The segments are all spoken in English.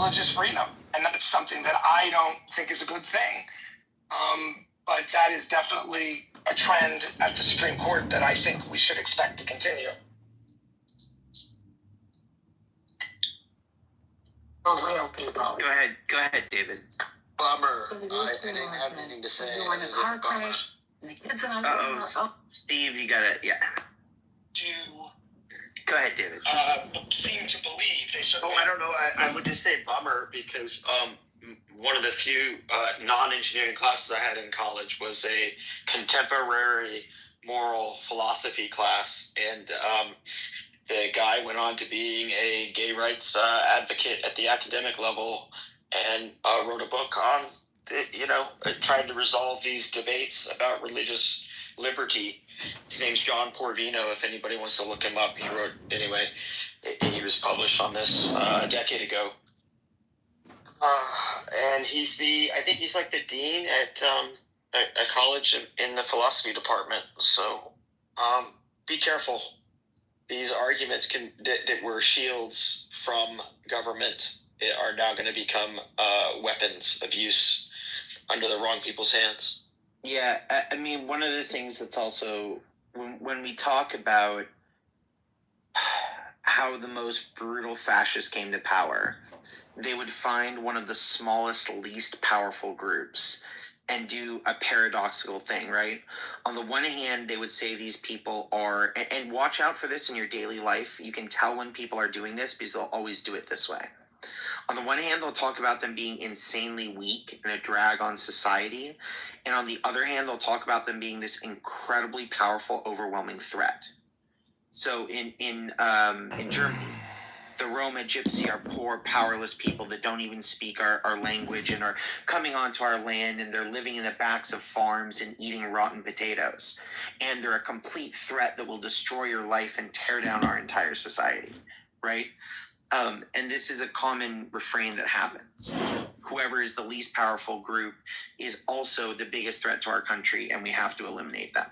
religious freedom. And that's something that I don't think is a good thing. But that is definitely a trend at the Supreme Court that I think we should expect to continue. Go ahead, David. Bummer. I didn't have anything to say. Steve, you got it. Yeah. Go ahead, David. Seem to believe they certainly. I don't know. I would just say bummer because one of the few non-engineering classes I had in college was a contemporary moral philosophy class, and the guy went on to being a gay rights advocate at the academic level, and wrote a book on, trying to resolve these debates about religious liberty. His name's John Porvino. If anybody wants to look him up, he wrote anyway. He was published on this a decade ago. And I think he's like the dean at a college in the philosophy department. So be careful. These arguments that were shields from government are now going to become weapons of use under the wrong people's hands. Yeah, I mean, one of the things that's also, when we talk about how the most brutal fascists came to power, they would find one of the smallest, least powerful groups and do a paradoxical thing, right? On the one hand, they would say these people are, and watch out for this in your daily life. You can tell when people are doing this because they'll always do it this way. On the one hand, they'll talk about them being insanely weak and a drag on society. And on the other hand, they'll talk about them being this incredibly powerful, overwhelming threat. So in Germany, the Roma Gypsy are poor, powerless people that don't even speak our language and are coming onto our land, and they're living in the backs of farms and eating rotten potatoes. And they're a complete threat that will destroy your life and tear down our entire society, right? And this is a common refrain that happens. Whoever is the least powerful group is also the biggest threat to our country, and we have to eliminate them.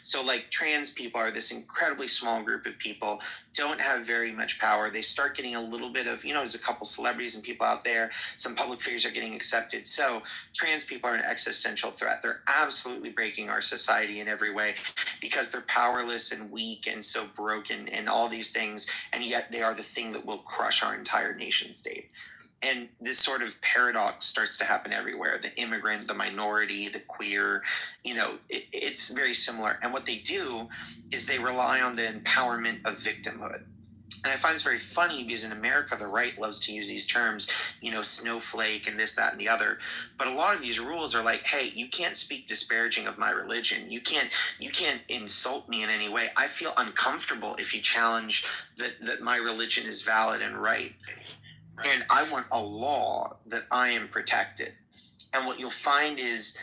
So like trans people are this incredibly small group of people, don't have very much power. They start getting a little bit of, there's a couple celebrities and people out there, some public figures are getting accepted. So trans people are an existential threat. They're absolutely breaking our society in every way because they're powerless and weak and so broken and all these things, and yet they are the thing that will crush our entire nation state. And this sort of paradox starts to happen everywhere. The immigrant, the minority, the queer, it's very similar. And what they do is they rely on the empowerment of victimhood. And I find this very funny because in America, the right loves to use these terms, snowflake and this, that, and the other. But a lot of these rules are like, hey, you can't speak disparaging of my religion. You can't insult me in any way. I feel uncomfortable if you challenge that my religion is valid and right. And I want a law that I am protected. And what you'll find is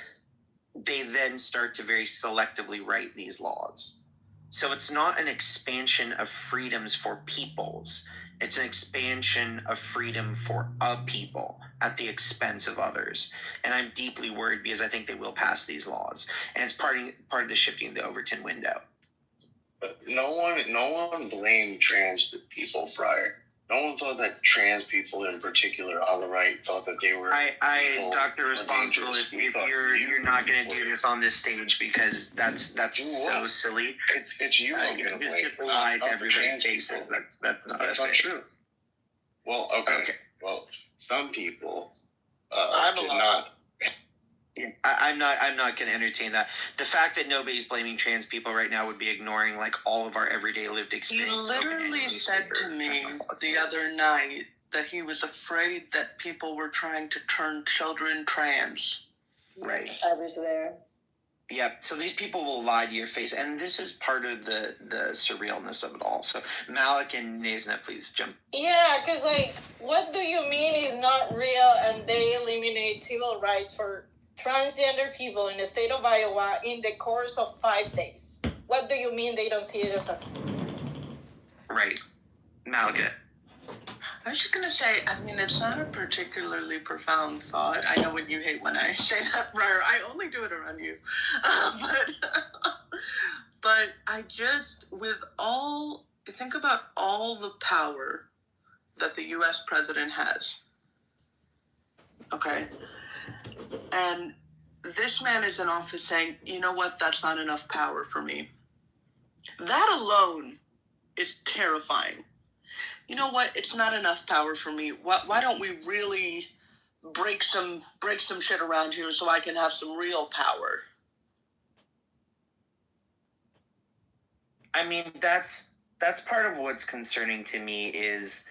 they then start to very selectively write these laws. So it's not an expansion of freedoms for peoples. It's an expansion of freedom for a people at the expense of others. And I'm deeply worried because I think they will pass these laws. And it's part of the shifting of the Overton window. But no one blamed trans people prior. No one thought that trans people in particular on the right thought that they were. Dr. Responsible, if you're not going to do this on this stage because that's so silly. It's you I'm going to blame. Just lie to everybody's faces. That's not true. Well, okay. Well, some people did not. I'm not going to entertain that. The fact that nobody's blaming trans people right now would be ignoring all of our everyday lived experience. He literally said to me the other night that he was afraid that people were trying to turn children trans. Right. I was there. Yeah, so these people will lie to your face, and this is part of the surrealness of it all. So Malik and Naisna, please jump. Yeah, because what do you mean is not real and they eliminate civil rights for transgender people in the state of Iowa in the course of 5 days? What do you mean they don't see it as a... Right. Malika. I was just going to say, it's not a particularly profound thought. I know what you hate when I say that, Briar. I only do it around you. But I just, think about all the power that the U.S. president has. Okay. And this man is in office saying, you know what, that's not enough power for me. That alone is terrifying. You know what, it's not enough power for me. Why don't we really break some shit around here so I can have some real power? I mean, that's part of what's concerning to me is,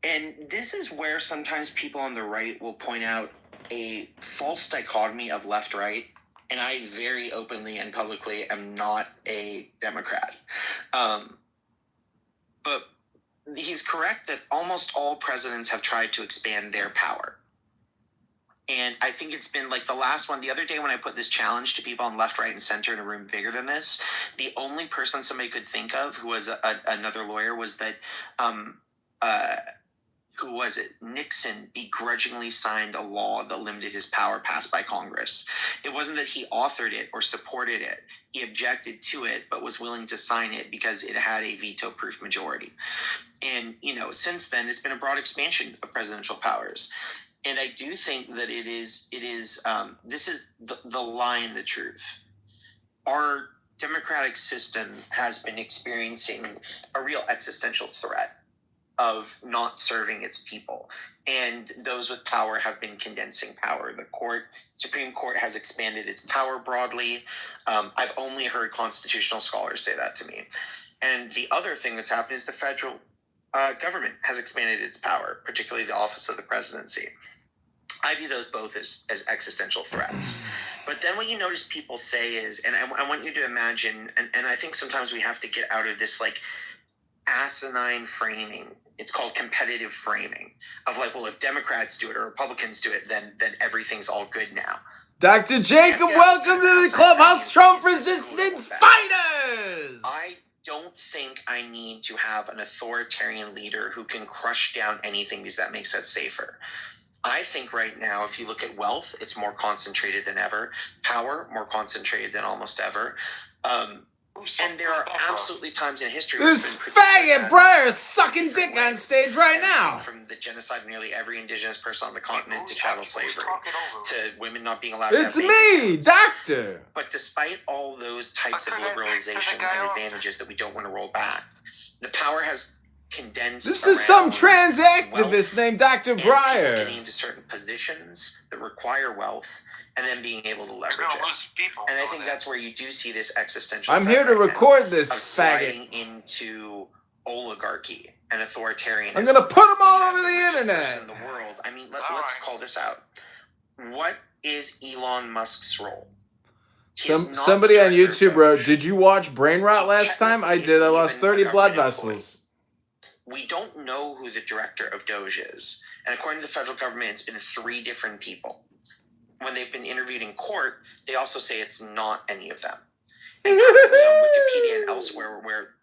and this is where sometimes people on the right will point out a false dichotomy of left-right, and I very openly and publicly am not a Democrat. But he's correct that almost all presidents have tried to expand their power. And I think it's been like the last one. The other day when I put this challenge to people on left, right, and center in a room bigger than this, the only person somebody could think of who was another lawyer was that, who was it? Nixon begrudgingly signed a law that limited his power passed by Congress. It wasn't that he authored it or supported it. He objected to it, but was willing to sign it because it had a veto-proof majority. And, since then, it's been a broad expansion of presidential powers. And I do think that this is the lie and the truth. Our democratic system has been experiencing a real existential threat of not serving its people. And those with power have been condensing power. The Supreme Court has expanded its power broadly. I've only heard constitutional scholars say that to me. And the other thing that's happened is the federal government has expanded its power, particularly the office of the presidency. I view those both as existential threats. But then what you notice people say is, and I want you to imagine, and I think sometimes we have to get out of this like asinine framing. It's called competitive framing of like, well, if Democrats do it or Republicans do it, then everything's all good now. Dr. Jacob, welcome to the Clubhouse Trump Resistance Fighters! I don't think I need to have an authoritarian leader who can crush down anything because that makes us safer. I think right now, if you look at wealth, it's more concentrated than ever. Power, more concentrated than almost ever. And there are absolutely times in history where this faggot Breyer is sucking dick on stage right now. From the genocide of nearly every indigenous person on the continent to chattel slavery, to women not being allowed to have me, doctor. But despite all those types of liberalization and advantages that we don't want to roll back, the power has condensed. This is some trans activist named Dr. Breyer. Getting into certain positions that require wealth and then being able to leverage it. And I think that's where you do see this existential. I'm here to record this faggot into oligarchy and authoritarianism. I'm gonna put them all over the internet. In the world. I mean, let's call this out. What is Elon Musk's role? Somebody on YouTube wrote, "Did you watch Brain Rot last time?" I did. I lost 30 blood vessels. We don't know who the director of Doge is. And according to the federal government, it's been 3 different people. When they've been interviewed in court, they also say it's not any of them. And currently on Wikipedia and elsewhere where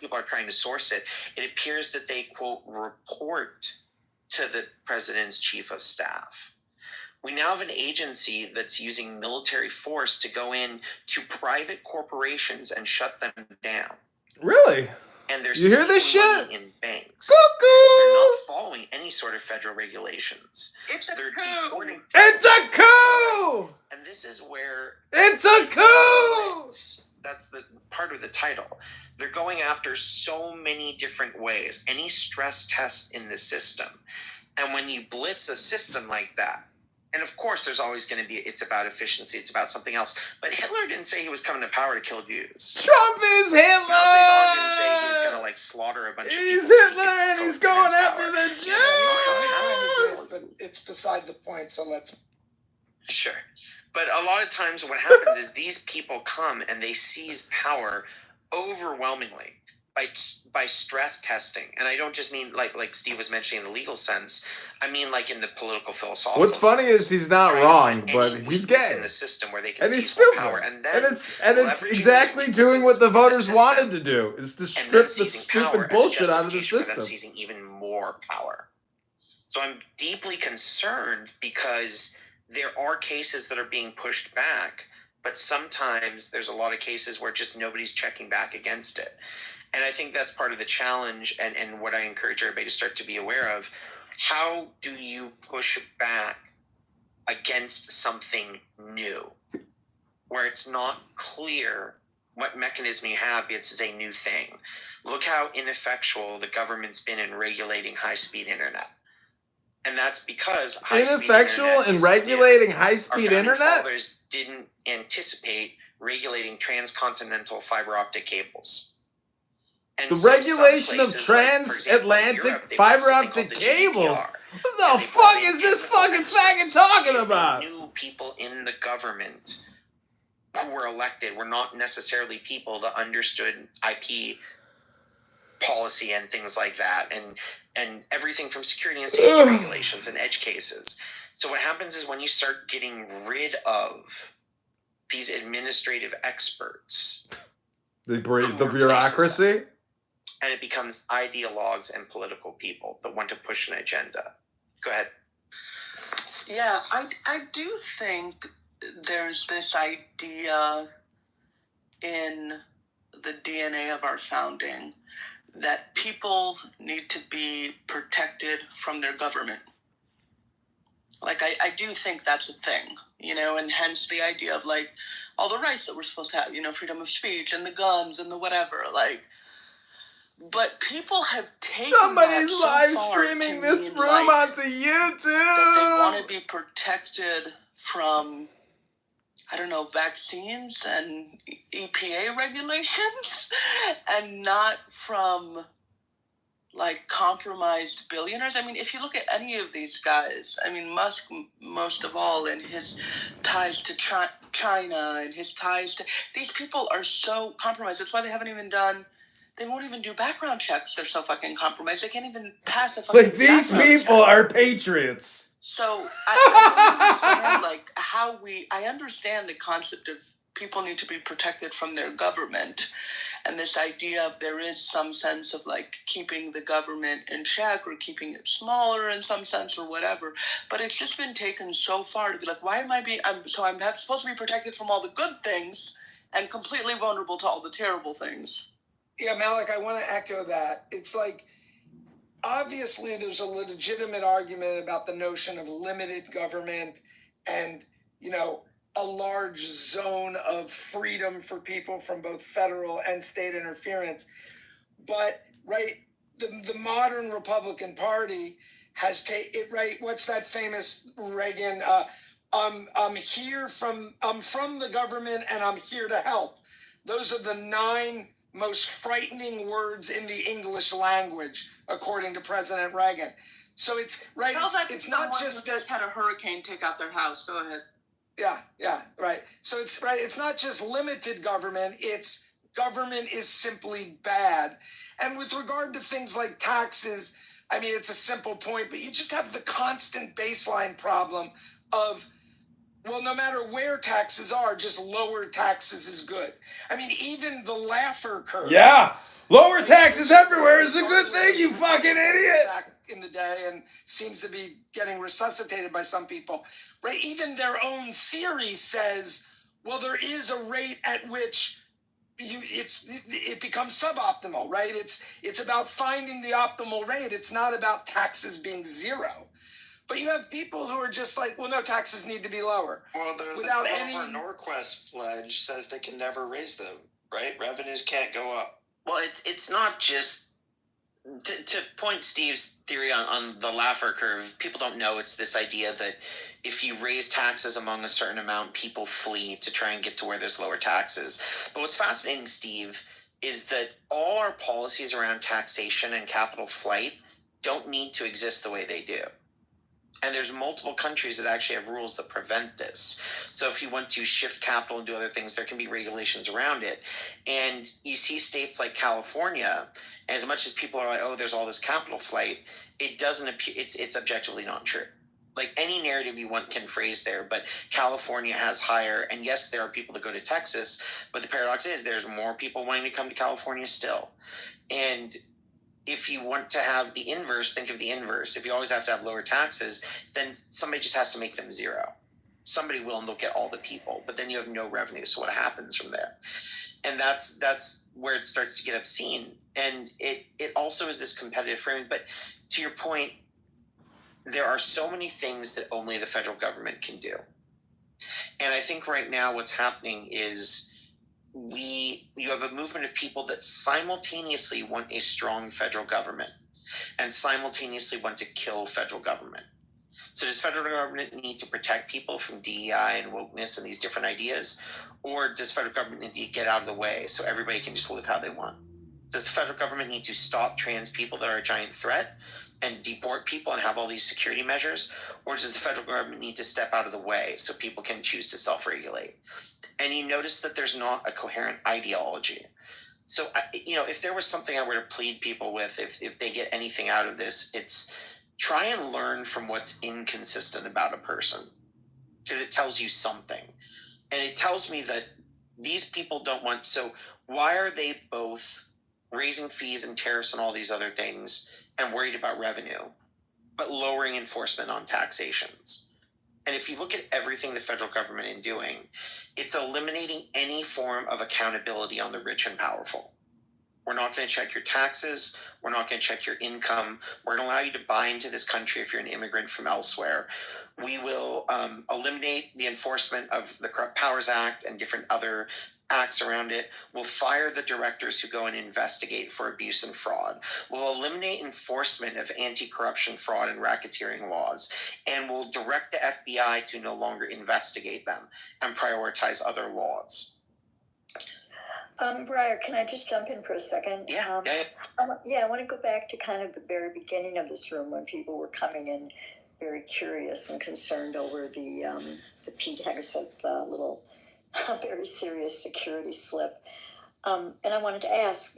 people are trying to source it, it appears that they, quote, report to the president's chief of staff. We now have an agency that's using military force to go in to private corporations and shut them down. Really? And they're you hear this shit? In banks. Cuckoo! They're not following any sort of federal regulations. They're deporting. It's a coup! And this is where it's a coup! That's the part of the title. They're going after so many different ways. Any stress test in the system. And when you blitz a system like that, and of course, there's always going to be, it's about efficiency, it's about something else. But Hitler didn't say he was coming to power to kill Jews. Trump is Hitler! Mao Zedong didn't say he was going to, slaughter a bunch of people. He's Hitler and he's going after the Jews! But it's beside the point, so let's... Sure. But a lot of times what happens is these people come and they seize power overwhelmingly by stress testing. And I don't just mean like Steve was mentioning in the legal sense. I mean like in the political philosophical What's funny sense. is he's not wrong, but he's gay. In the system where they can and he's seize stupid. power. And it's exactly doing what the voters wanted to do, is to strip the stupid bullshit out of the system. Them seizing even more power. So I'm deeply concerned because there are cases that are being pushed back, but sometimes there's a lot of cases where just nobody's checking back against it. And I think that's part of the challenge and what I encourage everybody to start to be aware of. how do you push back against something new where it's not clear what mechanism you have? It's a new thing. Look how ineffectual the government's been in regulating high-speed internet. And that's because ineffectual in regulating high-speed internet? Our founding fathers didn't anticipate regulating transcontinental fiber optic cables. And the regulation of transatlantic fiber optic cables? What the fuck is this fucking faggot talking about? New people in the government who were elected were not necessarily people that understood IP policy and things like that, and everything from security and safety regulations and edge cases. So what happens is when you start getting rid of these administrative experts, the bureaucracy, and it becomes ideologues and political people that want to push an agenda. Go ahead. Yeah, I do think there's this idea in the DNA of our founding that people need to be protected from their government. Like, I do think that's a thing, you know, and hence the idea of, like, all the rights that we're supposed to have, you know, freedom of speech and the guns and the whatever, like, but people have taken somebody's that live so far streaming this room like, onto YouTube. That they want to be protected from, I don't know, vaccines and EPA regulations, and not from, like, compromised billionaires. I mean, if you look at any of these guys, I mean, Musk most of all, and his ties to China and his ties to, these people are so compromised. That's why they won't even do background checks. They're so fucking compromised. They can't even pass a fucking background check. Like, these people are patriots. So I don't understand, like, I understand the concept of people need to be protected from their government, and this idea of there is some sense of, like, keeping the government in check or keeping it smaller in some sense or whatever. But it's just been taken so far to be like, why am I I'm supposed to be protected from all the good things and completely vulnerable to all the terrible things. Yeah, Malik, I want to echo that. It's like, obviously there's a legitimate argument about the notion of limited government and, you know, a large zone of freedom for people from both federal and state interference. But, right, the modern Republican Party has taken, right, what's that famous Reagan, I'm from the government and I'm here to help. Those are the 9 most frightening words in the English language, according to President Reagan. So it's right. It's not just that had a hurricane take out their house. Go ahead. Yeah, right. So it's right. It's not just limited government. It's government is simply bad. And with regard to things like taxes, I mean, it's a simple point, but you just have the constant baseline problem of, well, no matter where taxes are, just lower taxes is good. I mean, even the Laffer curve. Yeah, lower taxes everywhere is a good thing, you fucking idiot. Back in the day, and seems to be getting resuscitated by some people. Right? Even their own theory says, well, there is a rate at which it becomes suboptimal. Right? It's about finding the optimal rate. It's not about taxes being zero. But you have people who are just like, well, no, taxes need to be lower. Well, the Norquist pledge says they can never raise them, right? Revenues can't go up. Well, it's not just, to point Steve's theory on the Laffer curve, people don't know it's this idea that if you raise taxes among a certain amount, people flee to try and get to where there's lower taxes. But what's fascinating, Steve, is that all our policies around taxation and capital flight don't need to exist the way they do. And there's multiple countries that actually have rules that prevent this. So if you want to shift capital and do other things, there can be regulations around it. And you see states like California, and as much as people are like, oh, there's all this capital flight, it doesn't appear, it's objectively not true. Like, any narrative you want can phrase there, but California has higher, and yes, there are people that go to Texas, but the paradox is there's more people wanting to come to California still. And if you want to have the inverse, think of the inverse. If you always have to have lower taxes, then somebody just has to make them zero. Somebody will, and they'll get all the people, but then you have no revenue. So what happens from there? And that's where it starts to get obscene. And it also is this competitive framing. But to your point, there are so many things that only the federal government can do. And I think right now what's happening is you have a movement of people that simultaneously want a strong federal government and simultaneously want to kill federal government. So does federal government need to protect people from DEI and wokeness and these different ideas? Or does federal government need to get out of the way so everybody can just live how they want? Does the federal government need to stop trans people that are a giant threat and deport people and have all these security measures? Or does the federal government need to step out of the way so people can choose to self-regulate? And you notice that there's not a coherent ideology. So, if there was something I were to plead people with, if they get anything out of this, it's try and learn from what's inconsistent about a person, because it tells you something. And it tells me that these people don't want, so why are they both raising fees and tariffs and all these other things and worried about revenue, but lowering enforcement on taxations? And if you look at everything the federal government is doing, it's eliminating any form of accountability on the rich and powerful. We're not going to check your taxes. We're not going to check your income. We're going to allow you to buy into this country if you're an immigrant from elsewhere. We will eliminate the enforcement of the Corrupt Powers Act and different other acts around it. We'll fire the directors who go and investigate for abuse and fraud. We'll eliminate enforcement of anti-corruption, fraud, and racketeering laws. And we'll direct the FBI to no longer investigate them and prioritize other laws. Briar, can I just jump in for a second? Yeah. I want to go back to kind of the very beginning of this room when people were coming in very curious and concerned over the Pete Hegseth little very serious security slip. And I wanted to ask,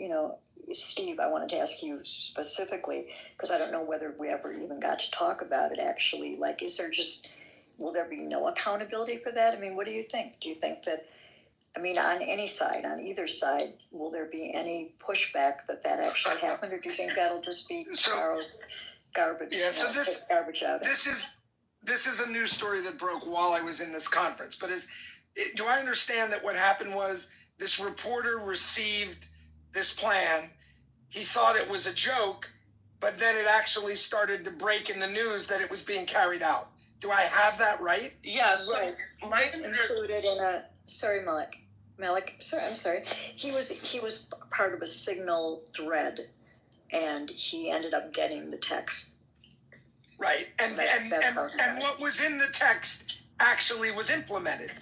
Steve, I wanted to ask you specifically, because I don't know whether we ever even got to talk about it actually. Like, will there be no accountability for that? I mean, what do you think? Do you think that, on any side, on either side, will there be any pushback that actually happened, or do you think that'll just be garbage? Yeah. So garbage out. This is a news story that broke while I was in this conference. But do I understand that what happened was this reporter received this plan? He thought it was a joke, but then it actually started to break in the news that it was being carried out. Do I have that right? Yes. Right. Included in a. Sorry, Malik. Sorry, I'm sorry. He was part of a signal thread, and he ended up getting the text. Right, and what was in the text actually was implemented.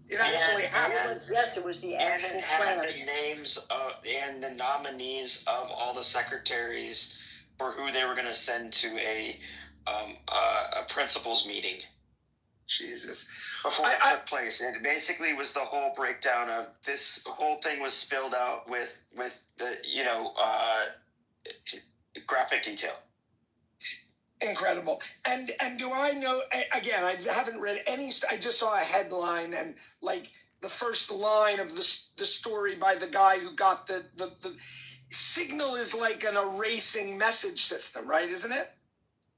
It actually happened. It was the actual plan. plans. The names and the nominees of all the secretaries for who they were going to send to a principals meeting. Jesus. Before it took place. It basically was the whole breakdown of this whole thing was spilled out with the, graphic detail. Incredible. And do I know, again, I haven't read any, I just saw a headline and like the first line of the story by the guy who got the signal is like an erasing message system, right? Isn't it?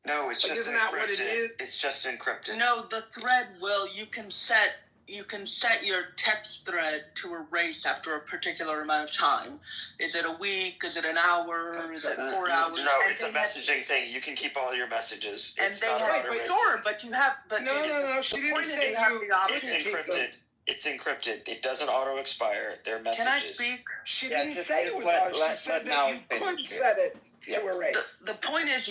No, it's like, just isn't encrypted. That what it is? It's just encrypted. No, the thread you can set your text thread to erase after a particular amount of time. Is it a week? Is it an hour? Is it 4 hours? No, it's a messaging thing. You can keep all your messages. And it's they have sure, but you have. But no. She didn't say it's encrypted. It's encrypted. It doesn't auto expire. Their messages. Can I speak? She didn't say it was auto. She said that you could set it to erase. The point is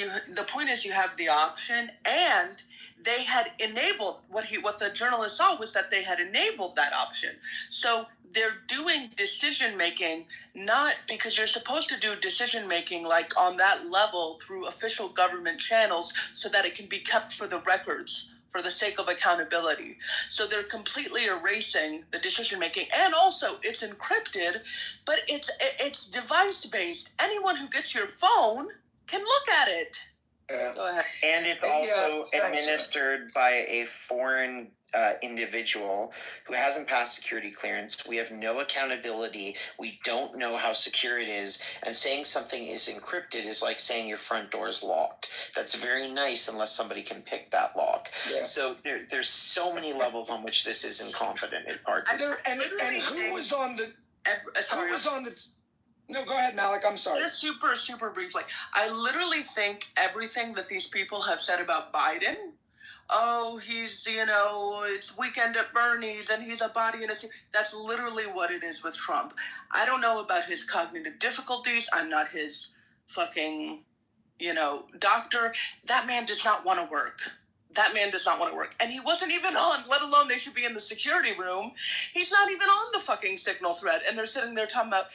you have the option, and they had enabled what the journalist saw was that they had enabled that option. So they're doing decision making not because you're supposed to do decision making like on that level through official government channels so that it can be kept for the records for the sake of accountability. So they're completely erasing the decision making, and also it's encrypted, but it's device based. Anyone who gets your phone can look at it. Go ahead. And it's also administered by a foreign individual who hasn't passed security clearance. We have no accountability. We don't know how secure it is. And saying something is encrypted is like saying your front door is locked. That's very nice unless somebody can pick that lock. Yeah. So there's so many levels on which this is incompetent. It's hard to. And who was on the? No, go ahead, Malik. I'm sorry. Just super, super briefly. I literally think everything that these people have said about Biden, oh, he's, it's weekend at Bernie's and he's a body in a suit. That's literally what it is with Trump. I don't know about his cognitive difficulties. I'm not his fucking, doctor. That man does not want to work. And he wasn't even on, let alone they should be in the security room. He's not even on the fucking signal thread. And they're sitting there talking about,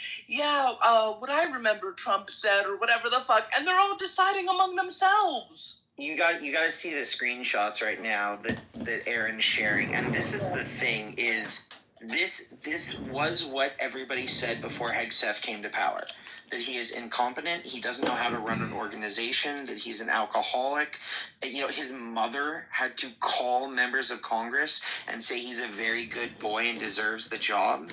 what I remember Trump said or whatever the fuck. And they're all deciding among themselves. You got to see the screenshots right now that Aaron's sharing. And this is the thing is this was what everybody said before Hegseth came to power. That he is incompetent, he doesn't know how to run an organization, that he's an alcoholic. His mother had to call members of Congress and say he's a very good boy and deserves the job.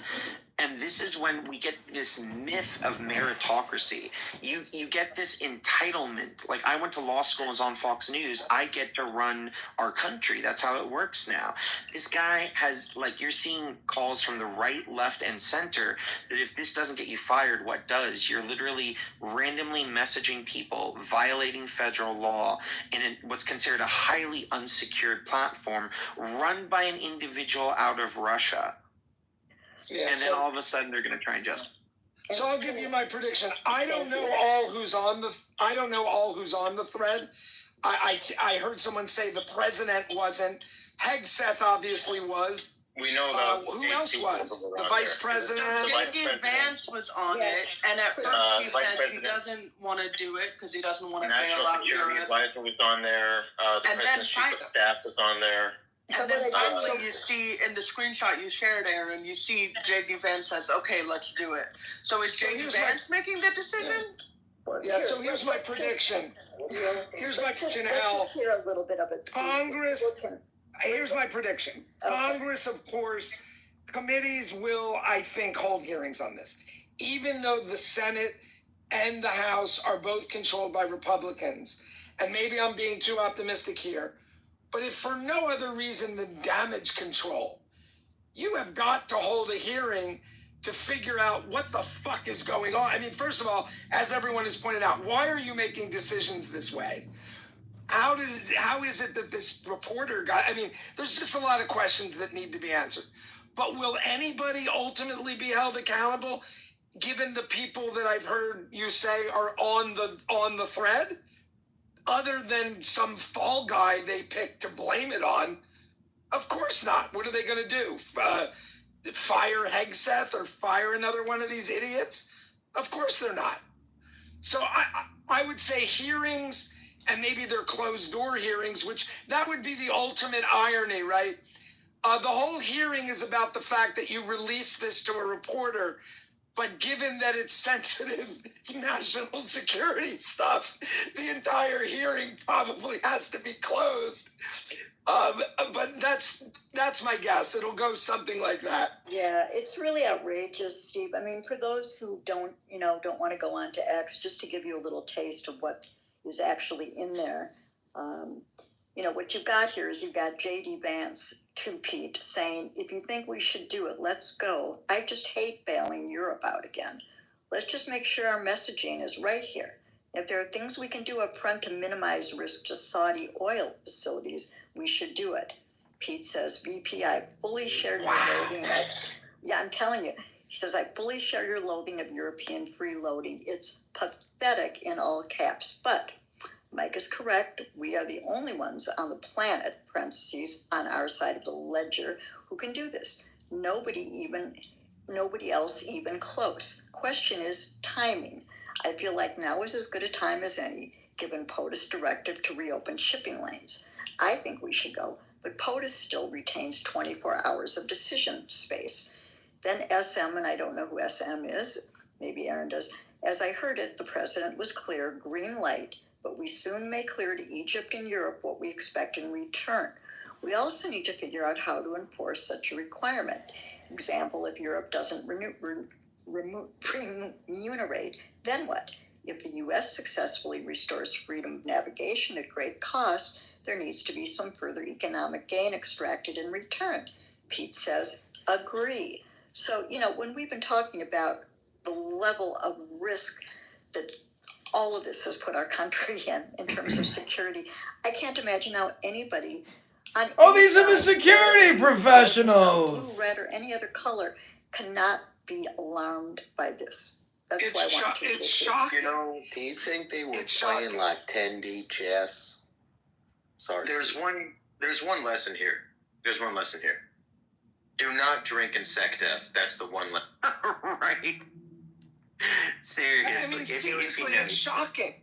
And this is when we get this myth of meritocracy. You get this entitlement. Like, I went to law school and was on Fox News. I get to run our country. That's how it works now. This guy has, you're seeing calls from the right, left, and center that if this doesn't get you fired, what does? You're literally randomly messaging people, violating federal law in what's considered a highly unsecured platform run by an individual out of Russia. Yeah, and then all of a sudden they're going to try and just. So I'll give you my prediction. I don't know all who's on the thread. I heard someone say the president wasn't. Hegseth obviously was. We know that. Who else was? The vice president? J.D. Vance was on it, and at first he said he doesn't want to do it because he doesn't want to bail out Europe. National Security Advisor was on there. The President's Chief of Staff was on there. And then finally you see, in the screenshot you shared, Aaron, you see J.D. Vance says, okay, let's do it. So is J.D. Vance making the decision? Yeah, so here's my prediction. Here's my prediction, Al. Hear a little bit of it. Congress, here's my prediction. Congress, of course, committees will, I think, hold hearings on this. Even though the Senate and the House are both controlled by Republicans, and maybe I'm being too optimistic here, but if for no other reason than damage control, you have got to hold a hearing to figure out what the fuck is going on. I mean, first of all, as everyone has pointed out, why are you making decisions this way? How is it that this reporter got, there's just a lot of questions that need to be answered. But will anybody ultimately be held accountable, given the people that I've heard you say are on the thread? Other than some fall guy they picked to blame it on? Of course not. What are they going to do? Fire Hegseth or fire another one of these idiots? Of course they're not. So I would say hearings, and maybe they're closed door hearings, which that would be the ultimate irony, right? The whole hearing is about the fact that you release this to a reporter, but given that it's sensitive national security stuff, the entire hearing probably has to be closed. But that's my guess. It'll go something like that. Yeah, it's really outrageous, Steve. For those who don't want to go on to X, just to give you a little taste of what is actually in there. What you've got here is you've got J.D. Vance to Pete saying, if you think we should do it, let's go. I just hate bailing Europe out again. Let's just make sure our messaging is right here. If there are things we can do up front to minimize risk to Saudi oil facilities, we should do it. Pete says, VP, I fully share your loathing of, I'm telling you. He says, I fully share your loathing of European freeloading. It's pathetic in all caps, but Mike is correct. We are the only ones on the planet, parentheses, on our side of the ledger, who can do this. Nobody else even close. Question is timing. I feel like now is as good a time as any, given POTUS directive to reopen shipping lanes. I think we should go, but POTUS still retains 24 hours of decision space. Then SM, and I don't know who SM is, maybe Aaron does. As I heard it, the president was clear, green light, but we soon may clear to Egypt and Europe what we expect in return. We also need to figure out how to enforce such a requirement. Example, if Europe doesn't remunerate, then what? If the U.S. successfully restores freedom of navigation at great cost, there needs to be some further economic gain extracted in return. Pete says, agree. So, when we've been talking about the level of risk that all of this has put our country in terms of security. I can't imagine how anybody on these are the security professionals. Blue, red, or any other color cannot be alarmed by this. That's why I want to it's shocking. You know, do you think they were It's playing shocking. like 10D chess? Sorry. There's one lesson here. There's one lesson here. Do not drink in SecDef. That's the one lesson. Right. Seriously. I mean, seriously, it's shocking.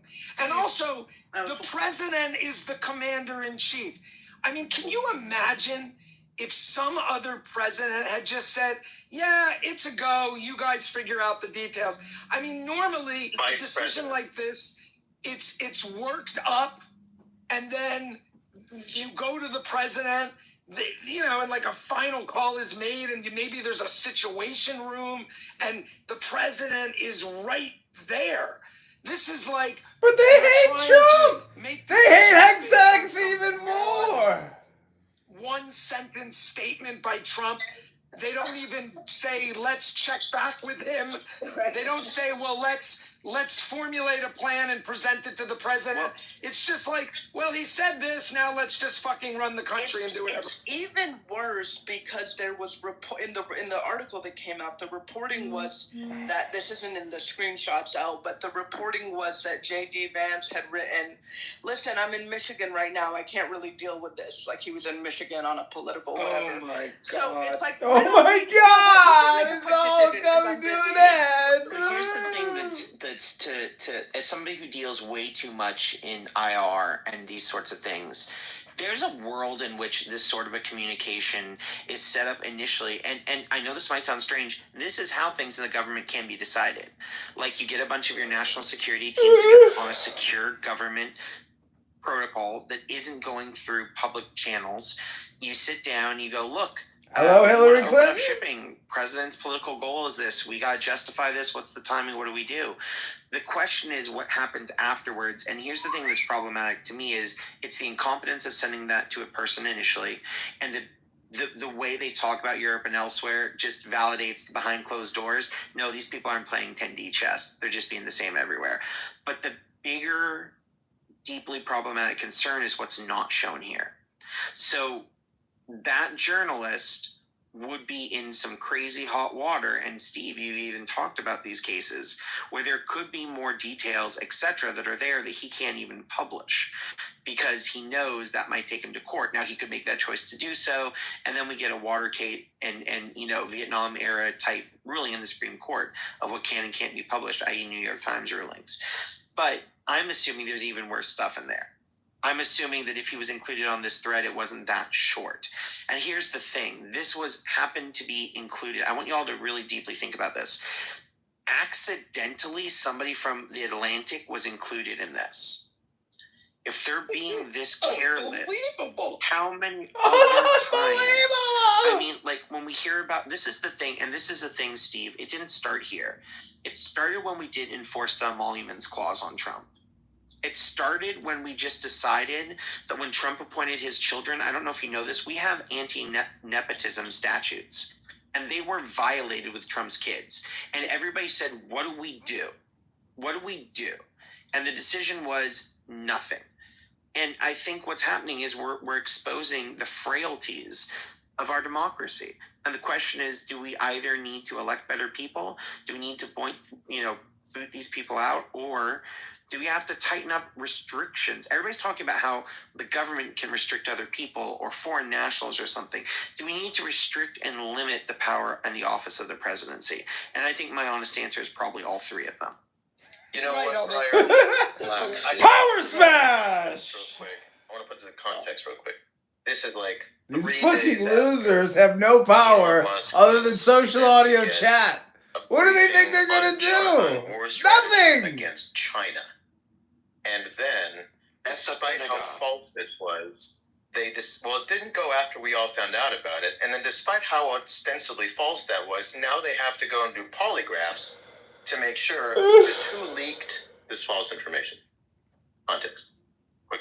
And also, the president is the commander-in-chief. I mean, can you imagine if some other president had just said, yeah, it's a go, you guys figure out the details. I mean, normally, a decision like this, it's worked up, and then you go to the president, and like a final call is made, and maybe there's a situation room, and the president is right there. This is like, but they hate Trump. They hate Hexax even more. One sentence statement by Trump. They don't even say, let's check back with him. They don't say, well, let's formulate a plan and present it to the president. Well, it's just like, well, he said this, now let's just fucking run the country and do whatever. It's even worse because there was in the article that came out, the reporting was that, this isn't in the screenshots out, but the reporting was that J.D. Vance had written, listen, I'm in Michigan right now, I can't really deal with this. Like he was in Michigan on a political whatever. Oh my God. So it's like, oh my God, it's all coming to an end. So here's the thing that's to as somebody who deals way too much in IR and these sorts of things, there's a world in which this sort of a communication is set up initially, and I know this might sound strange, this is how things in the government can be decided. Like, you get a bunch of your national security teams together on a secure government protocol that isn't going through public channels. You sit down, you go, look, hello, Hillary Clinton. Shipping. President's political goal is this. We got to justify this. What's the timing? What do we do? The question is what happens afterwards. And here's the thing that's problematic to me is it's the incompetence of sending that to a person initially. And the way they talk about Europe and elsewhere just validates the behind closed doors. No, these people aren't playing 10D chess. They're just being the same everywhere. But the bigger, deeply problematic concern is what's not shown here. So that journalist would be in some crazy hot water, and Steve, you even talked about these cases where there could be more details, etc., that are there that he can't even publish because he knows that might take him to court. Now, he could make that choice to do so, and then we get a Watergate and Vietnam era type ruling in the Supreme Court of what can and can't be published, i.e. New York Times rulings. But I'm assuming there's even worse stuff in there. I'm assuming that if he was included on this thread, it wasn't that short. And here's the thing. This happened to be included. I want you all to really deeply think about this. Accidentally, somebody from The Atlantic was included in this. If they're being this careless, how many other times? I mean, like, when we hear about, this is the thing, and this is the thing, Steve, it didn't start here. It started when we did enforce the emoluments clause on Trump. It started when we just decided that when Trump appointed his children, I don't know if you know this, we have anti-nepotism statutes, and they were violated with Trump's kids. And everybody said, what do we do? What do we do? And the decision was nothing. And I think what's happening is we're exposing the frailties of our democracy. And the question is, do we either need to elect better people? Do we need to boot these people out? Or do we have to tighten up restrictions? Everybody's talking about how the government can restrict other people or foreign nationals or something. Do we need to restrict and limit the power and the office of the presidency? And I think my honest answer is probably all three of them. You know what, Brian? Power smash! Real quick. I want to put this in context real quick. This is like these fucking losers have no power other than social audio chat. What do they think they're gonna do? Nothing against China. And then, despite how false this was, it didn't go after we all found out about it. And then, despite how ostensibly false that was, now they have to go and do polygraphs to make sure just who leaked this false information. Context. Quick.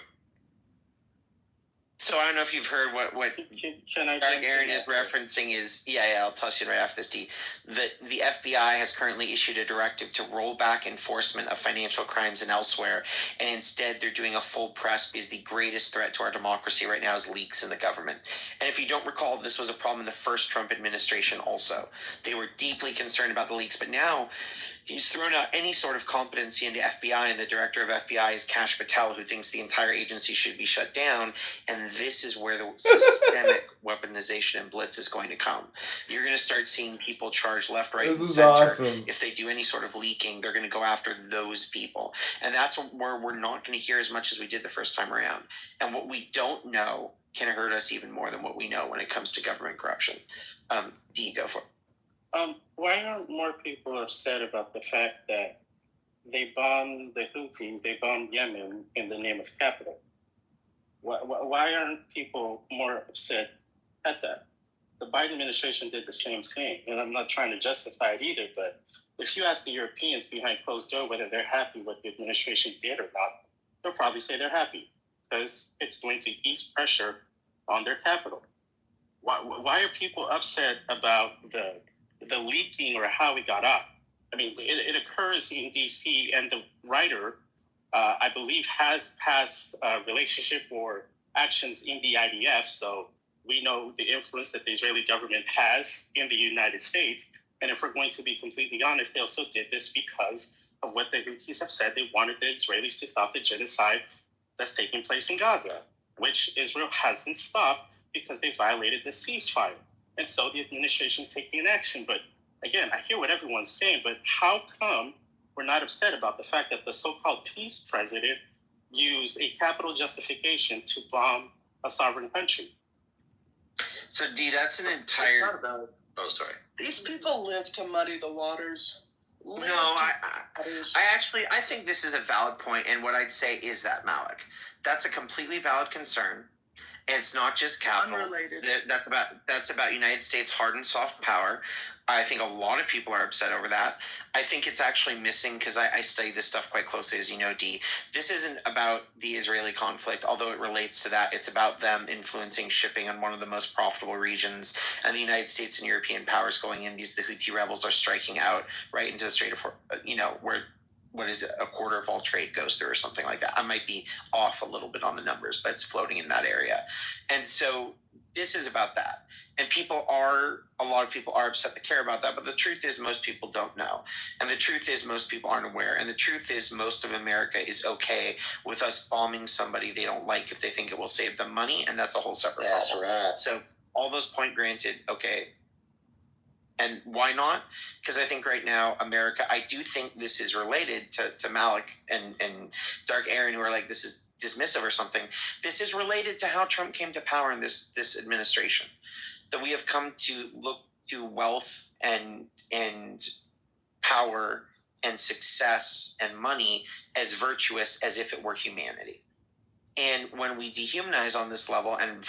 So I don't know if you've heard what Can I Dark Aaron is referencing is I'll toss you right after this, D. The FBI has currently issued a directive to roll back enforcement of financial crimes and elsewhere, and instead they're doing a full press because the greatest threat to our democracy right now is leaks in the government. And if you don't recall, this was a problem in the first Trump administration also. They were deeply concerned about the leaks, but now he's thrown out any sort of competency in the FBI, and the director of FBI is Kash Patel, who thinks the entire agency should be shut down. And this is where the systemic weaponization and blitz is going to come. You're going to start seeing people charged left, right, and center. Awesome. If they do any sort of leaking, they're going to go after those people. And that's where we're not going to hear as much as we did the first time around. And what we don't know can hurt us even more than what we know when it comes to government corruption. D, go for it. Why aren't more people upset about the fact that they bombed the Houthis, they bombed Yemen in the name of capital? Why aren't people more upset at that? The Biden administration did the same thing, and I'm not trying to justify it either, but if you ask the Europeans behind closed door whether they're happy what the administration did or not, they'll probably say they're happy because it's going to ease pressure on their capital. Why are people upset about the leaking or how it got up? I mean, it occurs in D.C., and the writer, I believe, has past relationship or actions in the IDF, so we know the influence that the Israeli government has in the United States. And if we're going to be completely honest, they also did this because of what the Houthis have said. They wanted the Israelis to stop the genocide that's taking place in Gaza, which Israel hasn't stopped because they violated the ceasefire. And so the administration is taking an action. But again, I hear what everyone's saying, but how come we're not upset about the fact that the so-called peace president used a capital justification to bomb a sovereign country? So, D, that's an entire... Oh, sorry. These people live to muddy the waters. I think this is a valid point, and what I'd say is that, Malik, that's a completely valid concern. And it's not just capital. Unrelated. That's about United States hard and soft power. I think a lot of people are upset over that. I think it's actually missing, because I study this stuff quite closely, as you know, D. This isn't about the Israeli conflict, although it relates to that. It's about them influencing shipping in one of the most profitable regions, and the United States and European powers going in because the Houthi rebels are striking out right into the Strait of, where what is it, a quarter of all trade goes through or something like that. I might be off a little bit on the numbers, but it's floating in that area. And so this is about that. And a lot of people are upset that care about that, but the truth is most people don't know. And the truth is most people aren't aware. And the truth is most of America is okay with us bombing somebody they don't like if they think it will save them money, and that's a whole separate problem. Right. So all those point granted, okay. And why not? Because I think right now, America, I do think this is related to Malik and Dark Aaron, who are like, this is dismissive or something. This is related to how Trump came to power in this administration. That we have come to look to wealth and power and success and money as virtuous as if it were humanity. And when we dehumanize on this level and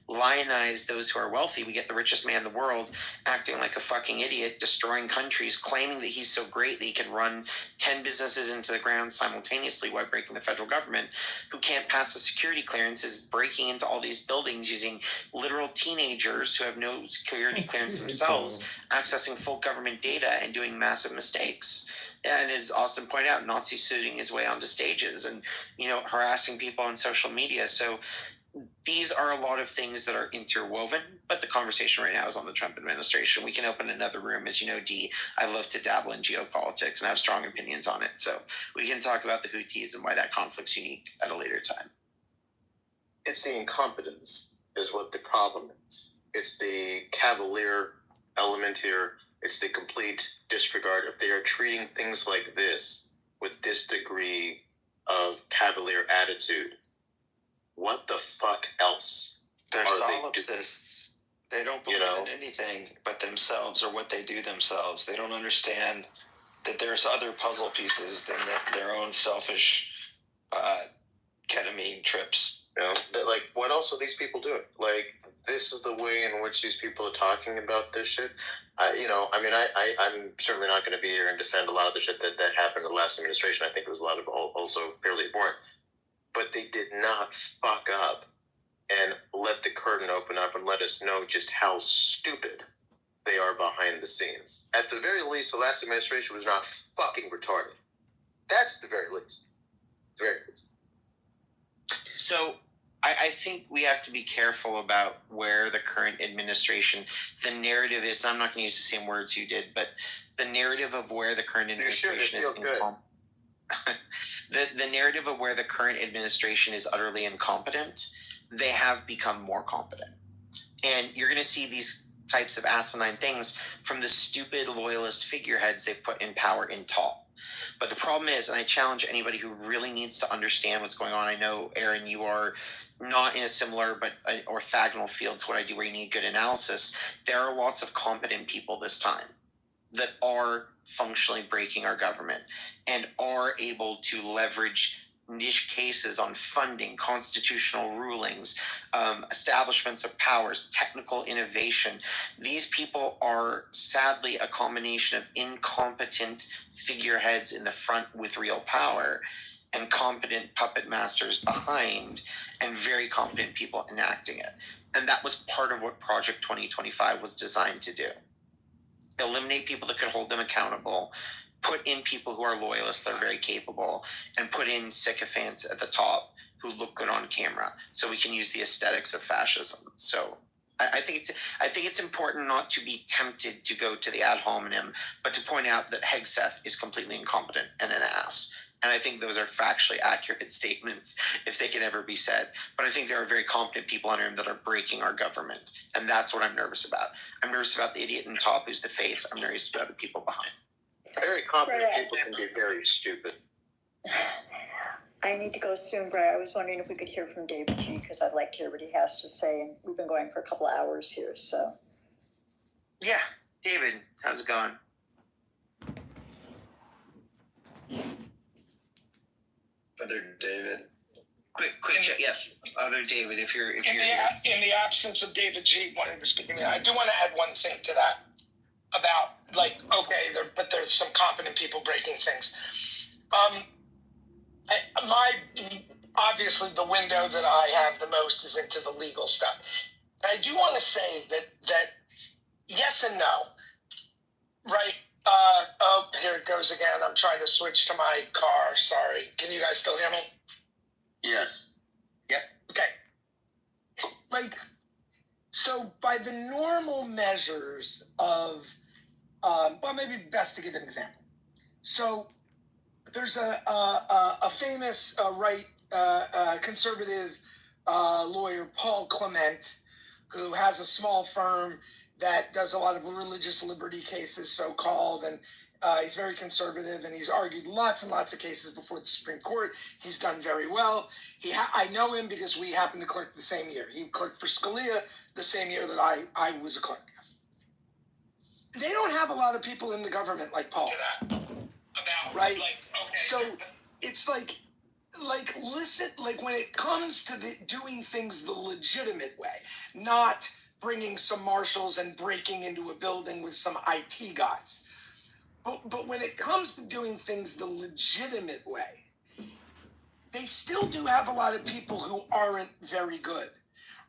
lionize those who are wealthy, we get the richest man in the world acting like a fucking idiot, destroying countries, claiming that he's so great that he can run 10 businesses into the ground simultaneously while breaking the federal government, who can't pass the security clearances, breaking into all these buildings using literal teenagers who have no security clearance themselves, accessing full government data and doing massive mistakes. And as Austin pointed out, Nazi suiting his way onto stages and, harassing people on social media. So these are a lot of things that are interwoven, but the conversation right now is on the Trump administration. We can open another room. As you know, D, I love to dabble in geopolitics and have strong opinions on it. So we can talk about the Houthis and why that conflict's unique at a later time. It's the incompetence is what the problem is. It's the cavalier element here. It's the complete disregard. If they are treating things like this with this degree of cavalier attitude, what the fuck else? They're solipsists. They don't believe in anything but themselves or what they do themselves. They don't understand that there's other puzzle pieces than their own selfish ketamine trips. What else are these people doing? This is the way in which these people are talking about this shit. I'm certainly not going to be here and defend a lot of the shit that happened in the last administration. I think it was a lot of also fairly abhorrent. But they did not fuck up open up and let us know just how stupid they are behind the scenes. At the very least, the last administration was not fucking retarded. That's the very least. The very least. So I think we have to be careful about where the current administration, the narrative is, and I'm not going to use the same words you did, but the narrative of where the current administration is the narrative of where the current administration is utterly incompetent, they have become more competent. And you're going to see these types of asinine things from the stupid loyalist figureheads they put in power in top. But the problem is, and I challenge anybody who really needs to understand what's going on. I know, Aaron, you are not in a similar but orthogonal field to what I do where you need good analysis. There are lots of competent people this time that are functionally breaking our government and are able to leverage niche cases on funding, constitutional rulings, establishments of powers, technical innovation. These people are sadly a combination of incompetent figureheads in the front with real power and competent puppet masters behind and very competent people enacting it. And that was part of what Project 2025 was designed to do. Eliminate people that could hold them accountable, put in people who are loyalists that are very capable, and put in sycophants at the top who look good on camera, so we can use the aesthetics of fascism. So I think it's important not to be tempted to go to the ad hominem, but to point out that Hegseth is completely incompetent and an ass. And I think those are factually accurate statements if they can ever be said. But I think there are very competent people under him that are breaking our government. And that's what I'm nervous about. I'm nervous about the idiot in top who's the face. I'm nervous about the people behind. Very competent people can be very stupid. I need to go soon, Brian. I was wondering if we could hear from David G, because I'd like to hear what he has to say. And we've been going for a couple of hours here, so. Yeah, David, how's it going? Other David. Quick chat. Yes, other David. If you're in the absence of David G wanting to speak to me, I do want to add one thing to that about but there's some competent people breaking things. Obviously the window that I have the most is into the legal stuff. And I do want to say that yes and no, right? Here it goes again. I'm trying to switch to my car. Sorry. Can you guys still hear me? Yes. Yep. Okay. So by the normal measures of, maybe best to give an example. So there's a famous conservative lawyer, Paul Clement, who has a small firm that does a lot of religious liberty cases, so-called, and he's very conservative, and he's argued lots and lots of cases before the Supreme Court. He's done very well. I know him because we happened to clerk the same year. He clerked for Scalia the same year that I was a clerk. They don't have a lot of people in the government like Paul. Right? So it's listen, when it comes to doing things the legitimate way, not bringing some marshals and breaking into a building with some IT guys. But when it comes to doing things the legitimate way, they still do have a lot of people who aren't very good,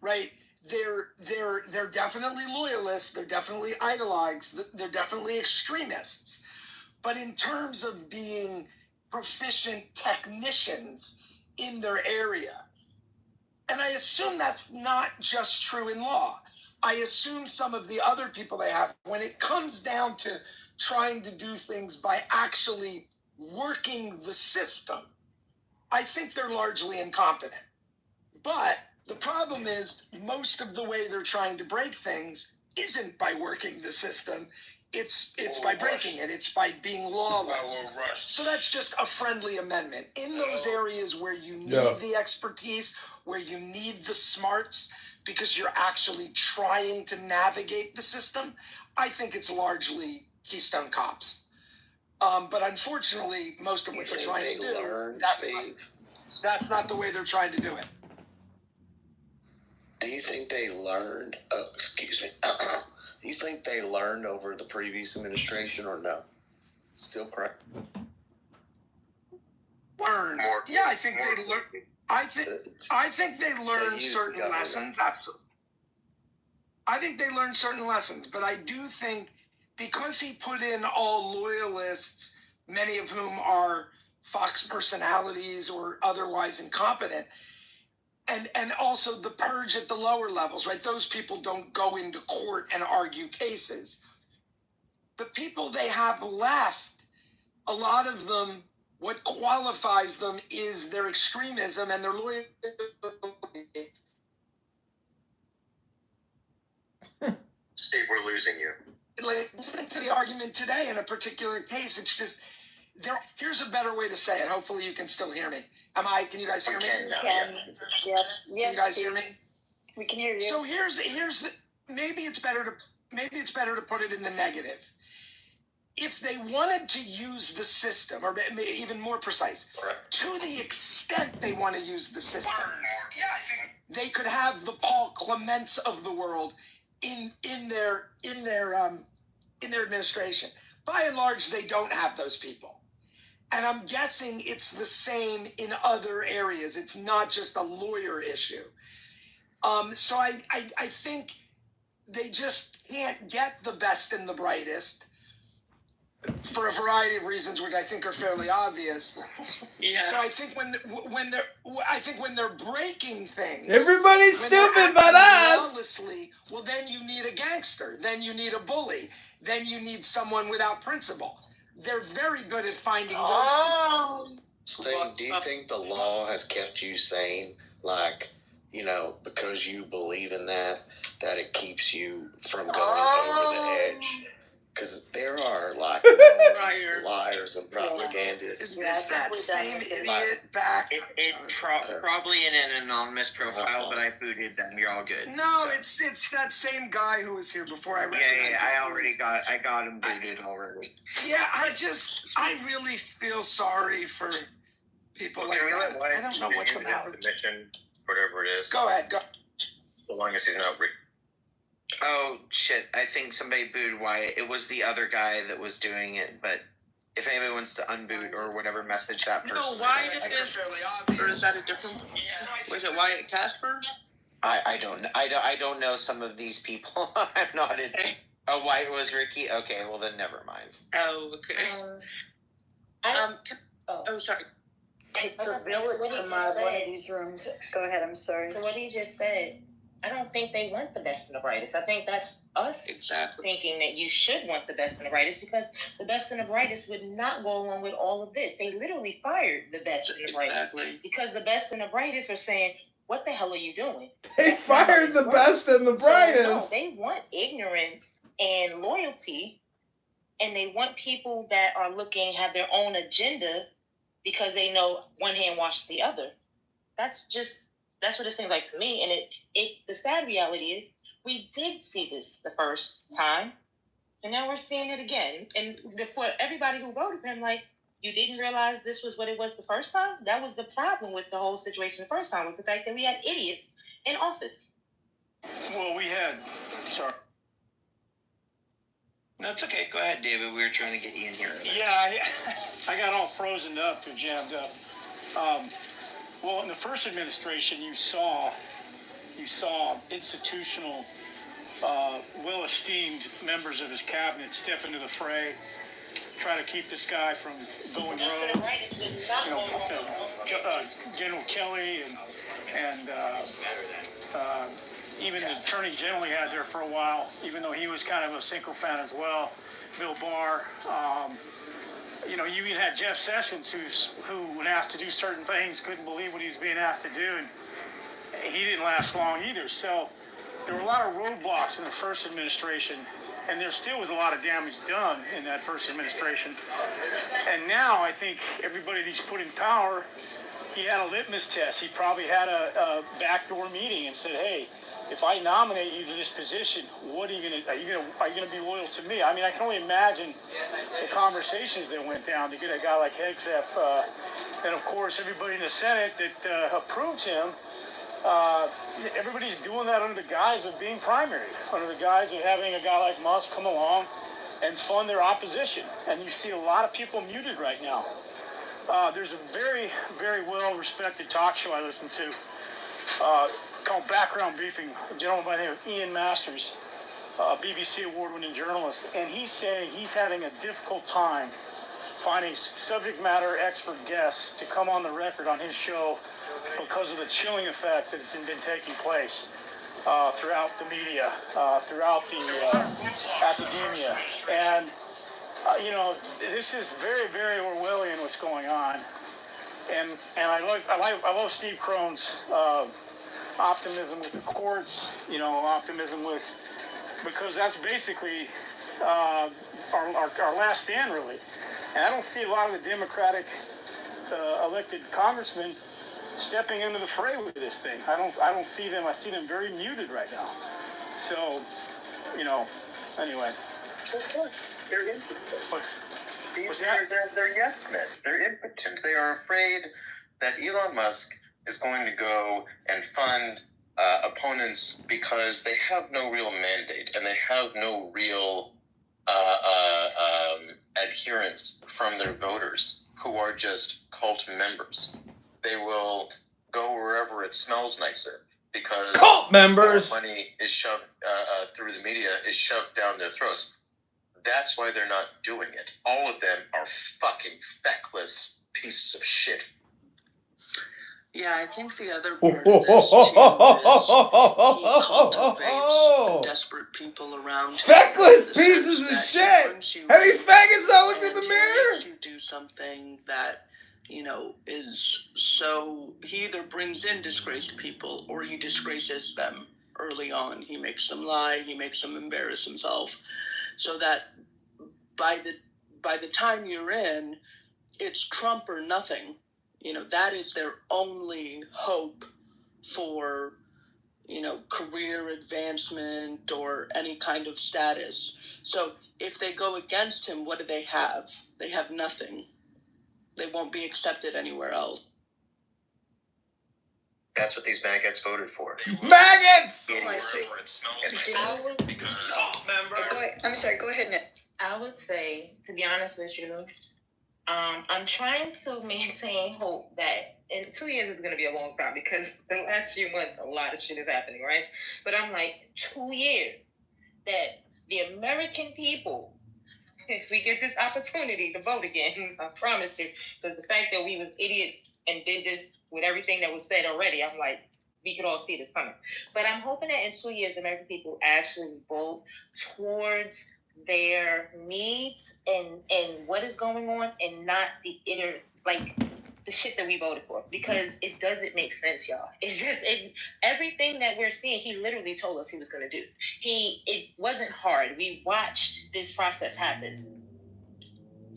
right? They're definitely loyalists, they're definitely ideologues, they're definitely extremists. But in terms of being proficient technicians in their area, and I assume that's not just true in law. I assume some of the other people they have, when it comes down to trying to do things by actually working the system, I think they're largely incompetent. But the problem is most of the way they're trying to break things isn't by working the system. It's by breaking it. It's by being lawless. So that's just a friendly amendment. In those areas where you need the expertise, where you need the smarts, because you're actually trying to navigate the system, I think it's largely Keystone Cops. But unfortunately, most of what they're trying to do, that's not the way they're trying to do it. Do you think they learned? Excuse me. Do you think they learned over the previous administration or no? Still correct. Learned. Yeah, I think they learned. I think they learned certain lessons. Absolutely. I think they learned certain lessons, but I do think because he put in all loyalists, many of whom are Fox personalities or otherwise incompetent, and also the purge at the lower levels, right? Those people don't go into court and argue cases. The people they have left, a lot of them, what qualifies them is their extremism and their loyalty. Steve, we're losing you. Like, listen to the argument today in a particular case. It's just here's a better way to say it. Hopefully you can still hear me. Can you guys hear me? Yes. Can you guys hear me? We can hear you. So maybe it's better to put it in the negative. If they wanted to use the system, or even more precise, to the extent they want to use the system, I think they could have the Paul Clements of the world in their administration. By and large, they don't have those people. And I'm guessing it's the same in other areas. It's not just a lawyer issue. So I think they just can't get the best and the brightest for a variety of reasons, which I think are fairly obvious. Yeah. So I think when they're breaking things, everybody's stupid but us. Lawlessly, well, then you need a gangster. Then you need a bully. Then you need someone without principle. They're very good at finding those. Steve, do you think the law has kept you sane? Like, because you believe in that it keeps you from going over the edge? Because there are liars and propagandists. Is that same idiot back? Probably in an anonymous profile, but I booted them. You're all good. No, so. It's that same guy who was here before. I got him booted already. Yeah, I really feel sorry for people like that. I don't know what's the matter. Whatever it is. Go ahead. Go. So long as he's not. Oh, shit. I think somebody booed Wyatt. It was the other guy that was doing it, but if anybody wants to unboot or whatever message that person... No, Wyatt is fairly obvious. Or is that a different... Was it Wyatt Casper? I don't know some of these people. I'm not in... Oh, Wyatt was Ricky? Okay, well then never mind. Oh, okay. Sorry. Takes a village from one of these rooms. Go ahead, I'm sorry. So what he just said... I don't think they want the best and the brightest. I think that's us thinking that you should want the best and the brightest, because the best and the brightest would not go along with all of this. They literally fired the best and the brightest because the best and the brightest are saying, what the hell are you doing? They fired the best and the brightest. So, no, they want ignorance and loyalty, and they want people that are have their own agenda because they know one hand washes the other. That's what it seems like to me. And the sad reality is we did see this the first time, and now we're seeing it again. And for everybody who voted for him, like, you didn't realize this was what it was the first time? That was the problem with the whole situation the first time, was the fact that we had idiots in office. Well, sorry. No, it's okay. Go ahead, David. We were trying to get you in here. Yeah, I got all frozen up and jammed up. Well, in the first administration, you saw institutional, well-esteemed members of his cabinet step into the fray, try to keep this guy from going rogue. General Kelly and even the Attorney General he had there for a while, even though he was kind of a sycophant as well, Bill Barr. You even had Jeff Sessions, who, when asked to do certain things, couldn't believe what he was being asked to do, and he didn't last long either. So there were a lot of roadblocks in the first administration, and there still was a lot of damage done in that first administration. And now I think everybody that he's put in power, he had a litmus test. He probably had a backdoor meeting and said, hey, if I nominate you to this position, what are you gonna be loyal to me? I mean, I can only imagine the conversations that went down to get a guy like Hegseth, and of course everybody in the Senate that approved him. Everybody's doing that under the guise of being primary, under the guise of having a guy like Musk come along and fund their opposition. And you see a lot of people muted right now. There's a very, very well-respected talk show I listen to called Background Briefing, a gentleman by the name of Ian Masters, a BBC award-winning journalist, and he's saying he's having a difficult time finding subject matter expert guests to come on the record on his show because of the chilling effect that's been taking place throughout the media, throughout the academia. And, this is very, very Orwellian what's going on. And I love Steve Krohn's optimism with the courts, optimism because that's basically our last stand, really. And I don't see a lot of the Democratic elected congressmen stepping into the fray with this thing. I don't see them. I see them very muted right now. So, anyway. Of course, they're impotent. What's that? They're yes men. They're impotent. They are afraid that Elon Musk is going to go and fund opponents because they have no real mandate and they have no real adherence from their voters who are just cult members. They will go wherever it smells nicer because cult members money is shoved through the media, is shoved down their throats. That's why they're not doing it. All of them are fucking feckless pieces of shit. Yeah, I think the other part of this too is he cultivates desperate people around him. Feckless pieces of shit! Have these faggots not looked in the mirror? Makes you do something that, is so... He either brings in disgraced people or he disgraces them early on. He makes them lie, he makes them embarrass himself. So that by the time you're in, it's Trump or nothing. That is their only hope for, career advancement or any kind of status. So if they go against him, what do they have? They have nothing. They won't be accepted anywhere else. That's what these maggots voted for. Maggots! I'm sorry, go ahead, Nick. I would say, to be honest with you, I'm trying to maintain hope that in 2 years is going to be a long time because the last few months a lot of shit is happening, right? But I'm like, 2 years that the American people, if we get this opportunity to vote again, I promise you, because the fact that we was idiots and did this with everything that was said already, I'm like, we could all see this coming. But I'm hoping that in 2 years, the American people actually vote towards their needs and what is going on and not the inner, the shit that we voted for, because it doesn't make sense, y'all. It's just everything that we're seeing. He literally told us he was going to do. It wasn't hard. We watched this process happen,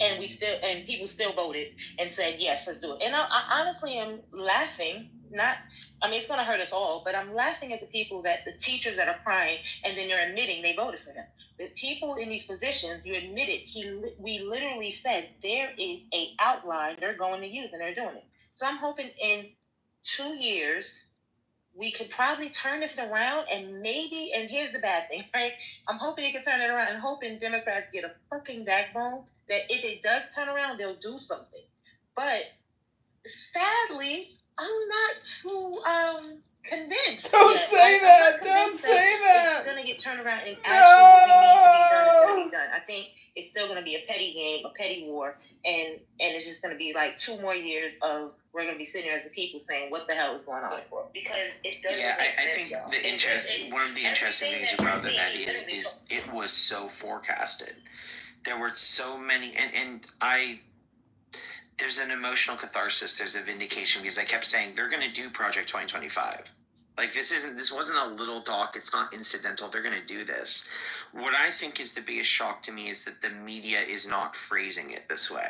and people still voted and said yes, let's do it. And I honestly am laughing. It's going to hurt us all, but I'm laughing at the teachers that are crying, and then they're admitting they voted for them. The people in these positions, you admitted, we literally said there is a outline they're going to use, and they're doing it. So I'm hoping in 2 years, we could probably turn this around, and here's the bad thing, right? I'm hoping it can turn it around, and hoping Democrats get a fucking backbone that if it does turn around, they'll do something. But sadly, I'm not too convinced. Don't say that. Don't say that. It's gonna get turned around and actually what we need to be done is gonna be done. I think it's still gonna be a petty game, a petty war, and it's just gonna be like 2 more years of we're gonna be sitting here as the people saying, "What the hell is going on?" Because it doesn't. Yeah, make I sense, think one of the interesting things about that, Maddie, is it was so forecasted. There were so many, and there's an emotional catharsis, there's a vindication, because I kept saying they're going to do Project 2025. This wasn't a little talk, it's not incidental, they're going to do this. What I think is the biggest shock to me is that the media is not phrasing it this way.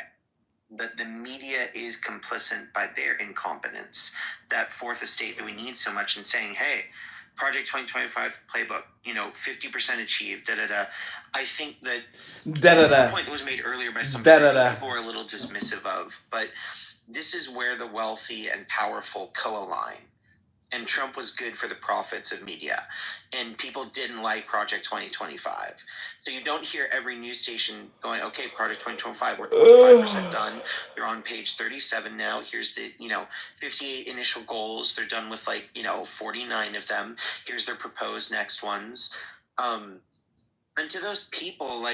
That the media is complicit by their incompetence. That fourth estate that we need so much, and saying, hey, Project 2025 playbook, 50% achieved, I think that this is a point that was made earlier by some people were a little dismissive of, but this is where the wealthy and powerful co-align. and Trump was good for the profits of media, and people didn't like Project 2025. So you don't hear every news station going, okay, Project 2025, we're 25% done. They're on page 37 now. Here's the, 58 initial goals. They're done with 49 of them. Here's their proposed next ones. And to those people,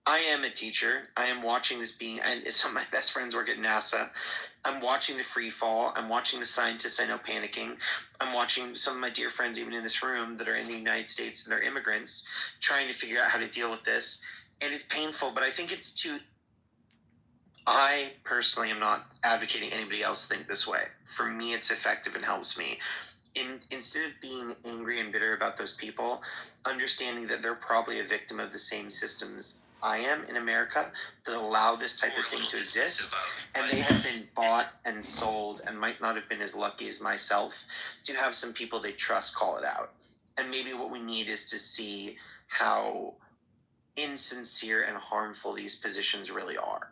I am a teacher. I am watching this and some of my best friends work at NASA. I'm watching the free fall. I'm watching the scientists I know panicking. I'm watching some of my dear friends, even in this room, that are in the United States and they're immigrants, trying to figure out how to deal with this. It is painful, but I think I personally am not advocating anybody else think this way. For me, it's effective and helps me. Instead of being angry and bitter about those people, understanding that they're probably a victim of the same systems I am in America that allow this type of thing to exist, and they have been bought and sold and might not have been as lucky as myself to have some people they trust call it out. And maybe what we need is to see how insincere and harmful these positions really are.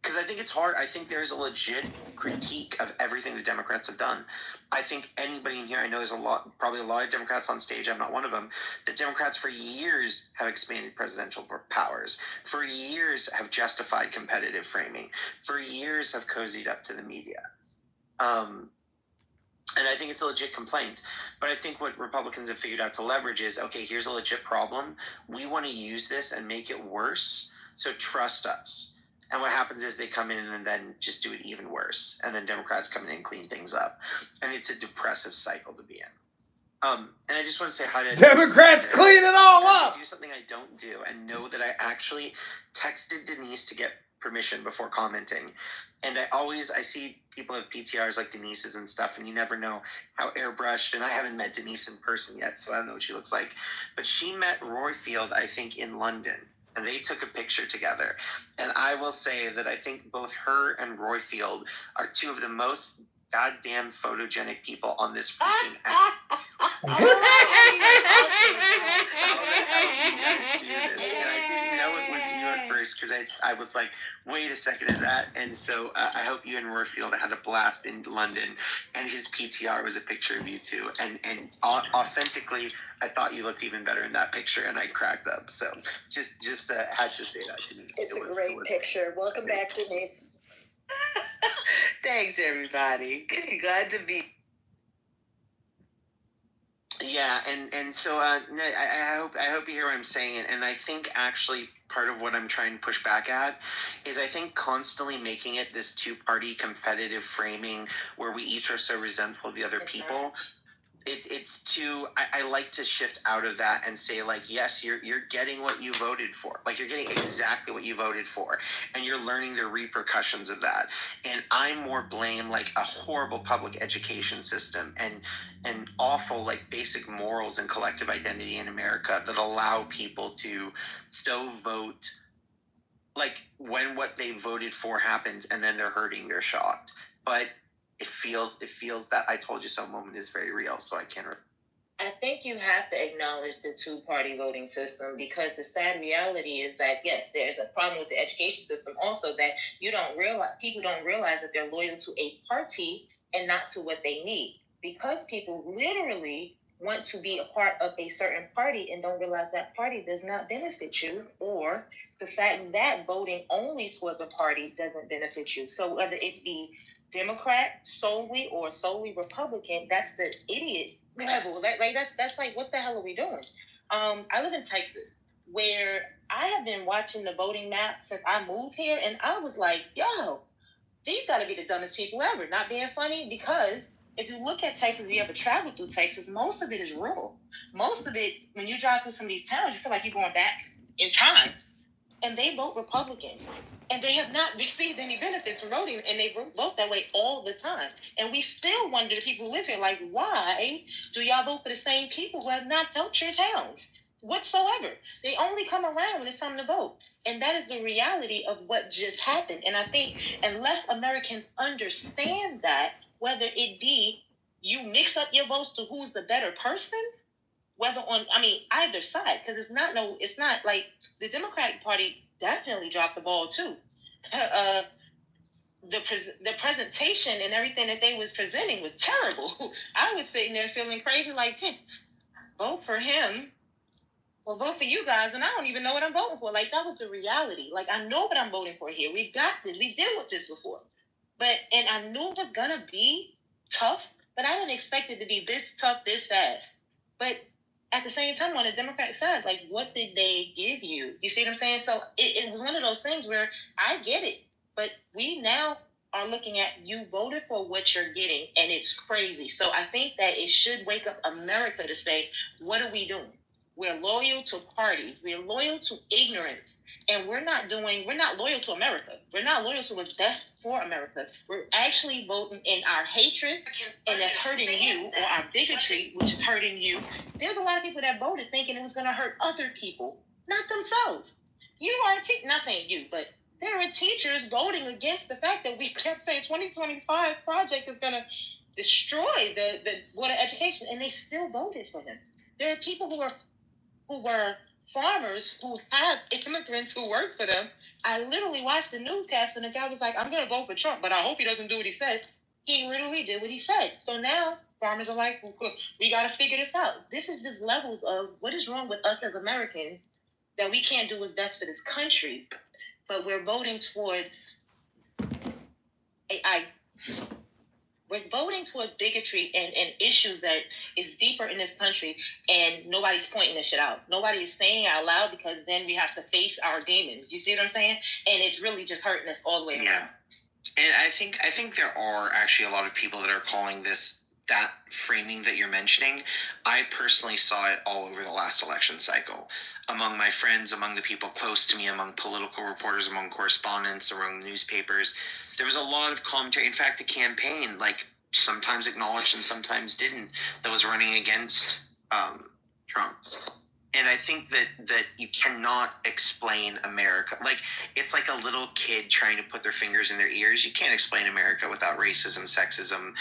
Because I think it's hard. I think there's a legit critique of everything the Democrats have done. I think anybody in here, I know there's probably a lot of Democrats on stage, I'm not one of them, the Democrats for years have expanded presidential powers, for years have justified competitive framing, for years have cozied up to the media. And I think it's a legit complaint. But I think what Republicans have figured out to leverage is, okay, here's a legit problem. We want to use this and make it worse, so trust us. And what happens is they come in and then just do it even worse. And then Democrats come in and clean things up. And it's a depressive cycle to be in. And I just want to say hi to Democrats clean it all up. Do something I don't do and know that I actually texted Denise to get permission before commenting. And I see people have PTRs like Denise's and stuff, and you never know how airbrushed. And I haven't met Denise in person yet, so I don't know what she looks like. But she met Royfield, I think, in London. And they took a picture together. And I will say that I think both her and Royfield are two of the most goddamn photogenic people on this freaking app. How the hell do you guys do this? And I didn't know it was you at first because I was like, wait a second, is that? And so I hope you and Royfield had a blast in London. And his PTR was a picture of you two. And authentically, I thought you looked even better in that picture, and I cracked up. So just had to say that. It's a great picture. Welcome back, Denise. Thanks, everybody. Glad to be. Yeah, and so I hope you hear what I'm saying, and I think actually part of what I'm trying to push back at is I think constantly making it this two-party competitive framing where we each are so resentful of the other people. It's too. I like to shift out of that and say, like, yes, you're getting what you voted for. Like, you're getting exactly what you voted for, and you're learning the repercussions of that. And I more blame like a horrible public education system and awful like basic morals and collective identity in America that allow people to so vote like when what they voted for happens, and then they're hurting, they're shocked. But it feels that I told you so moment is very real, so I can't. I think you have to acknowledge the two-party voting system, because the sad reality is that, yes, there's a problem with the education system also, that people don't realize that they're loyal to a party and not to what they need, because people literally want to be a part of a certain party and don't realize that party does not benefit you, or the fact that voting only towards a party doesn't benefit you. So whether it be Democrat solely or solely Republican, that's the idiot level. That's like, what the hell are we doing? I live in Texas, where I have been watching the voting map since I moved here, and I was like, yo, these got to be the dumbest people ever. Not being funny, because if you look at Texas, if you ever travel through Texas, most of it is rural. Most of it, when you drive through some of these towns, you feel like you're going back in time. And they vote Republican. And they have not received any benefits from voting, and they vote that way all the time. And we still wonder, the people who live here, like, why do y'all vote for the same people who have not helped your towns whatsoever? They only come around when it's time to vote. And that is the reality of what just happened. And I think unless Americans understand that, whether it be you mix up your votes to who's the better person, whether on, either side, because it's not like the Democratic Party definitely dropped the ball too. the presentation and everything that they was presenting was terrible. I was sitting there feeling crazy, like, vote for him or vote for you guys, and I don't even know what I'm voting for. Like, that was the reality. Like, I know what I'm voting for here. We've got this. We dealt with this before. And I knew it was gonna be tough, but I didn't expect it to be this tough, this fast. But at the same time, on the Democratic side, like, what did they give you? You see what I'm saying? So it was one of those things where I get it, but we now are looking at, you voted for what you're getting, and it's crazy. So I think that it should wake up America to say, what are we doing? We're loyal to parties. We're loyal to ignorance. And we're not loyal to America. We're not loyal to what's best for America. We're actually voting in our hatred, and that's hurting you, or our bigotry, which is hurting you. There's a lot of people that voted thinking it was going to hurt other people, not themselves. You are not saying you, but there are teachers voting against the fact that we kept saying 2025 project is going to destroy the board of education, and they still voted for them. There are people who were farmers who have immigrants who work for them. I literally watched the newscast, and the guy was like, I'm going to vote for Trump, but I hope he doesn't do what he said. He literally did what he said. So now farmers are like, we got to figure this out. This is just levels of what is wrong with us as Americans, that we can't do what's best for this country, but we're voting towards we're voting towards bigotry and issues that is deeper in this country, and nobody's pointing this shit out. Nobody is saying it out loud, because then we have to face our demons. You see what I'm saying? And it's really just hurting us all the way around. And I think there are actually a lot of people that are calling that framing that you're mentioning. I personally saw it all over the last election cycle, among my friends, among the people close to me, among political reporters, among correspondents, among newspapers. There was a lot of commentary. In fact, the campaign, like, sometimes acknowledged and sometimes didn't, that was running against Trump. And I think that you cannot explain America. Like, it's like a little kid trying to put their fingers in their ears. You can't explain America without racism, sexism,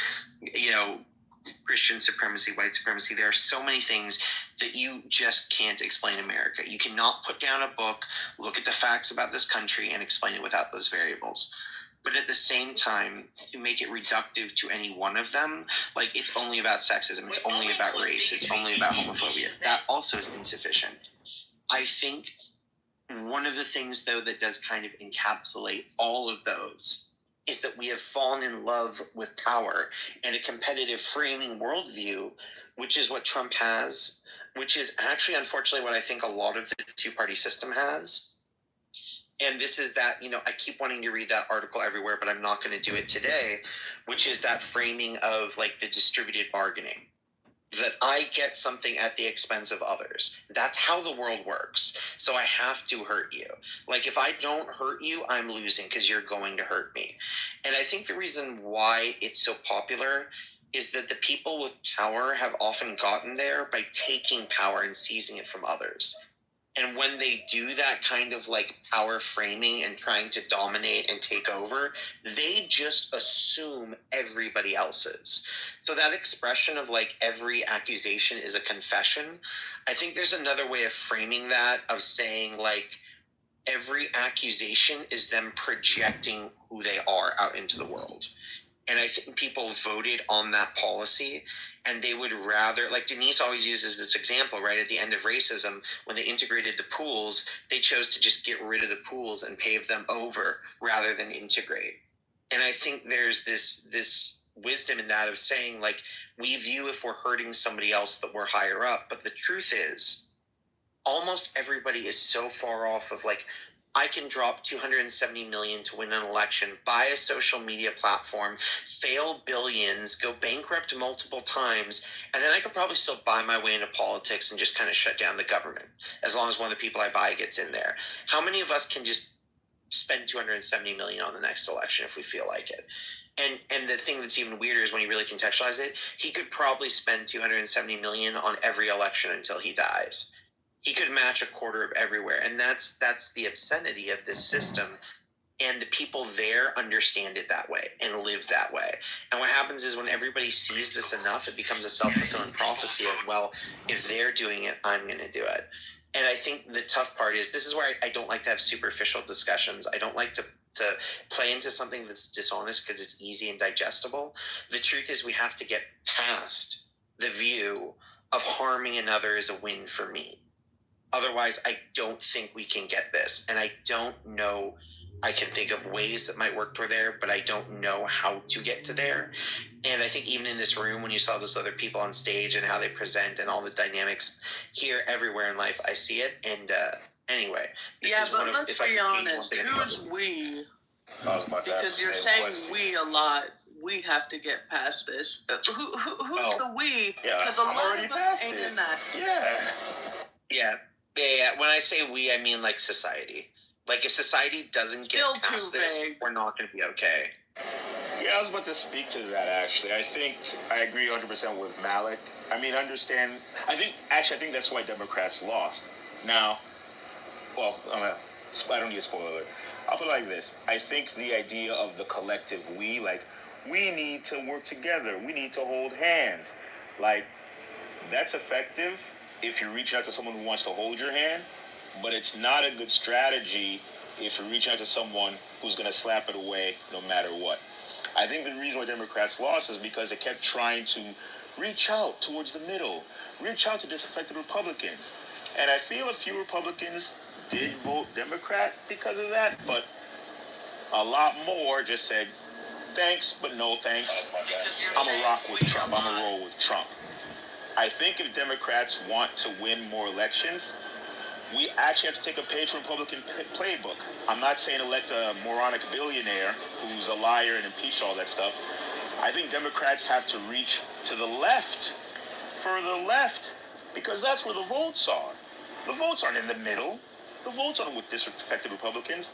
Christian supremacy, white supremacy. There are so many things that you just can't explain America. You cannot put down a book, look at the facts about this country, and explain it without those variables. But at the same time, to make it reductive to any one of them, like, it's only about sexism, it's only about race, it's only about homophobia, that also is insufficient. I think one of the things, though, that does kind of encapsulate all of those is that we have fallen in love with power and a competitive framing worldview, which is what Trump has, which is actually, unfortunately, what I think a lot of the two-party system has. And this is that, I keep wanting to read that article everywhere, but I'm not going to do it today, which is that framing of, like, the distributed bargaining, that I get something at the expense of others. That's how the world works. So I have to hurt you. Like, if I don't hurt you, I'm losing because you're going to hurt me. And I think the reason why it's so popular is that the people with power have often gotten there by taking power and seizing it from others. And when they do that kind of, like, power framing and trying to dominate and take over, they just assume everybody else's. So that expression of, like, every accusation is a confession, I think there's another way of framing that, of saying, like, every accusation is them projecting who they are out into the world. And I think people voted on that policy, and they would rather, like, Denise always uses this example, right? At the end of racism, when they integrated the pools, they chose to just get rid of the pools and pave them over rather than integrate. And I think there's this wisdom in that, of saying, like, we view if we're hurting somebody else that we're higher up. But the truth is, almost everybody is so far off of, like, I can drop $270 million to win an election, buy a social media platform, fail billions, go bankrupt multiple times, and then I could probably still buy my way into politics and just kind of shut down the government, as long as one of the people I buy gets in there. How many of us can just spend $270 million on the next election if we feel like it? And the thing that's even weirder is when you really contextualize it, he could probably spend $270 million on every election until he dies. He could match a quarter of everywhere. And that's the obscenity of this system. And the people there understand it that way and live that way. And what happens is, when everybody sees this enough, it becomes a self-fulfilling prophecy of, well, if they're doing it, I'm going to do it. And I think the tough part is, this is where I don't like to have superficial discussions. I don't like to play into something that's dishonest because it's easy and digestible. The truth is we have to get past the view of harming another is a win for me. Otherwise, I don't think we can get this. And I don't know, I can think of ways that might work toward there, but I don't know how to get to there. And I think even in this room, when you saw those other people on stage and how they present and all the dynamics here, everywhere in life, I see it. And anyway. Yeah, but let's be honest. Who's we? Because you're saying we a lot. We have to get past this. Who's the we? Because a lot of us ain't in that. Yeah. When I say we, I mean like society. Like if society doesn't get past this, we're not going to be okay. Yeah, I was about to speak to that actually. I think I agree 100% with Malik. I mean, I think that's why Democrats lost. Now, well, I don't need a spoiler. I'll put it like this. I think the idea of the collective we, like, we need to work together. We need to hold hands. Like, that's effective if you're reaching out to someone who wants to hold your hand, but it's not a good strategy if you're reaching out to someone who's going to slap it away no matter what. I think the reason why Democrats lost is because they kept trying to reach out towards the middle, reach out to disaffected Republicans. And I feel a few Republicans did vote Democrat because of that, but a lot more just said, thanks, but no thanks. I'm a rock with Trump. I'm a roll with Trump. I think if Democrats want to win more elections, we actually have to take a page from Republican playbook. I'm not saying elect a moronic billionaire who's a liar and impeach all that stuff. I think Democrats have to reach to the left, further left, because that's where the votes are. The votes aren't in the middle. The votes aren't with disaffected Republicans.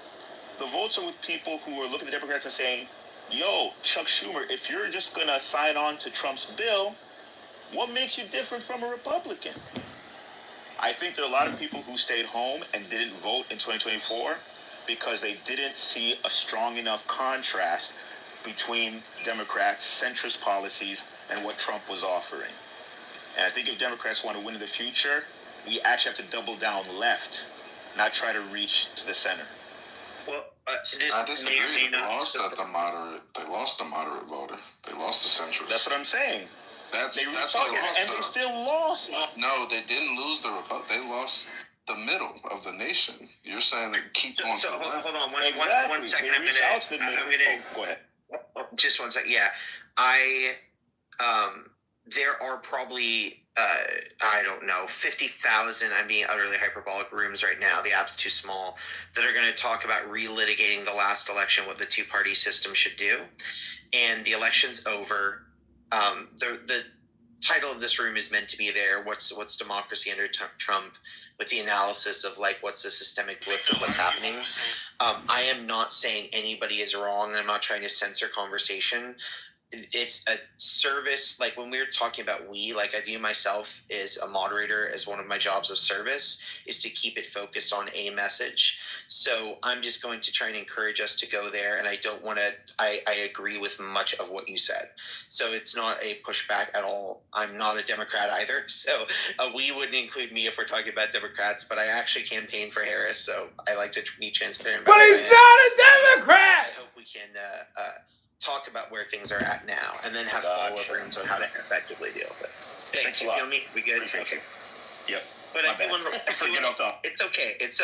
The votes are with people who are looking at Democrats and saying, yo, Chuck Schumer, if you're just going to sign on to Trump's bill, what makes you different from a Republican? I think there are a lot of people who stayed home and didn't vote in 2024 because they didn't see a strong enough contrast between Democrats' centrist policies and what Trump was offering. And I think if Democrats want to win in the future, we actually have to double down left, not try to reach to the center. Well, I disagree. They lost the moderate voter. They lost the centrist. That's what I'm saying. That's they lost, and they still lost. No, they didn't lose the They lost the middle of the nation. You're saying they keep going to the left. Hold on, one Exactly. second. Go ahead. Just 1 second. Yeah, there are probably I don't know, 50,000. I'm being utterly hyperbolic rooms right now. The app's too small. That are going to talk about relitigating the last election, what the two-party system should do, and the election's over. The title of this room is meant to be there. What's democracy under Trump, with the analysis of like what's the systemic blitz of what's happening. I am not saying anybody is wrong. I'm not trying to censor conversation. It's a service. Like when we were talking about like I view myself as a moderator, as one of my jobs of service is to keep it focused on a message. So I'm just going to try and encourage us to go there. And I don't want to, I agree with much of what you said. So it's not a pushback at all. I'm not a Democrat either. So we wouldn't include me if we're talking about Democrats, but I actually campaigned for Harris. So I like to be transparent. But he's not a Democrat! I hope we can, talk about where things are at now, and then have follow-up rooms on how to effectively deal with it. Thanks a lot. You we good? Appreciate you. Yep. But it's okay. It's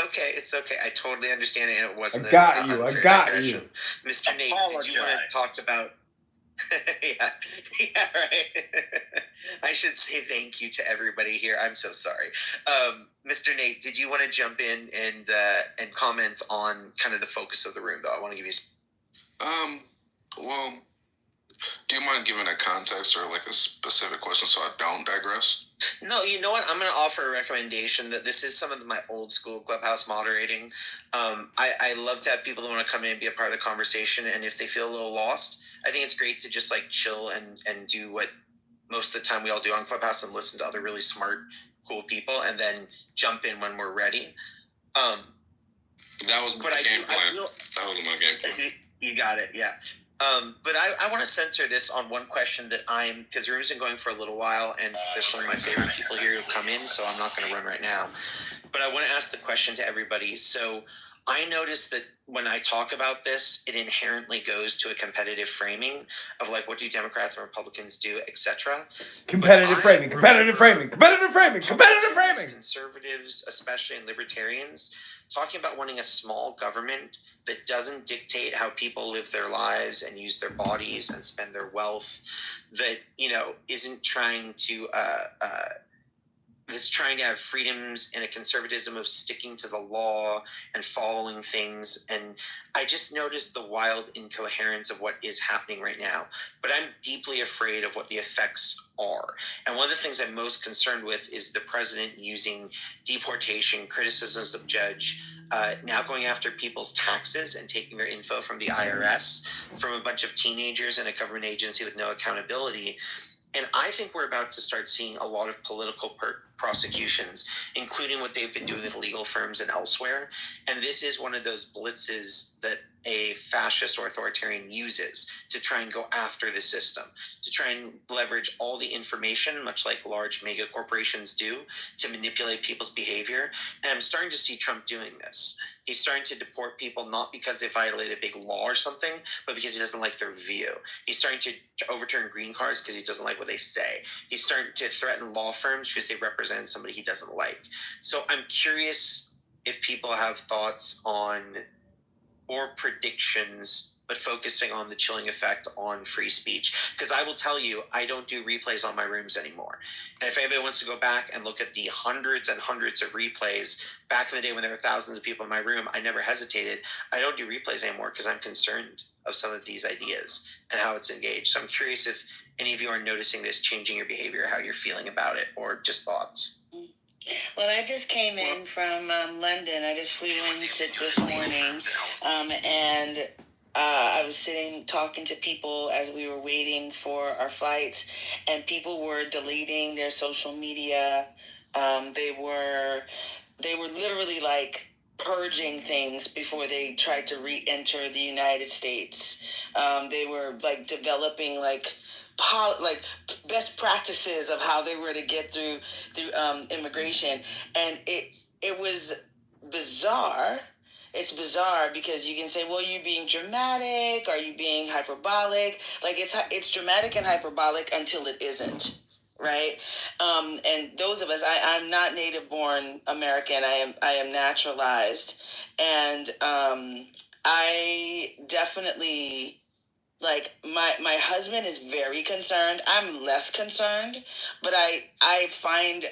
okay. I totally understand it, and it wasn't. I got you. Mr. Nate, did you want to talk about? yeah, right. I should say thank you to everybody here. I'm so sorry. Mr. Nate, did you want to jump in and comment on kind of the focus of the room, though? I want to give you. Well, do you mind giving a context or like a specific question so I don't digress? No, you know what? I'm going to offer a recommendation that this is some of my old school Clubhouse moderating. I love to have people that want to come in and be a part of the conversation. And if they feel a little lost, I think it's great to just like chill and do what most of the time we all do on Clubhouse and listen to other really smart, cool people and then jump in when we're ready. That was my game plan. That was my game plan. You got it, yeah. But I want to censor this on one question that because the room's been going for a little while, and there's some of my favorite people here who've come in, so I'm not going to run right now. But I want to ask the question to everybody. So I notice that when I talk about this, it inherently goes to a competitive framing of like, what do Democrats and Republicans do, etc. Competitive framing. Conservatives, especially, and libertarians, talking about wanting a small government that doesn't dictate how people live their lives and use their bodies and spend their wealth, that, isn't trying to that's trying to have freedoms and a conservatism of sticking to the law and following things. And I just noticed the wild incoherence of what is happening right now. But I'm deeply afraid of what the effects are. And one of the things I'm most concerned with is the president using deportation, criticisms of judge, now going after people's taxes and taking their info from the IRS, from a bunch of teenagers in a government agency with no accountability. And I think we're about to start seeing a lot of political prosecutions, including what they've been doing with legal firms and elsewhere. And this is one of those blitzes that a fascist or authoritarian uses to try and go after the system, to try and leverage all the information, much like large mega corporations do, to manipulate people's behavior. And I'm starting to see Trump doing this. He's starting to deport people not because they violate a big law or something, but because he doesn't like their view. He's starting to overturn green cards because he doesn't like what they say. He's starting to threaten law firms because they represent somebody he doesn't like. So I'm curious if people have thoughts on or predictions, but focusing on the chilling effect on free speech. Because I will tell you, I don't do replays on my rooms anymore. And if anybody wants to go back and look at the hundreds and hundreds of replays, back in the day when there were thousands of people in my room, I never hesitated. I don't do replays anymore because I'm concerned of some of these ideas and how it's engaged. So I'm curious if any of you are noticing this changing your behavior, how you're feeling about it, or just thoughts. Well, I just came in from London. I just flew in this morning, and I was sitting talking to people as we were waiting for our flights, and people were deleting their social media. They were literally like purging things before they tried to re-enter the United States. They were like developing like best practices of how they were to get through immigration, and it was bizarre. It's bizarre because you can say, well, you're being dramatic, are you being hyperbolic? Like it's dramatic and hyperbolic until it isn't, right? And those of us, I'm not native born American. I am naturalized, and I definitely, like, my husband is very concerned. I'm less concerned, but I find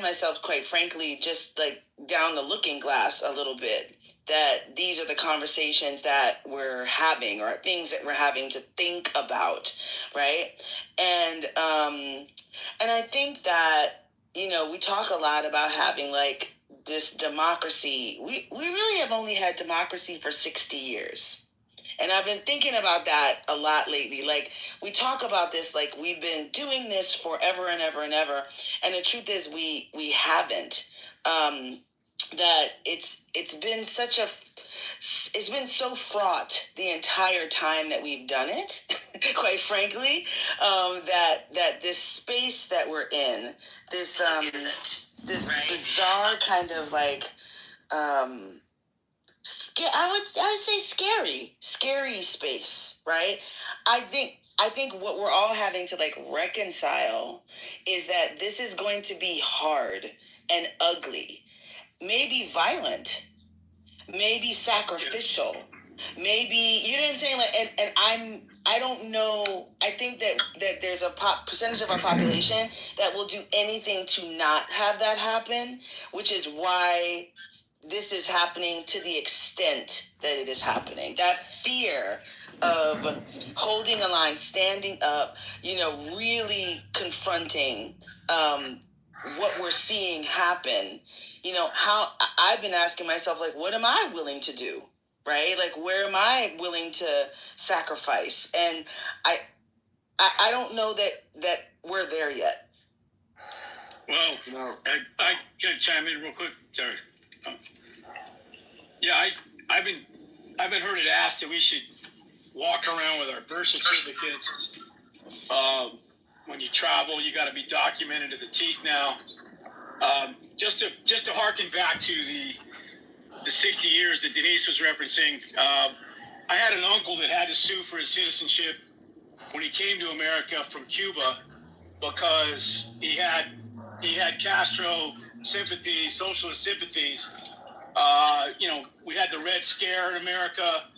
myself, quite frankly, just like down the looking glass a little bit, that these are the conversations that we're having, or things that we're having to think about, right? And I think that, we talk a lot about having like this democracy. We really have only had democracy for 60 years. And I've been thinking about that a lot lately. Like, we talk about this like we've been doing this forever and ever and ever. And the truth is we haven't. That it's been it's been so fraught the entire time that we've done it, quite frankly, that this space that we're in, this bizarre kind of like, I would say scary space, right? I think what we're all having to like reconcile is that this is going to be hard and ugly, maybe violent, maybe sacrificial, maybe, you know what I'm saying? Like, and I don't know. I think that there's a percentage of our population that will do anything to not have that happen, which is why this is happening to the extent that it is happening. That fear of holding a line, standing up, really confronting what we're seeing happen. How I've been asking myself, like, what am I willing to do? Right? Like, where am I willing to sacrifice? And I don't know that we're there yet. Well, no. I can chime in real quick. Sorry. Yeah, I've been heard it asked that we should walk around with our birth certificates. When you travel, you got to be documented to the teeth now. Just to harken back to the 60 years that Denise was referencing. I had an uncle that had to sue for his citizenship when he came to America from Cuba because he had Castro sympathies, socialist sympathies. We had the Red Scare in America,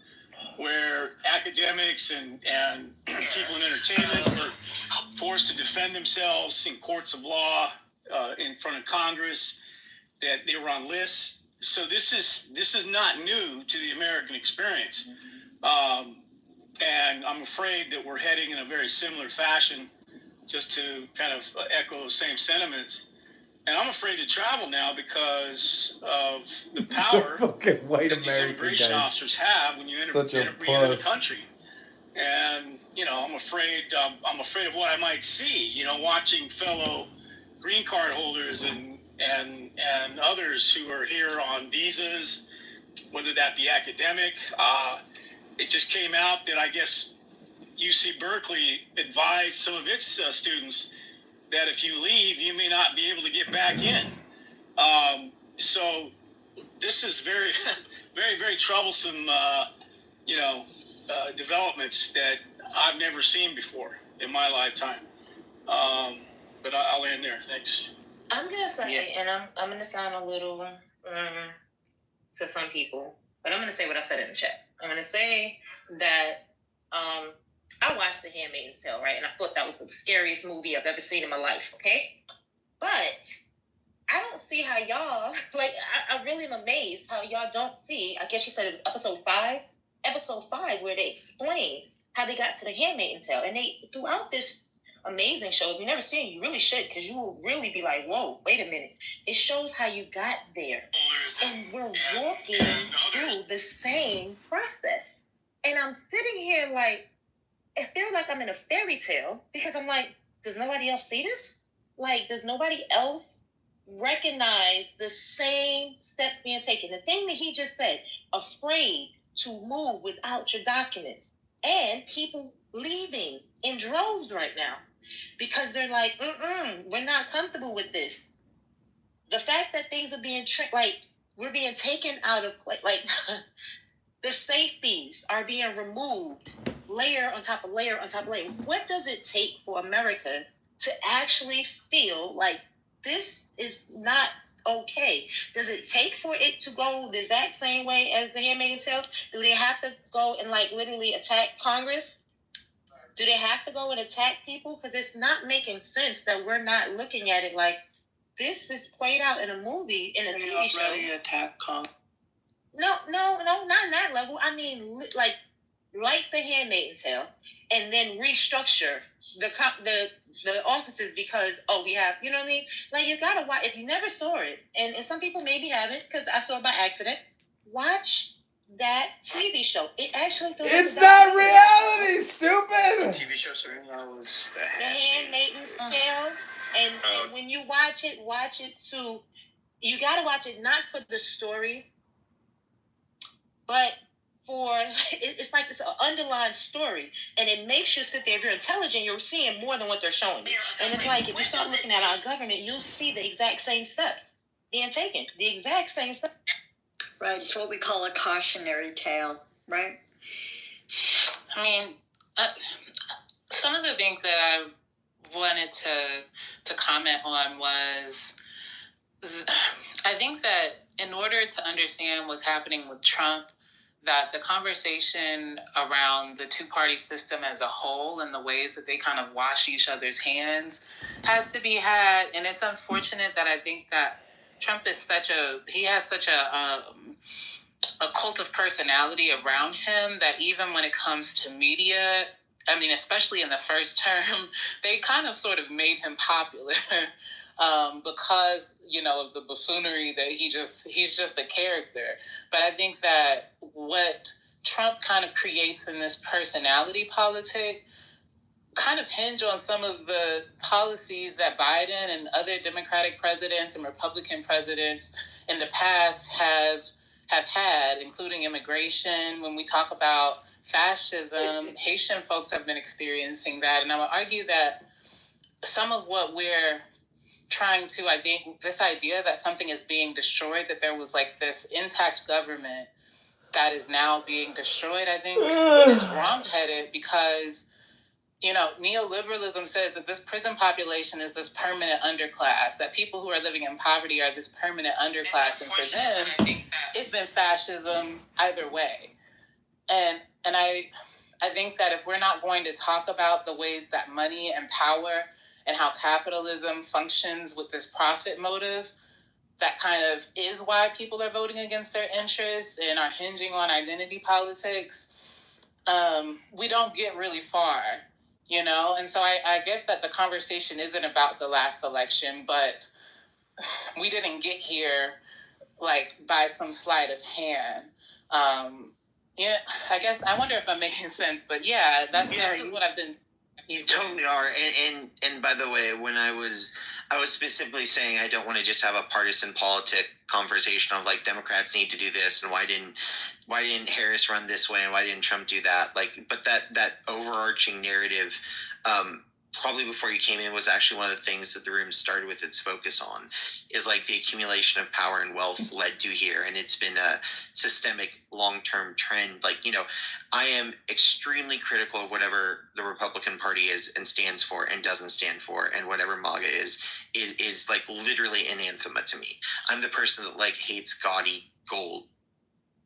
where academics and people in entertainment were forced to defend themselves in courts of law, in front of Congress, that they were on lists. So this is not new to the American experience. And I'm afraid that we're heading in a very similar fashion, just to kind of echo those same sentiments. And I'm afraid to travel now because of the power Fucking white that these American immigration guy. officers have when you enter the country. And I'm afraid of what I might see. Watching fellow green card holders and others who are here on visas, whether that be academic. It just came out that I guess UC Berkeley advised some of its students that if you leave, you may not be able to get back in. So this is very, very, very troublesome, developments that I've never seen before in my lifetime. But I'll end there. Thanks. I'm gonna say, and I'm gonna sound a little to some people, but I'm gonna say what I said in the chat. I'm gonna say that I watched The Handmaid's Tale, right, and I thought that was the scariest movie I've ever seen in my life. Okay, but I don't see how y'all I really am amazed how y'all don't see. I guess you said it was episode 5, where they explained how they got to The Handmaid's Tale, and they throughout this amazing show. If you've never seen it, you really should, because you will really be like, whoa, wait a minute. It shows how you got there. And we're walking through the same process. And I'm sitting here like, it feels like I'm in a fairy tale, because I'm like, does nobody else see this? Like, does nobody else recognize the same steps being taken? The thing that he just said, afraid to move without your documents, and people leaving in droves right now because they're like, we're not comfortable with this. The fact that things are being we're being taken out of like the safeties are being removed, layer on top of layer on top of layer. What does it take for America to actually feel like this is not okay? Does it take for it to go the exact same way as The Handmaid's Tale? Do they have to go and literally attack Congress? Do they have to go and attack people? Because it's not making sense that we're not looking at it like this is played out in a movie, in a TV show. Ready to attack Congress? No, not in that level. I mean, like The Handmaid's Tale, and then restructure the offices because we have, you know what I mean? Like, you gotta watch. If you never saw it, and some people maybe haven't, because I saw it by accident, watch that TV show. It actually feels it's not reality, stupid. TV show, sorry, that was The Handmaid's Tale, and when you watch it too. You gotta watch it not for the story, but for it's like this underlying story, and it makes you sit there. If you're intelligent, you're seeing more than what they're showing you. And it's like, if you start looking at our government, you'll see the exact same steps being taken. The exact same steps. Right, it's what we call a cautionary tale, right? I mean, some of the things that I wanted to comment on was, I think that in order to understand what's happening with Trump, that the conversation around the two-party system as a whole and the ways that they kind of wash each other's hands has to be had. And it's unfortunate that I think that Trump is he has such a cult of personality around him that even when it comes to media, I mean, especially in the first term, they kind of sort of made him popular because, of the buffoonery that he's just a character. But I think that what Trump kind of creates in this personality politic kind of hinge on some of the policies that Biden and other Democratic presidents and Republican presidents in the past have had, including immigration. When we talk about fascism, Haitian folks have been experiencing that. And I would argue that some of what we're trying to, I think, this idea that something is being destroyed, that there was like this intact government that is now being destroyed, I think is wrong-headed because, you know, neoliberalism says that this prison population is this permanent underclass, that people who are living in poverty are this permanent underclass, and for them, it's been fascism either way. And I think that if we're not going to talk about the ways that money and power and how capitalism functions with this profit motive, that kind of is why people are voting against their interests and are hinging on identity politics, we don't get really far, you know? And so I get that the conversation isn't about the last election, but we didn't get here like by some sleight of hand. Yeah, I guess I wonder if I'm making sense, but yeah, that's just what I've been. You totally are, and by the way, when I was specifically saying I don't want to just have a partisan politic conversation of like Democrats need to do this and why didn't Harris run this way and why didn't Trump do that, like, but that overarching narrative, probably before you came in, was actually one of the things that the room started with its focus on, is like the accumulation of power and wealth led to here. And it's been a systemic long-term trend. Like, you know, I am extremely critical of whatever the Republican Party is and stands for and doesn't stand for, and whatever MAGA is like literally an anathema to me. I'm the person that like hates gaudy gold.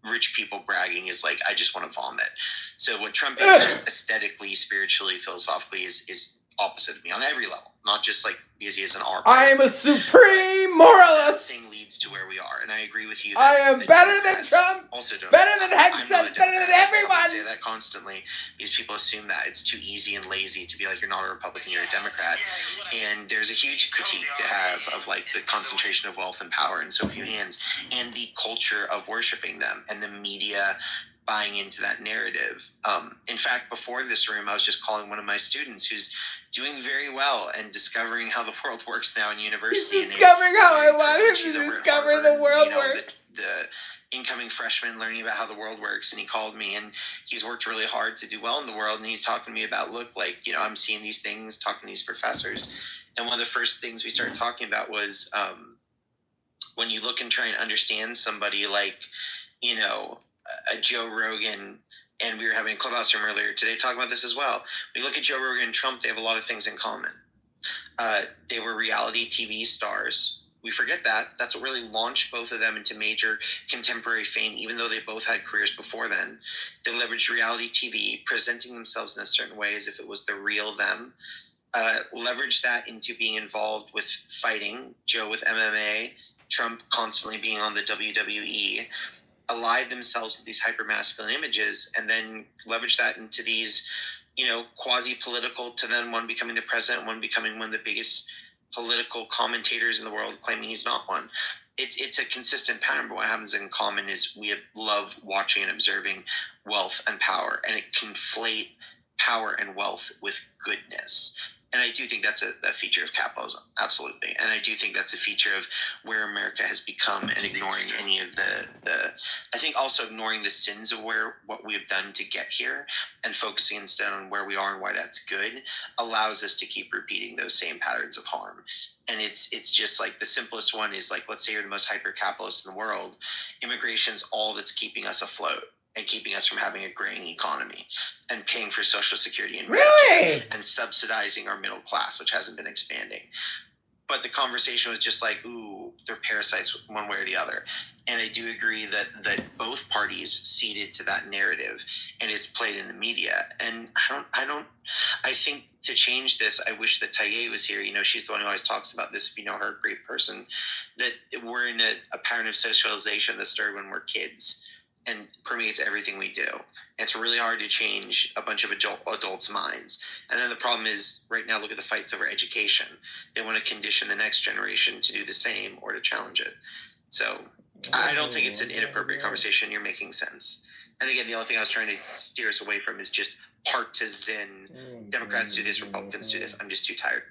Rich people bragging is like, I just want to vomit. So what Trump is just aesthetically, spiritually, philosophically is opposite of me on every level, not just like because he is an R. I am a supreme moralist. Thing leads to where we are, and I agree with you. I am better than Trump. Also, don't better than Hexen, better than everyone. I say that constantly because people assume that it's too easy and lazy to be like, you're not a Republican, you're a Democrat. And there's a huge critique to have of like the concentration of wealth and power in so few hands, and the culture of worshiping them, and the media buying into that narrative. In fact, before this room, I was just calling one of my students who's doing very well and discovering how the world works now in university. He's discovering how I want him to discover the world works. The incoming freshman learning about how the world works, and he called me, and he's worked really hard to do well in the world, and he's talking to me about, look, like, you know, I'm seeing these things, talking to these professors, and one of the first things we started talking about was when you look and try and understand somebody like, you know, a Joe Rogan, and we were having a Clubhouse room earlier today talking about this as well. When you look at Joe Rogan and Trump, they have a lot of things in common. They were reality TV stars. We forget that. That's what really launched both of them into major contemporary fame, even though they both had careers before then. They leveraged reality TV, presenting themselves in a certain way as if it was the real them. Leveraged that into being involved with fighting, Joe with MMA, Trump constantly being on the WWE. Allied themselves with these hyper-masculine images, and then leverage that into these, you know, quasi-political, to then one becoming the president, one becoming one of the biggest political commentators in the world, claiming he's not one. It's a consistent pattern, but what happens in common is we love watching and observing wealth and power, and it conflate power and wealth with goodness. And I do think that's a feature of capitalism, absolutely. And I do think that's a feature of where America has become, and ignoring any of the I think also ignoring the sins of what we have done to get here, and focusing instead on where we are and why that's good, allows us to keep repeating those same patterns of harm. And it's just like the simplest one is like, let's say you're the most hyper-capitalist in the world. Immigration's all that's keeping us afloat and keeping us from having a graying economy, and paying for Social Security and Medicare, and subsidizing our middle class, which hasn't been expanding. But the conversation was just like, ooh, they're parasites one way or the other. And I do agree that both parties ceded to that narrative, and it's played in the media. And I think to change this, I wish that Taye was here. You know, she's the one who always talks about this, if you know her, a great person, that we're in a pattern of socialization that started when we're kids and permeates everything we do. It's really hard to change a bunch of adults' minds. And then the problem is, right now, look at the fights over education. They want to condition the next generation to do the same or to challenge it. So I don't think it's an inappropriate conversation. You're making sense. And again, the only thing I was trying to steer us away from is just partisan, Democrats do this, Republicans do this. I'm just too tired.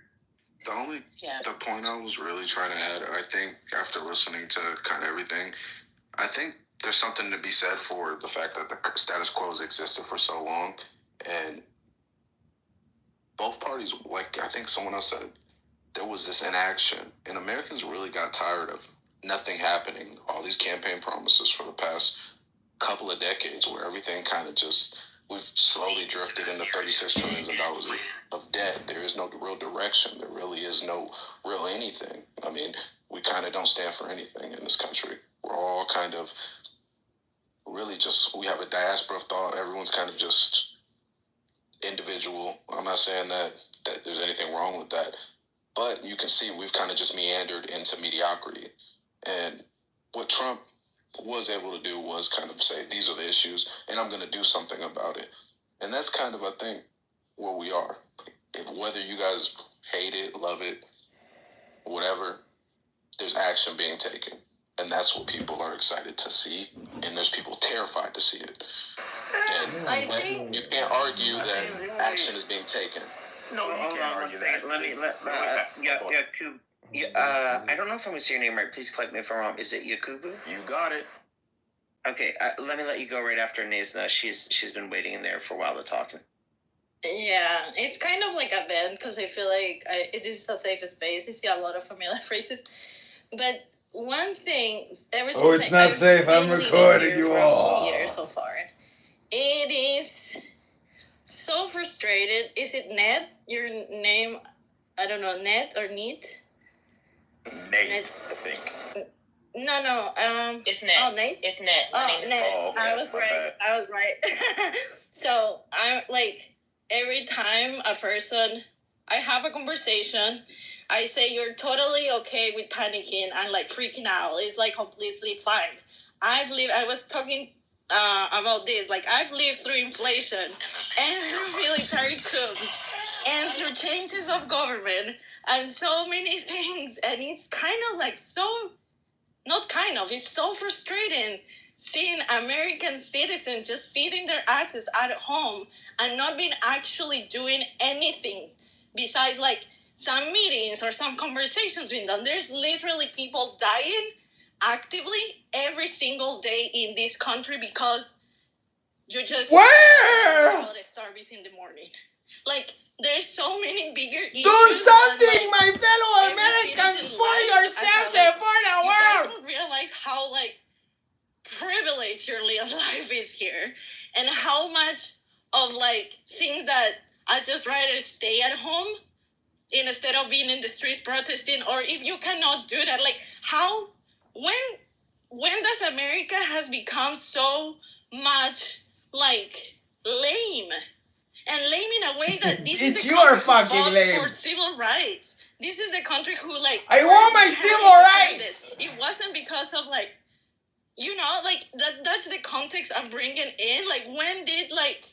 The point I was really trying to add, I think after listening to kind of everything, I think there's something to be said for the fact that the status quo has existed for so long, and both parties, like I think someone else said, there was this inaction, and Americans really got tired of nothing happening. All these campaign promises for the past couple of decades, where everything kind of just, we've slowly drifted into $36 trillion of debt. There is no real direction. There really is no real anything. I mean, we kind of don't stand for anything in this country. We're all kind of really just, we have a diaspora of thought. Everyone's kind of just individual. I'm not saying that there's anything wrong with that, but you can see we've kind of just meandered into mediocrity. And what Trump was able to do was kind of say, these are the issues, and I'm going to do something about it. And that's kind of, I think, where we are. Whether you guys hate it, love it, whatever, there's action being taken. And that's what people are excited to see, and there's people terrified to see it. And I think you can't argue that action is being taken. No, you can't argue that. I don't know if I'm going to say your name right. Please correct me if I'm wrong. Is it Yakubu? You got it. Okay, let me let you go right after Nezna. She's been waiting in there for a while to talk. yeah, it's kind of like a band because I feel like this is a safe space. I see a lot of familiar phrases, but one thing ever since it's not safe. I'm recording you for a all. whole year so far, it is so frustrated. Is it Ned? Your name? I don't know, Ned or Neat? Nate, I think. No. It's Ned. Oh, Nate. It's Ned. Oh, Ned. Oh, okay. I was right. So I like every time a person, I have a conversation, I say you're totally okay with panicking and like freaking out. It's like completely fine. I was talking about this. Like I've lived through inflation and through military coups and through changes of government and so many things. And it's kind of like it's so frustrating seeing American citizens just sitting their asses at home and not being actually doing anything besides like some meetings or some conversations being done. There's literally people dying actively every single day in this country because you just Where? service in the morning. Like there's so many bigger issues. Do something, and, like, my fellow every Americans, citizen for life, yourselves I and feel for the you guys world. don't realize how like privileged your life is here, and how much of like things that I just rather stay at home instead of being in the streets protesting. Or if you cannot do that, like how when does America has become so much like lame? And lame in a way that this It's is the your country who fucking fought lame. for civil rights. This is the country who like I want my civil rights. It wasn't because of like, you know, like that's the context I'm bringing in. Like when did like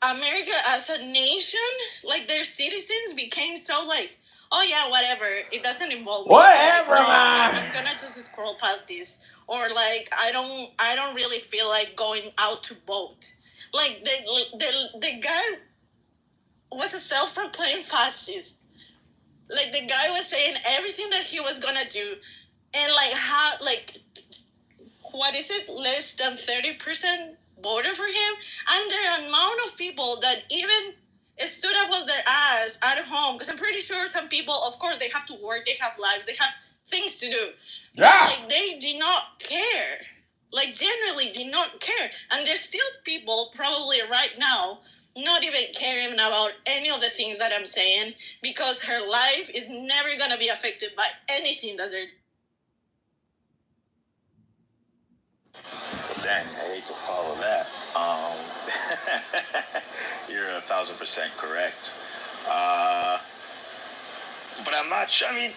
America as a nation, like their citizens became so like, oh yeah, whatever, it doesn't involve me. Whatever, Like, man. I'm gonna just scroll past this. Or like I don't really feel like going out to vote. Like the guy was a self-proclaimed fascist. Like the guy was saying everything that he was gonna do, and like how like what is it? Less than 30% voted for him, and the amount of people that even stood up with their ass at home. Because I'm pretty sure some people, of course, they have to work, they have lives, they have things to do. Yeah. But, like they did not care. Like generally did not care, and there's still people probably right now not even caring about any of the things that I'm saying because her life is never gonna be affected by anything that they're. Dang, I hate to follow that. You're 1,000% correct. But I'm not sure. I mean,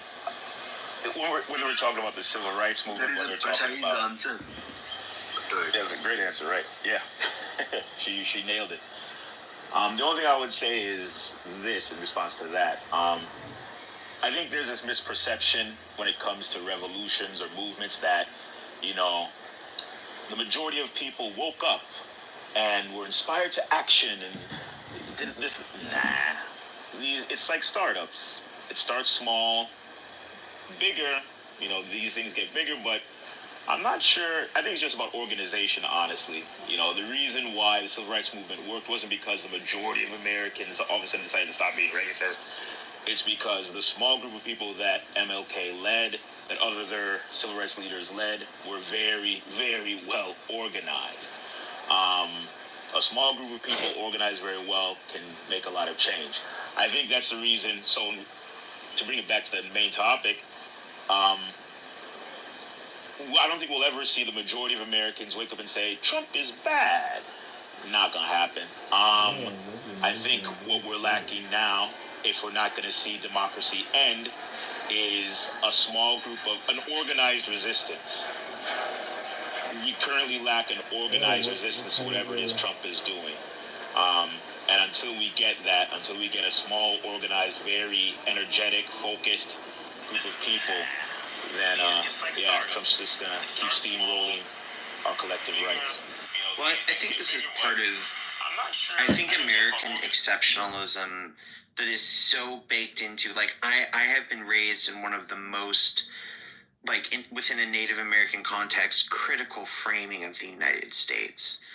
when we're talking about the civil rights movement, when we're talking about, yeah, that's a great answer, right? Yeah, she nailed it. The only thing I would say is this in response to that. I think there's this misperception when it comes to revolutions or movements that, you know, the majority of people woke up and were inspired to action and did this. It's like startups. It starts small, bigger. You know, these things get bigger, but I'm not sure. I think it's just about organization, honestly. You know, the reason why the civil rights movement worked wasn't because the majority of Americans all of a sudden decided to stop being racist. It's because the small group of people that MLK led, that other civil rights leaders led, were very, very well organized. A small group of people organized very well can make a lot of change. I think that's the reason. So, to bring it back to the main topic, I don't think we'll ever see the majority of Americans wake up and say Trump is bad. Not gonna happen. I think what we're lacking now, if we're not going to see democracy end, is a small group of an organized resistance. We currently lack an organized resistance to whatever it is Trump is doing. And until we get that, until we get a small, organized, very energetic, focused group of people, then Trump's just going to keep steamrolling our collective rights. Well, I think this is part of, I think American exceptionalism that is so baked into, like, I have been raised in one of the most, like, within a Native American context, critical framing of the United States.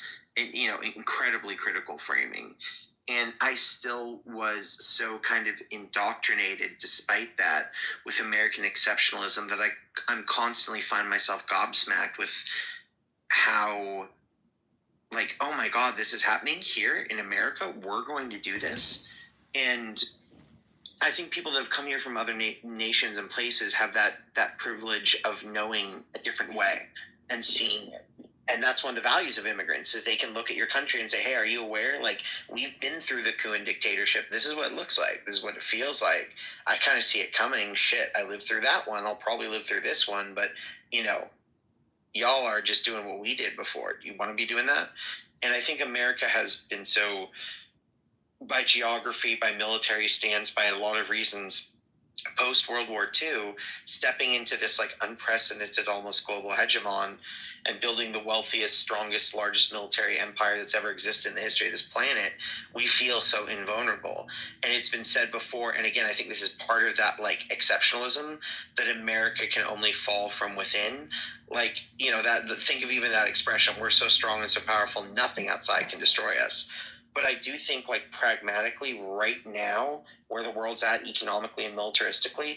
Incredibly critical framing. And I still was so kind of indoctrinated, despite that, with American exceptionalism that I'm constantly find myself gobsmacked with how, like, oh my God, this is happening here in America. We're going to do this. And I think people that have come here from other nations and places have that privilege of knowing a different way and seeing it. And that's one of the values of immigrants, is they can look at your country and say, hey, are you aware? Like, we've been through the coup and dictatorship. This is what it looks like. This is what it feels like. I kind of see it coming. Shit, I lived through that one. I'll probably live through this one. But, y'all are just doing what we did before. Do you want to be doing that? And I think America has been so, by geography, by military stance, by a lot of reasons, post-World War II, stepping into this like unprecedented, almost global hegemon and building the wealthiest, strongest, largest military empire that's ever existed in the history of this planet, we feel so invulnerable. And it's been said before, and again, I think this is part of that like exceptionalism, that America can only fall from within. Like, think of even that expression, we're so strong and so powerful, nothing outside can destroy us. But I do think, like, pragmatically, right now, where the world's at economically and militaristically,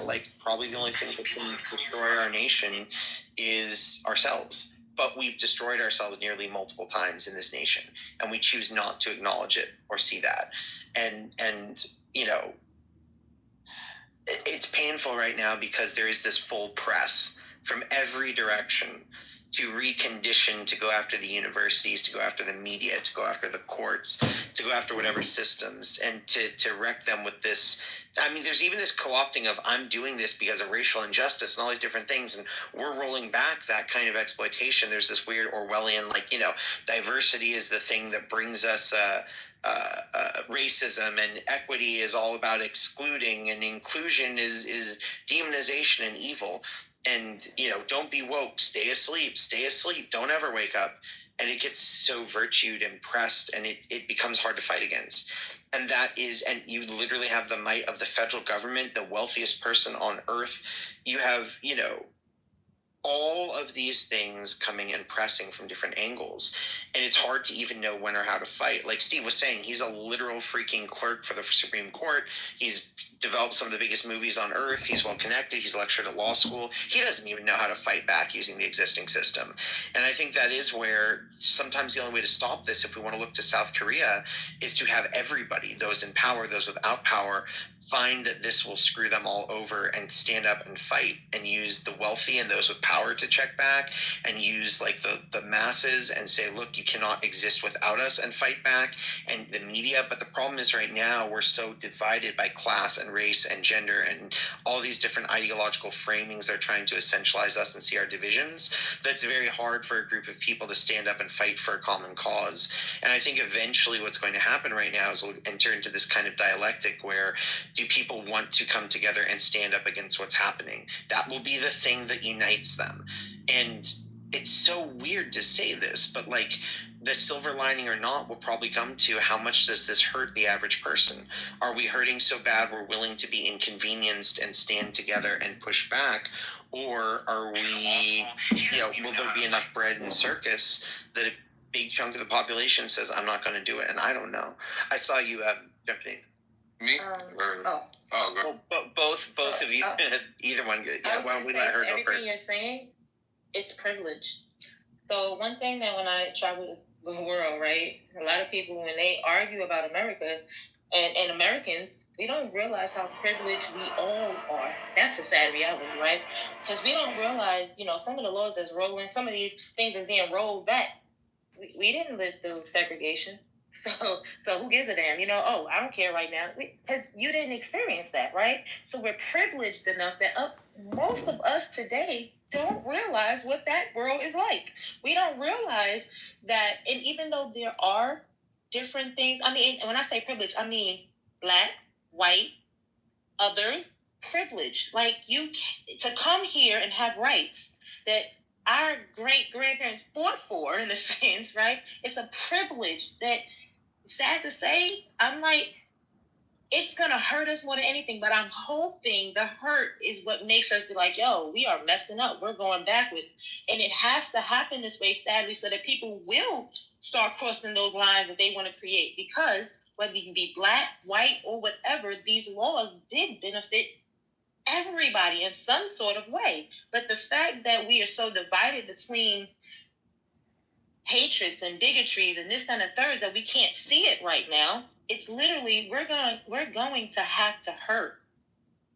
like, probably the only thing that can destroy our nation is ourselves. But we've destroyed ourselves nearly multiple times in this nation, and we choose not to acknowledge it or see that. And it's painful right now because there is this full press from every direction to recondition, to go after the universities, to go after the media, to go after the courts, to go after whatever systems, and to wreck them with this. I mean, there's even this co-opting of, I'm doing this because of racial injustice and all these different things, and we're rolling back that kind of exploitation. There's this weird Orwellian, diversity is the thing that brings us racism, and equity is all about excluding, and inclusion is demonization and evil. And, don't be woke, stay asleep, don't ever wake up. And it gets so virtued and pressed, and it becomes hard to fight against. And and you literally have the might of the federal government, the wealthiest person on earth. You have, all of these things coming and pressing from different angles. And it's hard to even know when or how to fight. Like Steve was saying, he's a literal freaking clerk for the Supreme Court. He's developed some of the biggest movies on earth. He's well connected. He's lectured at law school. He doesn't even know how to fight back using the existing system. And I think that is where sometimes the only way to stop this, if we want to look to South Korea, is to have everybody, those in power, those without power, find that this will screw them all over and stand up and fight, and use the wealthy and those with power to check back, and use like the masses and say, look, you cannot exist without us, and fight back, and the media. But the problem is right now we're so divided by class and race and gender and all these different ideological framings that are trying to essentialize us and see our divisions, that's very hard for a group of people to stand up and fight for a common cause. And I think eventually what's going to happen right now is we'll enter into this kind of dialectic where, do people want to come together and stand up against what's happening? That will be the thing that unites them. And it's so weird to say this, but like, the silver lining or not will probably come to, how much does this hurt the average person? Are we hurting so bad we're willing to be inconvenienced and stand together and push back? Or are we, will there be enough bread and circus that a big chunk of the population says, I'm not going to do it? And I don't know. I saw you jumping in. Me? Well, both of you, either one. Yeah, why don't we let her go everything first? you're saying, it's privilege. So one thing that when I travel the world, right, a lot of people when they argue about America and Americans, we don't realize how privileged we all are. That's a sad reality, right? Because we don't realize, some of the laws that's rolling, some of these things that's being rolled back. We didn't live through segregation. So who gives a damn? I don't care right now. Because you didn't experience that, right? So we're privileged enough that most of us today don't realize what that world is like. We don't realize that, and even though there are different things, I mean, when I say privilege, I mean black, white, others, privilege. Like to come here and have rights that our great-grandparents fought for, in a sense, right? It's a privilege that, sad to say, I'm like, it's going to hurt us more than anything, but I'm hoping the hurt is what makes us be like, yo, we are messing up. We're going backwards. And it has to happen this way, sadly, so that people will start crossing those lines that they want to create. Because whether you be black, white, or whatever, these laws did benefit everybody in some sort of way. But the fact that we are so divided between hatreds and bigotries and this and the third that we can't see it right now, it's literally we're going to have to hurt.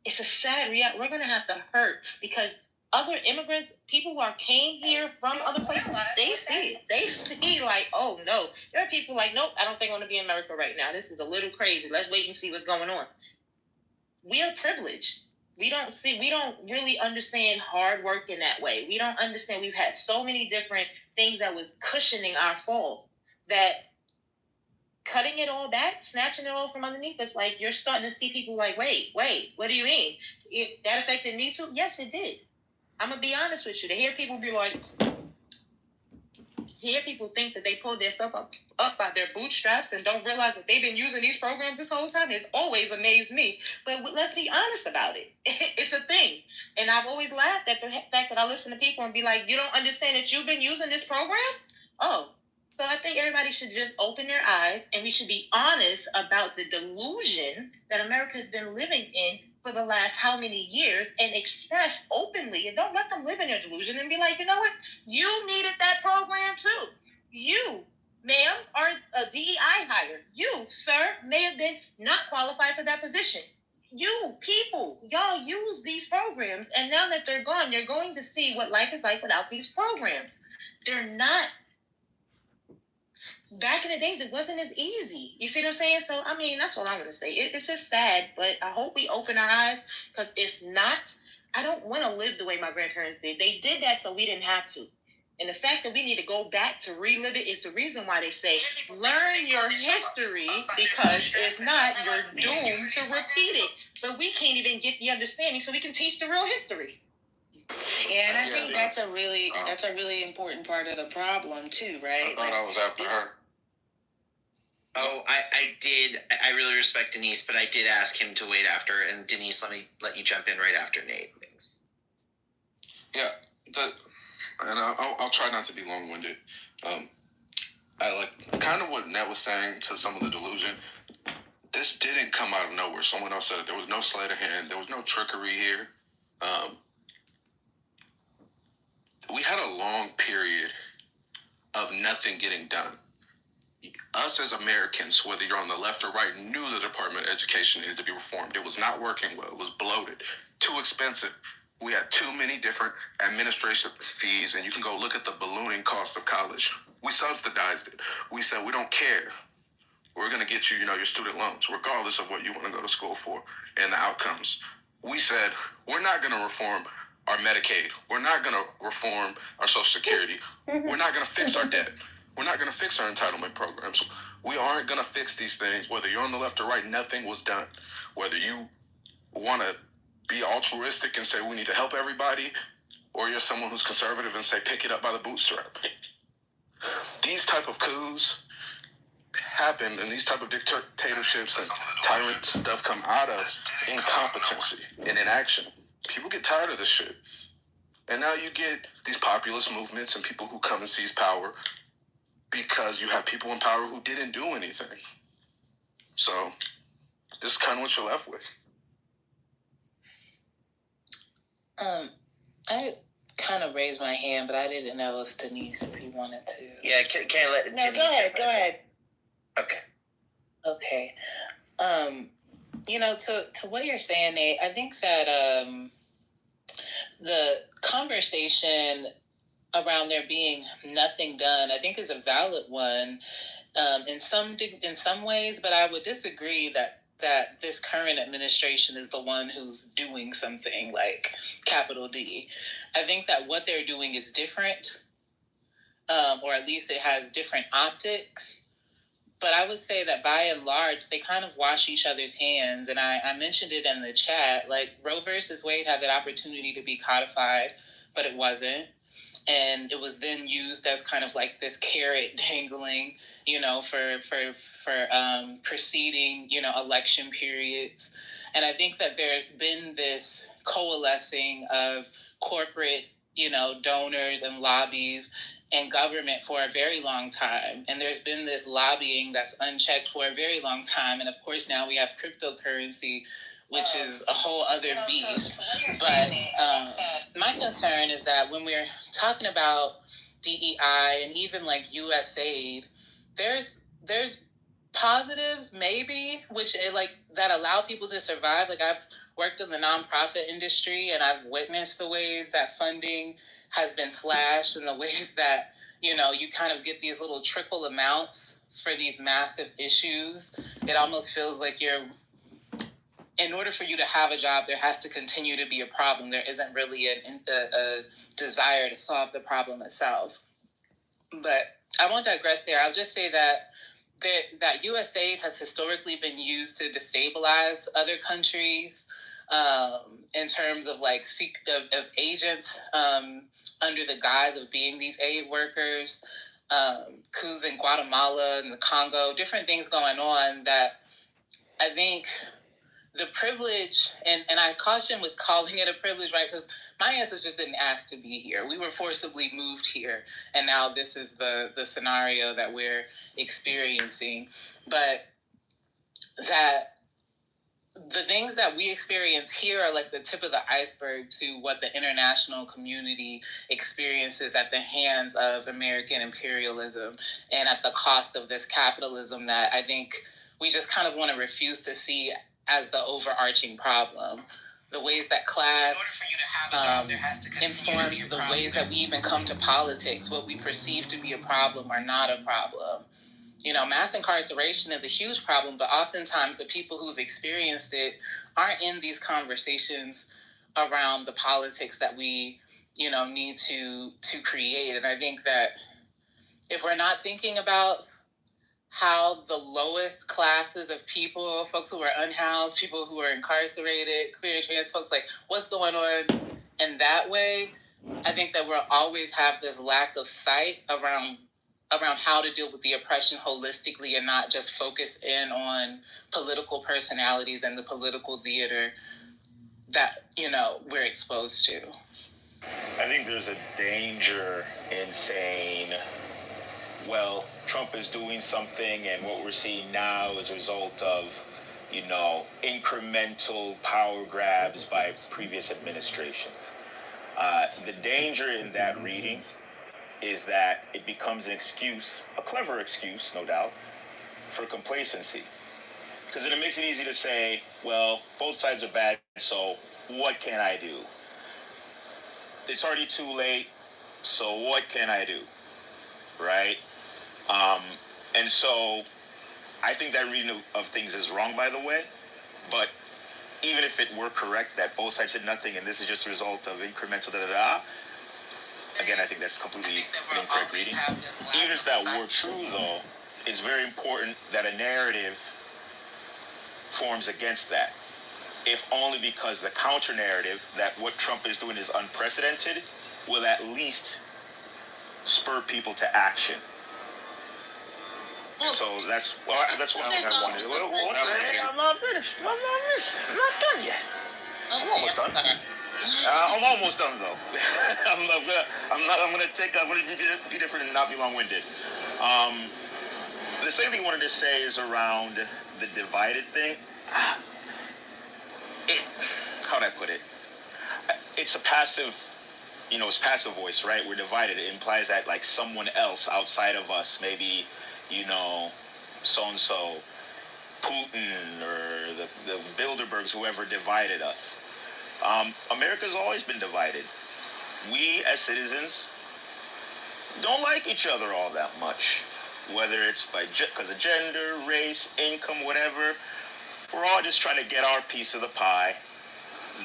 It's a sad reality. We're going to have to hurt because other immigrants, people who came here from other places, they see it. They see like, oh no. There are people like, nope, I don't think I want to be in America right now. This is a little crazy. Let's wait and see what's going on. We are privileged. We don't really understand hard work in that way. We don't understand we've had so many different things that was cushioning our fall that cutting it all back, snatching it all from underneath us, like you're starting to see people like, wait, what do you mean? That affected me too? Yes, it did. I'm going to be honest with you. To hear people be like, people think that they pulled their stuff up by their bootstraps and don't realize that they've been using these programs this whole time. It's always amazed me. But let's be honest about it. It's a thing. And I've always laughed at the fact that I listen to people and be like, you don't understand that you've been using this program? Oh. So I think everybody should just open their eyes and we should be honest about the delusion that America has been living in for the last how many years and express openly, and don't let them live in their delusion and be like, you know what? You needed that program too. You, ma'am, are a DEI hire. You, sir, may have been not qualified for that position. You, people, y'all use these programs, and now that they're gone, you're going to see what life is like without these programs. They're not. Back in the days, it wasn't as easy. You see what I'm saying? So, I mean, that's what I'm going to say. It's just sad, but I hope we open our eyes, because if not, I don't want to live the way my grandparents did. They did that so we didn't have to. And the fact that we need to go back to relive it is the reason why they say, learn your history, because if not, you're doomed to repeat it. But we can't even get the understanding so we can teach the real history. Yeah, and I think that's a really important part of the problem too, right? I thought I was after her. Oh, I did. I really respect Denise, but I did ask him to wait after. And Denise, let you jump in right after Nate. Thanks. Yeah, and I'll try not to be long-winded. I like kind of what Nat was saying to some of the delusion. This didn't come out of nowhere. Someone else said it. There was no sleight of hand. There was no trickery here. We had a long period of nothing getting done. Us as Americans, whether you're on the left or right, knew the Department of Education needed to be reformed. It was not working well. It was bloated, too expensive. We had too many different administration fees, and you can go look at the ballooning cost of college. We subsidized it. We said, we don't care. We're going to get you, your student loans, regardless of what you want to go to school for and the outcomes. We said, we're not going to reform our Medicaid. We're not going to reform our Social Security. We're not going to fix our debt. We're not going to fix our entitlement programs. We aren't going to fix these things. Whether you're on the left or right, nothing was done. Whether you want to be altruistic and say we need to help everybody, or you're someone who's conservative and say pick it up by the bootstrap. These type of coups happen, and these type of dictatorships and tyrant stuff come out of incompetency and inaction. People get tired of this shit. And now you get these populist movements and people who come and seize power because you have people in power who didn't do anything. So this is kind of what you're left with. I kind of raised my hand, but I didn't know if Denise, if you wanted to. Yeah, can't let No, Denise go ahead. Okay. Okay. To what you're saying, Nate, I think that the conversation around there being nothing done, I think, is a valid one in some ways, but I would disagree that this current administration is the one who's doing something, like capital D. I think that what they're doing is different, or at least it has different optics. But I would say that by and large, they kind of wash each other's hands. And I mentioned it in the chat, like Roe versus Wade had that opportunity to be codified, but it wasn't. And it was then used as kind of like this carrot dangling, for preceding, election periods. And I think that there's been this coalescing of corporate, donors and lobbies and government for a very long time. And there's been this lobbying that's unchecked for a very long time. And of course, now we have cryptocurrency, which is a whole other beast. But my concern is that when we're talking about DEI and even like USAID, there's positives maybe, which that allow people to survive. Like I've worked in the nonprofit industry and I've witnessed the ways that funding has been slashed and the ways that, you kind of get these little trickle amounts for these massive issues. It almost feels like in order for you to have a job, there has to continue to be a problem. There isn't really a desire to solve the problem itself. But I won't digress there. I'll just say that USAID has historically been used to destabilize other countries in terms of of agents under the guise of being these aid workers, coups in Guatemala and the Congo, different things going on that I think the privilege, and I caution with calling it a privilege, right? Because my ancestors just didn't ask to be here. We were forcibly moved here, and now this is the scenario that we're experiencing. But that the things that we experience here are like the tip of the iceberg to what the international community experiences at the hands of American imperialism and at the cost of this capitalism that I think we just kind of want to refuse to see as the overarching problem. The ways that class informs the ways that we even come to politics, what we perceive to be a problem or not a problem. Mass incarceration is a huge problem, but oftentimes the people who've experienced it aren't in these conversations around the politics that we, need to create. And I think that if we're not thinking about how the lowest classes of people, folks who are unhoused, people who are incarcerated, queer, trans folks, like what's going on in that way, I think that we'll always have this lack of sight around how to deal with the oppression holistically and not just focus in on political personalities and the political theater that, we're exposed to. I think there's a danger in saying, well, Trump is doing something and what we're seeing now is a result of, incremental power grabs by previous administrations. The danger in that reading is that it becomes an excuse, a clever excuse, no doubt, for complacency. Because then it makes it easy to say, well, both sides are bad, so what can I do? It's already too late, so what can I do? Right? And so I think that reading of things is wrong, by the way, but even if it were correct that both sides did nothing and this is just a result of incremental da-da-da, again, I think that's completely an incorrect reading. Even if that were true, though, it's very important that a narrative forms against that. If only because the counter-narrative that what Trump is doing is unprecedented will at least spur people to action. So that's what I wanted. I'm not finished. I'm not done yet. I'm almost done. I'm almost done though. I'm gonna be different and not be long-winded. The same thing I wanted to say is around the divided thing. How'd I put it? it's a passive, it's passive voice, right? We're divided. It implies that like someone else outside of us, maybe, so-and-so, Putin or the Bilderbergs, whoever divided us. America's always been divided. We as citizens don't like each other all that much, whether it's because of gender, race, income, whatever. We're all just trying to get our piece of the pie.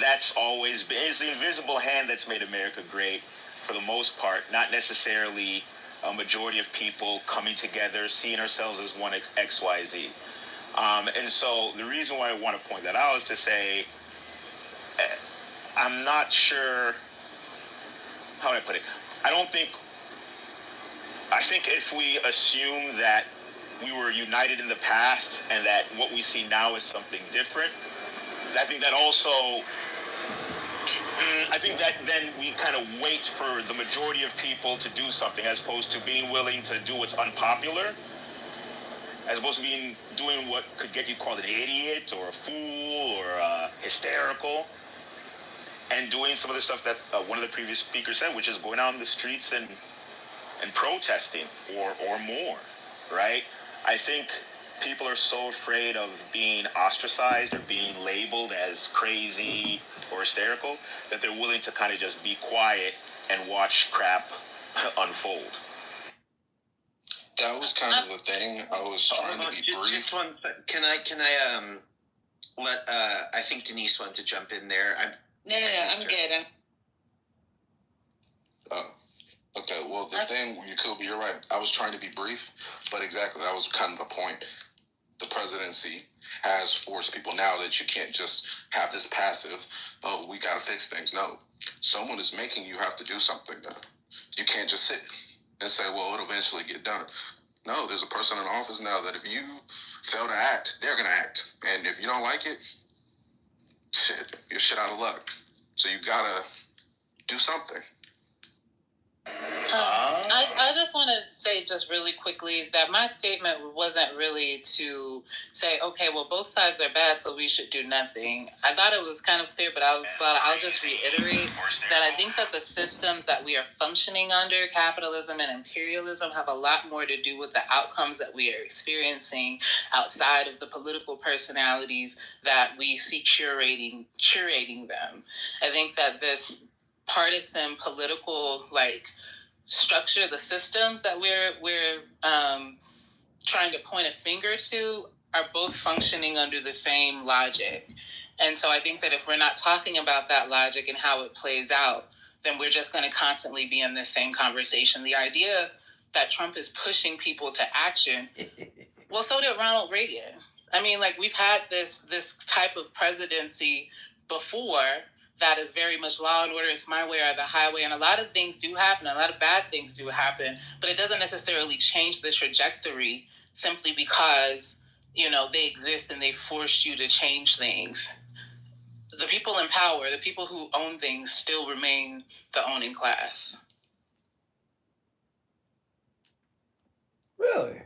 That's always been, it's the invisible hand that's made America great for the most part, not necessarily a majority of people coming together, seeing ourselves as one XYZ. And so the reason why I want to point that out is to say, I'm not sure, how would I put it? I think if we assume that we were united in the past and that what we see now is something different, I think that then we kind of wait for the majority of people to do something as opposed to being willing to do what's unpopular, as opposed to doing what could get you called an idiot or a fool or hysterical, and doing some of the stuff that one of the previous speakers said, which is going out in the streets and protesting or more, right? I think people are so afraid of being ostracized or being labeled as crazy or hysterical that they're willing to kind of just be quiet and watch crap unfold. That was kind of the thing. I was trying to be brief. Just one second. Can I let I think Denise wanted to jump in there. No, I'm good. Okay, well, the thing, you're right. I was trying to be brief, but exactly, that was kind of the point. The presidency has forced people now that you can't just have this passive, oh, we got to fix things. No, someone is making you have to do something now. You can't just sit and say, well, it'll eventually get done. No, there's a person in office now that if you fail to act, they're going to act. And if you don't like it, you're shit out of luck. So you got to do something. I just want to say just really quickly that my statement wasn't really to say, okay, well, both sides are bad, so we should do nothing. I thought it was kind of clear, but I'll just reiterate that I think that the systems that we are functioning under, capitalism and imperialism, have a lot more to do with the outcomes that we are experiencing outside of the political personalities that we see curating them. I think that this partisan political structure, the systems that we're trying to point a finger to, are both functioning under the same logic. And so I think that if we're not talking about that logic and how it plays out, then we're just going to constantly be in this same conversation. The idea that Trump is pushing people to action, well, so did Ronald Reagan. I mean, we've had this type of presidency before that is very much law and order, it's my way or the highway. And a lot of things do happen, a lot of bad things do happen, but it doesn't necessarily change the trajectory simply because, they exist and they force you to change things. The people in power, the people who own things, still remain the owning class. Really?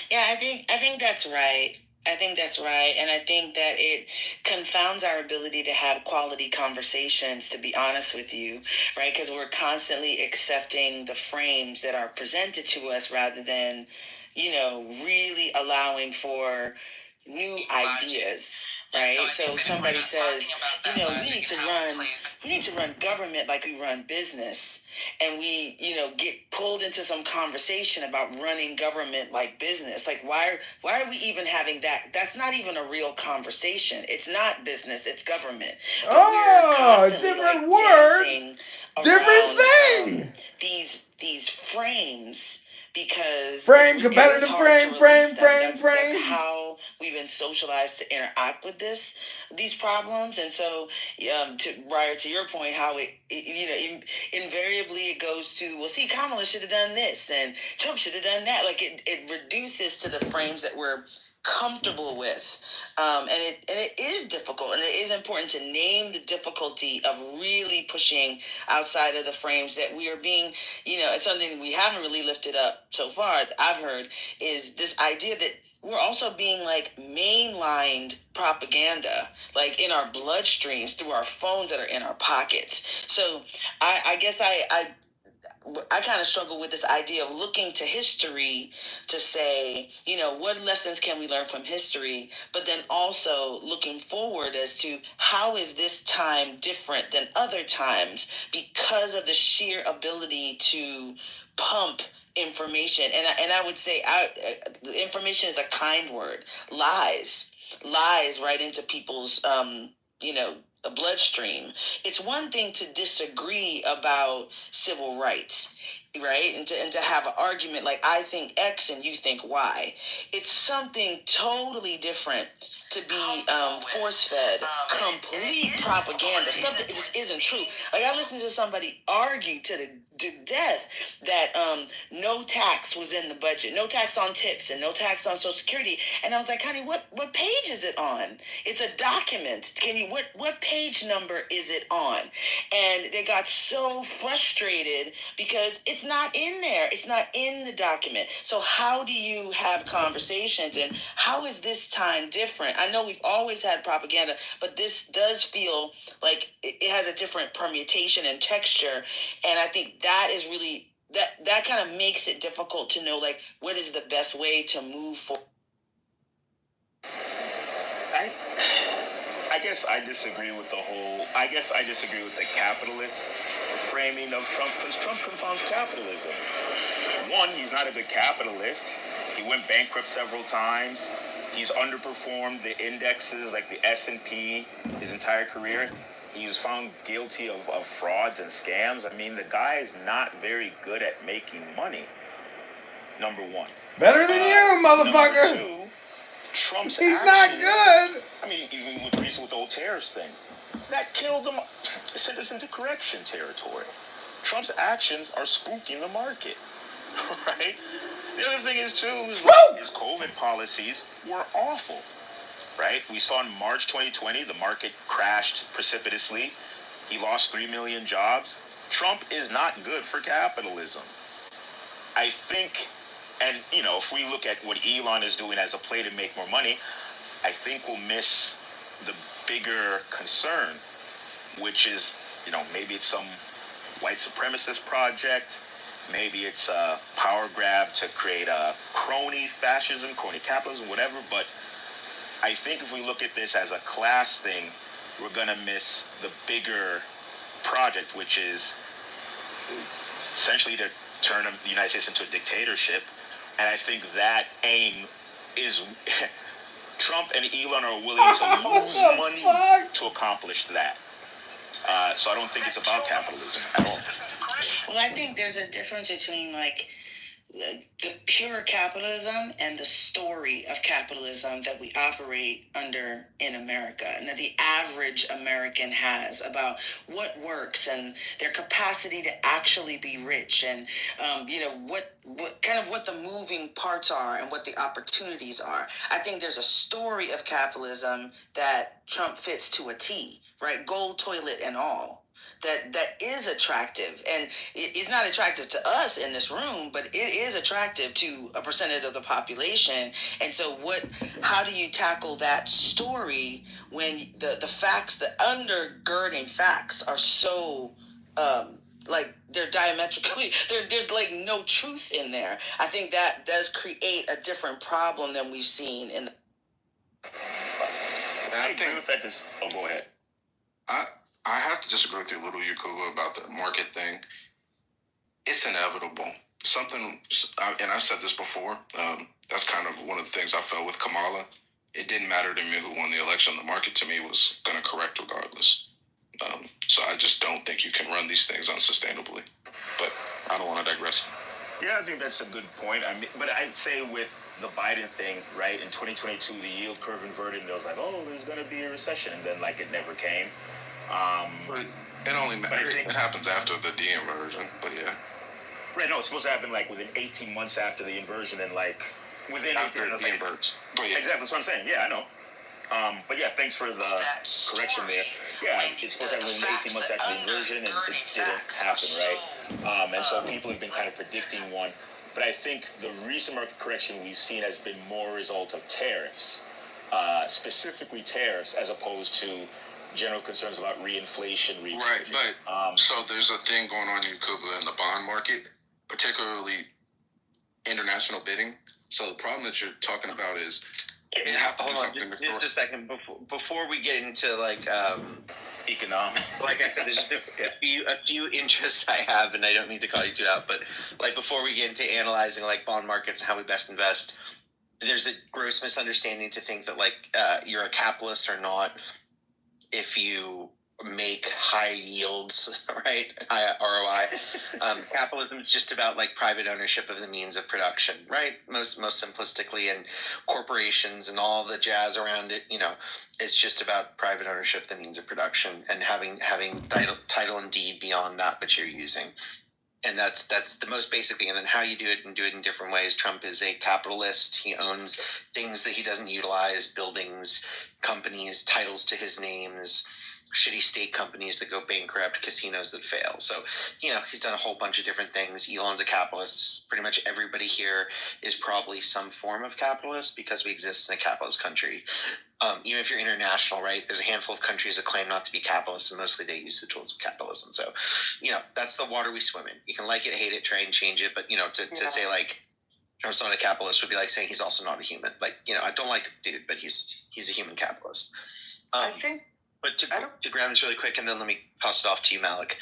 Yeah, I think that's right. And I think that it confounds our ability to have quality conversations, to be honest with you, right? Because we're constantly accepting the frames that are presented to us rather than, really allowing for new ideas. Right. So somebody says, we need to run government like we run business. And we, get pulled into some conversation about running government like business. Why are we even having that? That's not even a real conversation. It's not business, it's government. But different word, different thing. These frames. Because competitive frame. That's how we've been socialized to interact with these problems. And so, to your point, how it invariably it goes to, well, see, Kamala should have done this and Trump should have done that. It reduces to the frames that we're comfortable with, and it is difficult, and it is important to name the difficulty of really pushing outside of the frames that we are being, it's something we haven't really lifted up so far, I've heard, is this idea that we're also being like mainlined propaganda, like in our bloodstreams through our phones that are in our pockets. So I guess I kind of struggle with this idea of looking to history to say, what lessons can we learn from history, but then also looking forward as to how is this time different than other times because of the sheer ability to pump information. And I would say information is a kind word. Lies right into people's, a bloodstream. It's one thing to disagree about civil rights, right? And to have an argument like I think X and you think Y. It's something totally different to be force-fed complete propaganda, stuff that just isn't true. Like I listened to somebody argue to death that no tax was in the budget, no tax on tips and no tax on Social Security. And I was like, honey, what page is it on? It's a document. What page number is it on? And they got so frustrated because it's not in there. It's not in the document. So how do you have conversations, and how is this time different? I know we've always had propaganda, but this does feel like it has a different permutation and texture. And I think that is really, that kind of makes it difficult to know, like, what is the best way to move forward. I guess I disagree with the capitalist framing of Trump, because Trump confounds capitalism. One, he's not a good capitalist. He went bankrupt several times. He's underperformed the indexes like the S&P his entire career. He was found guilty of frauds and scams. I mean, the guy is not very good at making money, number one. Better than you, motherfucker. Number two, Trump's He's actions, not good. I mean, even with the whole tariffs thing, that killed him. It sent us into correction territory. Trump's actions are spooking the market, right? The other thing is, too, his COVID policies were awful, right? We saw in March 2020, the market crashed precipitously. He lost 3 million jobs. Trump is not good for capitalism. I think, and, if we look at what Elon is doing as a play to make more money, I think we'll miss the bigger concern, which is, maybe it's some white supremacist project. Maybe it's a power grab to create a crony fascism, crony capitalism, whatever. But I think if we look at this as a class thing, we're going to miss the bigger project, which is essentially to turn the United States into a dictatorship. And I think that aim is Trump and Elon are willing to lose money to accomplish that. So I don't think it's about capitalism at all. Well, I think there's a difference between like the pure capitalism and the story of capitalism that we operate under in America, and that the average American has about what works and their capacity to actually be rich, and what the moving parts are and what the opportunities are. I think there's a story of capitalism that Trump fits to a T, right? Gold toilet and all. That is attractive, and it's not attractive to us in this room, but it is attractive to a percentage of the population. And so how do you tackle that story when the facts, the undergirding facts are so like they're diametrically, there's like no truth in there? I think that does create a different problem than we've seen in I agree with that. Go ahead. I have to disagree with you a little, Yakuba, about the market thing. It's inevitable. And I've said this before, that's kind of one of the things I felt with Kamala. It didn't matter to me who won the election. The market, to me, was going to correct regardless. So I just don't think you can run these things unsustainably. But I don't want to digress. Yeah, I think that's a good point. I mean, but I'd say with the Biden thing, right, in 2022, the yield curve inverted, and it was like, oh, there's going to be a recession, and then, like, it never came. But it only matters. It happens after the de-inversion, but yeah. Right, no, it's supposed to happen like within 18 months after the inversion, and like within after it de-inverts. Yeah. Exactly, that's what I'm saying. Yeah, I know. But yeah, thanks for the correction there. Yeah, it's supposed to happen within 18 months after the inversion, and it didn't happen, right? And so people have been kind of predicting one. But I think the recent market correction we've seen has been more a result of tariffs, specifically tariffs, as opposed to general concerns about reinflation. Right, but so there's a thing going on in Cuba in the bond market, particularly international bidding. So the problem that you're talking about is you have to do something. Just a second before we get into like economics. Like I said, there's a few interests I have, and I don't need to call you two out, but like before we get into analyzing like bond markets and how we best invest, there's a gross misunderstanding to think that like you're a capitalist or not if you make high yields, right? High ROI. Capitalism is just about like private ownership of the means of production, right? Most simplistically, and corporations and all the jazz around it, you know, it's just about private ownership of the means of production and having title and deed beyond that which you're using. And that's the most basic thing. And then how you do it and do it in different ways. Trump is a capitalist. He owns things that he doesn't utilize, buildings, companies, titles to his names, shitty state companies that go bankrupt, casinos that fail. So, you know, he's done a whole bunch of different things. Elon's a capitalist. Pretty much everybody here is probably some form of capitalist because we exist in a capitalist country. Even if you're international, right, there's a handful of countries that claim not to be capitalist, and mostly they use the tools of capitalism. So, you know, that's the water we swim in. You can like it, hate it, try and change it, but, you know, to say, like, Trump's not a capitalist would be like saying he's also not a human. Like, you know, I don't like the dude, but he's a human capitalist. I think... But to grab this really quick, and then let me pass it off to you, Malik.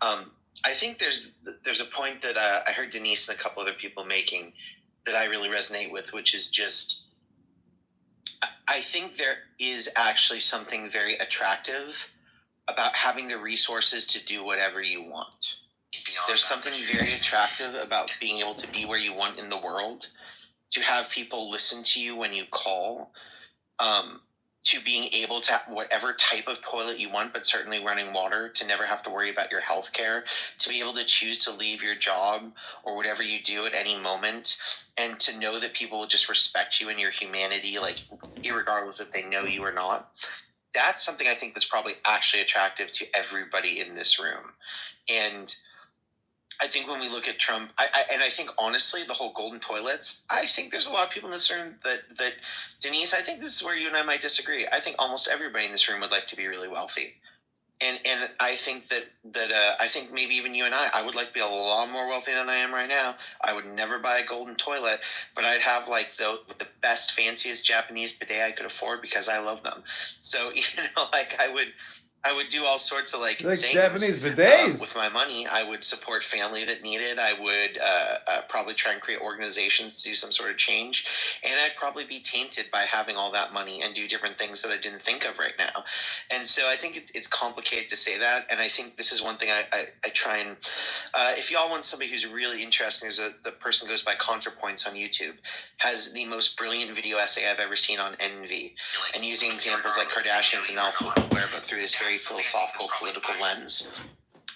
I think there's a point that I heard Denise and a couple other people making that I really resonate with, which is just, I think there is actually something very attractive about having the resources to do whatever you want. There's something very attractive about being able to be where you want in the world, to have people listen to you when you call, to being able to have whatever type of toilet you want, but certainly running water, to never have to worry about your health care, to be able to choose to leave your job or whatever you do at any moment, and to know that people will just respect you and your humanity, like, irregardless if they know you or not. That's something I think that's probably actually attractive to everybody in this room. And I think when we look at Trump, I think honestly, the whole golden toilets, I think there's a lot of people in this room that Denise, I think this is where you and I might disagree. I think almost everybody in this room would like to be really wealthy. And I think I think maybe even you and I would like to be a lot more wealthy than I am right now. I would never buy a golden toilet, but I'd have like the best, fanciest Japanese bidet I could afford because I love them. So, you know, like I would do all sorts of like things, Japanese bidets with my money. I would support family that need it. I would probably try and create organizations to do some sort of change, and I'd probably be tainted by having all that money and do different things that I didn't think of right now. And so I think it's complicated to say that, and I think this is one thing I try and if y'all want somebody who's really interesting, the person goes by ContraPoints on YouTube, has the most brilliant video essay I've ever seen on envy, and using examples like Kardashians and Alpha, but through this very philosophical, political lens,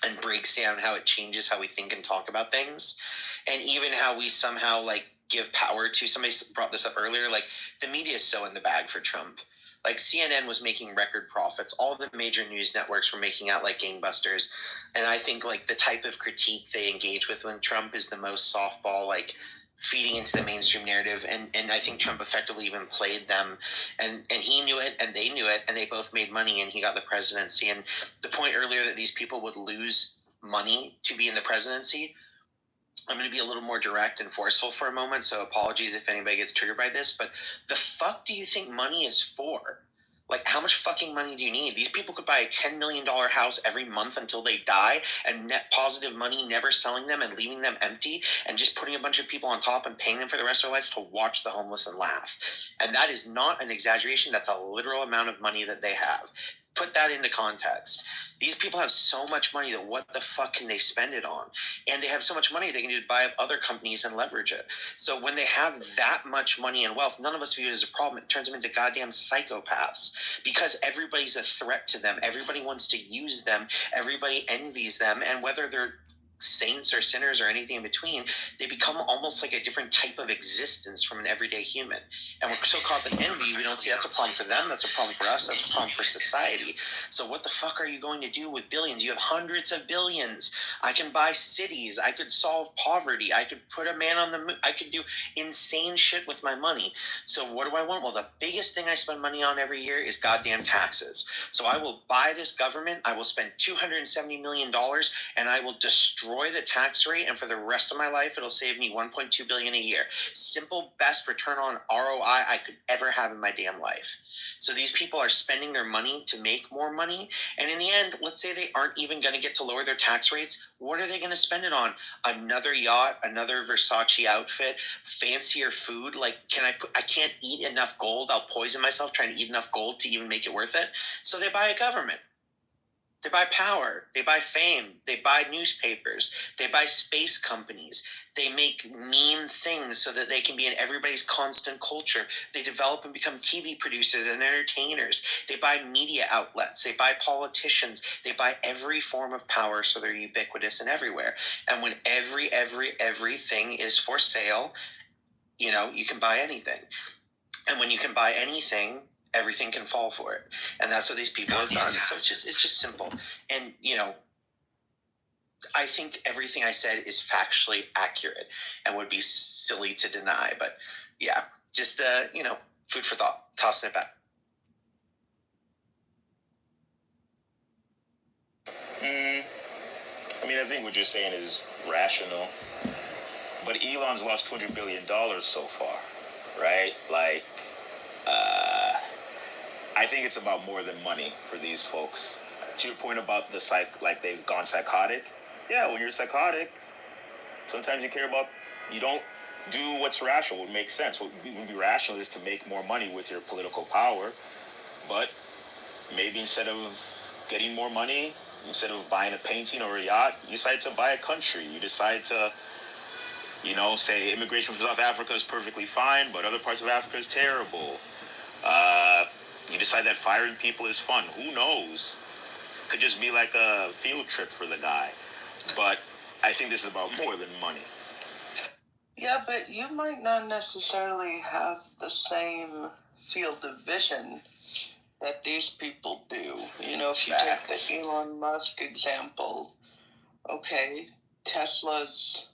and breaks down how it changes how we think and talk about things, and even how we somehow like give power to, somebody brought this up earlier, like the media is so in the bag for Trump. Like CNN was making record profits. All the major news networks were making out like gangbusters. And I think like the type of critique they engage with when Trump is the most softball, like feeding into the mainstream narrative. And I think Trump effectively even played them, and he knew it and they knew it, and they both made money, and he got the presidency. And the point earlier that these people would lose money to be in the presidency, I'm going to be a little more direct and forceful for a moment, so apologies if anybody gets triggered by this, but the fuck do you think money is for? Like, how much fucking money do you need? These people could buy a $10 million house every month until they die, and net positive money, never selling them and leaving them empty, and just putting a bunch of people on top and paying them for the rest of their life to watch the homeless and laugh. And that is not an exaggeration. That's a literal amount of money that they have. Put that into context. These people have so much money that what the fuck can they spend it on? And they have so much money they can just buy up other companies and leverage it. So when they have that much money and wealth, none of us view it as a problem. It turns them into goddamn psychopaths because everybody's a threat to them. Everybody wants to use them. Everybody envies them. And whether they're saints or sinners or anything in between. They become almost like a different type of existence from an everyday human. And we're so caught in envy, we don't see that's a problem for them, that's a problem for us, that's a problem for society. So what the fuck are you going to do with billions? You have hundreds of billions. I can buy cities. I could solve poverty. I could put a man on the moon. I could do insane shit with my money. So what do I want? Well, the biggest thing I spend money on every year is goddamn taxes. So I will buy this government. I will spend $270 million and I will destroy the tax rate. And for the rest of my life, it'll save me $1.2 billion a year. Simple, best return on ROI I could ever have in my damn life. So these people are spending their money to make more money. And in the end, let's say they aren't even going to get to lower their tax rates. What are they going to spend it on? Another yacht, another Versace outfit, fancier food. Like, I can't eat enough gold. I'll poison myself trying to eat enough gold to even make it worth it. So they buy a government. They buy power. They buy fame. They buy newspapers. They buy space companies. They make mean things so that they can be in everybody's constant culture. They develop and become TV producers and entertainers. They buy media outlets. They buy politicians. They buy every form of power so they're ubiquitous and everywhere. And when everything is for sale, you can buy anything. And when you can buy anything, everything can fall for it. And that's what these people have done. So it's just simple. And, I think everything I said is factually accurate and would be silly to deny. But yeah, just, food for thought, tossing it back. I think what you're saying is rational. But Elon's lost $200 billion so far, right? I think it's about more than money for these folks. To your point about they've gone psychotic. Yeah, when you're psychotic, sometimes you don't do what's rational, what makes sense. What would be rational is to make more money with your political power. But maybe instead of getting more money, instead of buying a painting or a yacht, you decide to buy a country. You decide to, say immigration from South Africa is perfectly fine, but other parts of Africa is terrible. You decide that firing people is fun. Who knows? Could just be like a field trip for the guy. But I think this is about more than money. Yeah, but you might not necessarily have the same field of vision that these people do. If you take the Elon Musk example, okay, Tesla's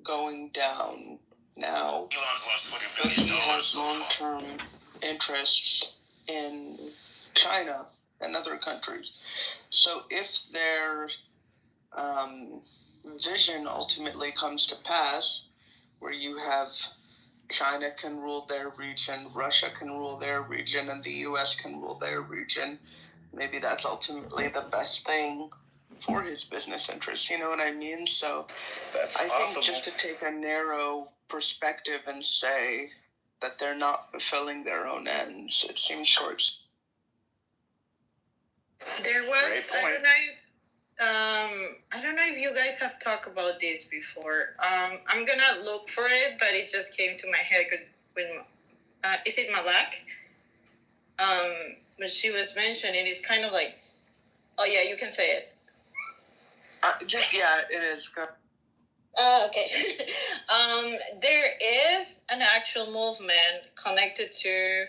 going down now, but he has long-term interests in China and other countries. So if their vision ultimately comes to pass, where you have China can rule their region, Russia can rule their region, and the US can rule their region, maybe that's ultimately the best thing for his business interests. You know what I mean? So I think just to take a narrow perspective and say that they're not fulfilling their own ends, it seems short. There was, I don't know if you guys have talked about this before. I'm gonna look for it, but it just came to my head when is it Malak? But she was mentioning it's kind of like, oh yeah, you can say it. It is. Okay. There is an actual movement connected to.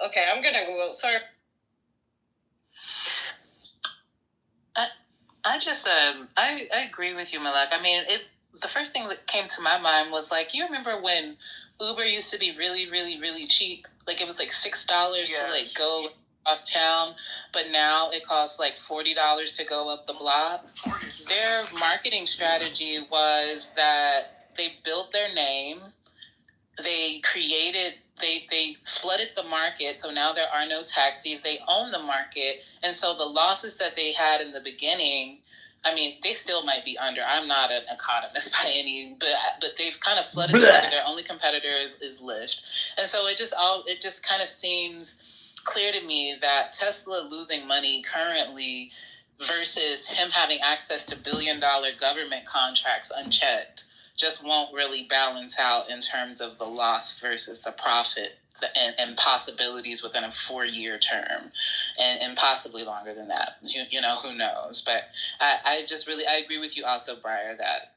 Okay, I'm gonna Google. Sorry. I agree with you, Malak. The first thing that came to my mind was you remember when Uber used to be really, really, really cheap? It was $6 to go across town, but now it costs $40 to go up the block. Their marketing strategy was that they built their name, they flooded the market, so now there are no taxis. They own the market, and so the losses that they had in the beginning, they still might be under. I'm not an economist by any, but they've kind of flooded the market. Their only competitor is Lyft, and so it just kind of seems clear to me that Tesla losing money currently versus him having access to billion-dollar government contracts unchecked just won't really balance out in terms of the loss versus the profit and possibilities within a 4-year term, and possibly longer than that. You know, who knows? But I agree with you also, Briar, that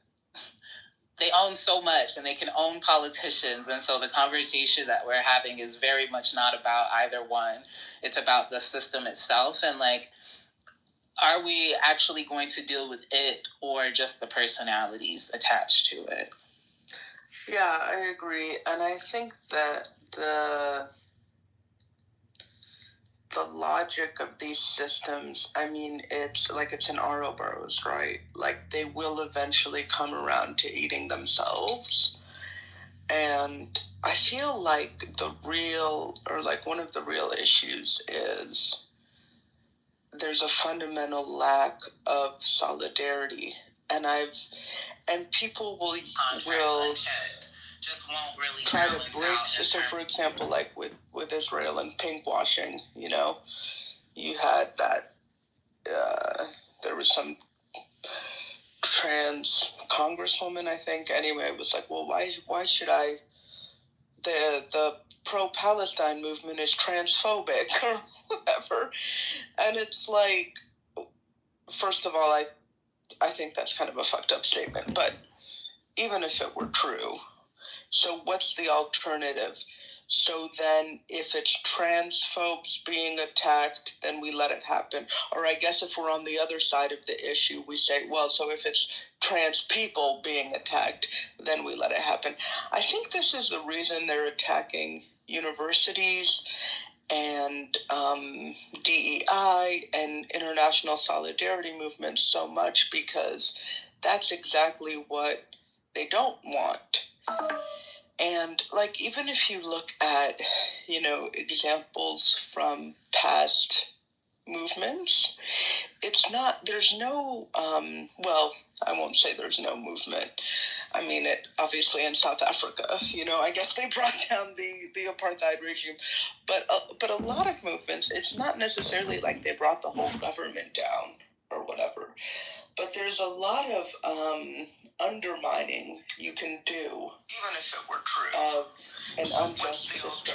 they own so much and they can own politicians. And so the conversation that we're having is very much not about either one. It's about the system itself. And like, are we actually going to deal with it or just the personalities attached to it? Yeah, I agree. And I think that the logic of these systems, I mean, it's like it's in Ouroboros, right? Like they will eventually come around to eating themselves. And I feel like one of the real issues is there's a fundamental lack of solidarity. And people will just won't really try to break. So, for example, like with Israel and pinkwashing, you know, you had that. There was some trans congresswoman, I think. Anyway, it was like, well, why should I? The pro-Palestine movement is transphobic or whatever, and it's like, first of all, I think that's kind of a fucked up statement, but even if it were true, so what's the alternative? So then if it's transphobes being attacked, then we let it happen. Or I guess if we're on the other side of the issue, we say, well, so if it's trans people being attacked, then we let it happen. I think this is the reason they're attacking universities and DEI and international solidarity movements so much, because that's exactly what they don't want. And like, even if you look at, you know, examples from past movements, there's no, well, I won't say there's no movement. I mean, it obviously in South Africa, you know, I guess they brought down the apartheid regime, but a lot of movements, it's not necessarily like they brought the whole government down or whatever, but there's a lot of undermining you can do, even if it were true, of an unjust system,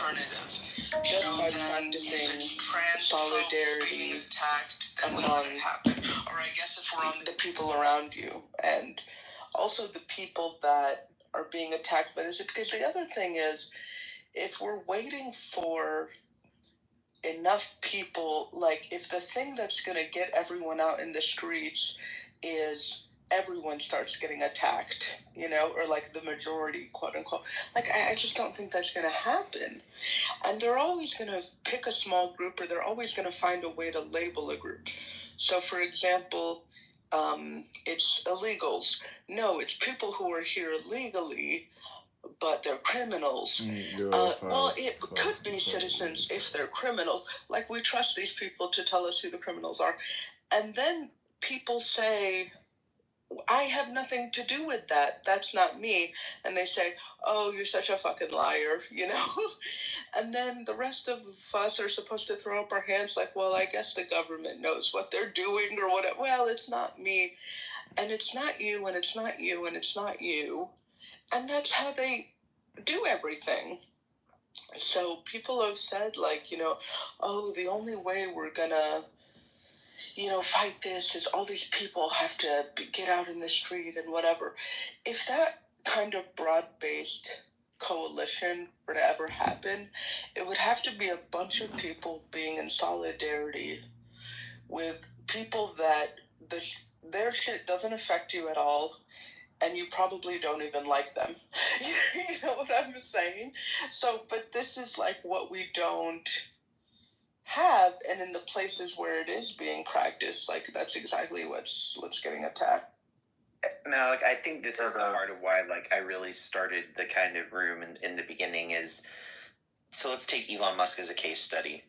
just by practicing solidarity among, or I guess if we're on the people around you, and also the people that are being attacked by this. Because the other thing is, if we're waiting for enough people, like if the thing that's going to get everyone out in the streets is everyone starts getting attacked, you know, or like the majority, quote unquote, like I just don't think that's going to happen. And they're always going to pick a small group, or they're always going to find a way to label a group. So for example, it's illegals. No, it's people who are here illegally, but they're criminals. Well, it could be citizens if they're criminals. Like, we trust these people to tell us who the criminals are. And then people say, I have nothing to do with that. That's not me. And they say, oh, you're such a fucking liar, you know? And then the rest of us are supposed to throw up our hands like, well, I guess the government knows what they're doing or whatever. Well, it's not me. And it's not you, and it's not you, and it's not you. And that's how they do everything. So people have said, like, you know, oh, the only way we're gonna, you know, fight this is all these people have to get out in the street and whatever. If that kind of broad-based coalition were to ever happen, it would have to be a bunch of people being in solidarity with people that their shit doesn't affect you at all, and you probably don't even like them. You know what I'm saying? So, but this is like what we don't have, and in the places where it is being practiced, like that's exactly what's getting attacked. No, like, I think this is the part of why, like, I really started the kind of room in the beginning is, so let's take Elon Musk as a case study.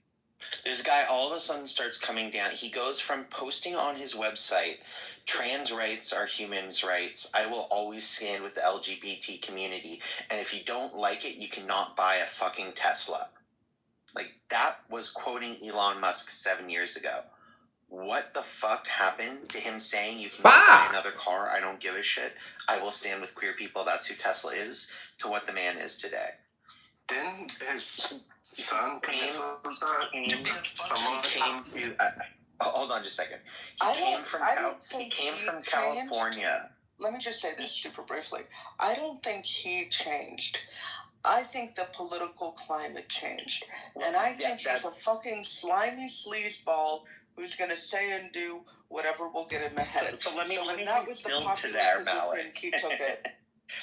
This guy all of a sudden starts coming down. He goes from posting on his website, trans rights are human's rights. I will always stand with the LGBT community. And if you don't like it, you cannot buy a fucking Tesla. Like, that was quoting Elon Musk 7 years ago. What the fuck happened to him saying you can buy another car? I don't give a shit. I will stand with queer people. That's who Tesla is, to what the man is today. Didn't his son commit suicide? Hold on just a second. He came from California. Let me just say this super briefly. I don't think he changed. I think the political climate changed. And I think he's a fucking slimy sleazeball who's going to say and do whatever will get him ahead. So let me that was the popular position, he took it.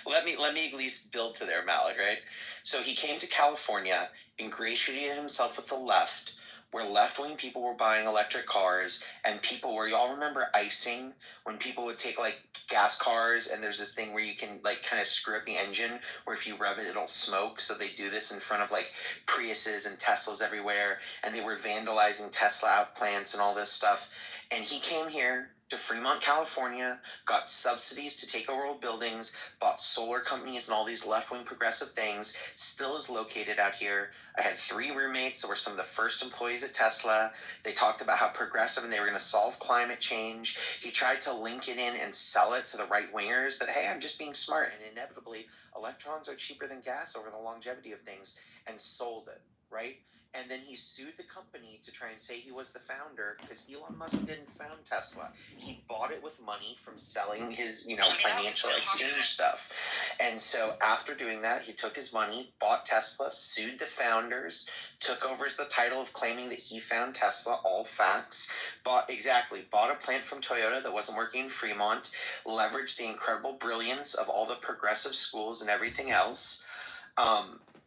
Let me at least build to there, Malik, right? So he came to California, ingratiated himself with the left, where left-wing people were buying electric cars, and people were, y'all remember icing? When people would take, like, gas cars, and there's this thing where you can, like, kind of screw up the engine, where if you rev it, it'll smoke, so they do this in front of, like, Priuses and Teslas everywhere, and they were vandalizing Tesla out plants and all this stuff, and he came here to Fremont, California, got subsidies to take over old buildings, bought solar companies and all these left-wing progressive things, still is located out here. I had 3 roommates that were some of the first employees at Tesla. They talked about how progressive and they were going to solve climate change. He tried to link it in and sell it to the right-wingers that, hey, I'm just being smart, and inevitably electrons are cheaper than gas over the longevity of things, and sold it, right? And then he sued the company to try and say he was the founder because Elon Musk didn't found Tesla. He bought it with money from selling his, financial exchange stuff. And so after doing that, he took his money, bought Tesla, sued the founders, took over as the title of claiming that he found Tesla, all facts, bought a plant from Toyota that wasn't working in Fremont, leveraged the incredible brilliance of all the progressive schools and everything else.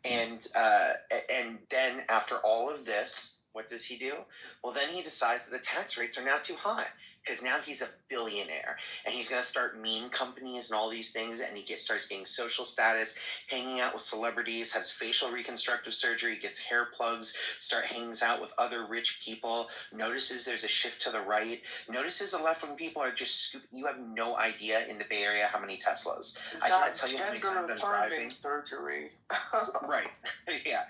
And then after all of this, what does he do? Well, then he decides that the tax rates are now too high because now he's a billionaire and he's going to start meme companies and all these things. And he starts getting social status, hanging out with celebrities, has facial reconstructive surgery, gets hair plugs, hangs out with other rich people, notices there's a shift to the right, notices the left-wing people are just you have no idea in the Bay Area how many Teslas. I can't tell you how many times I'm driving. Surgery. Right. Yeah.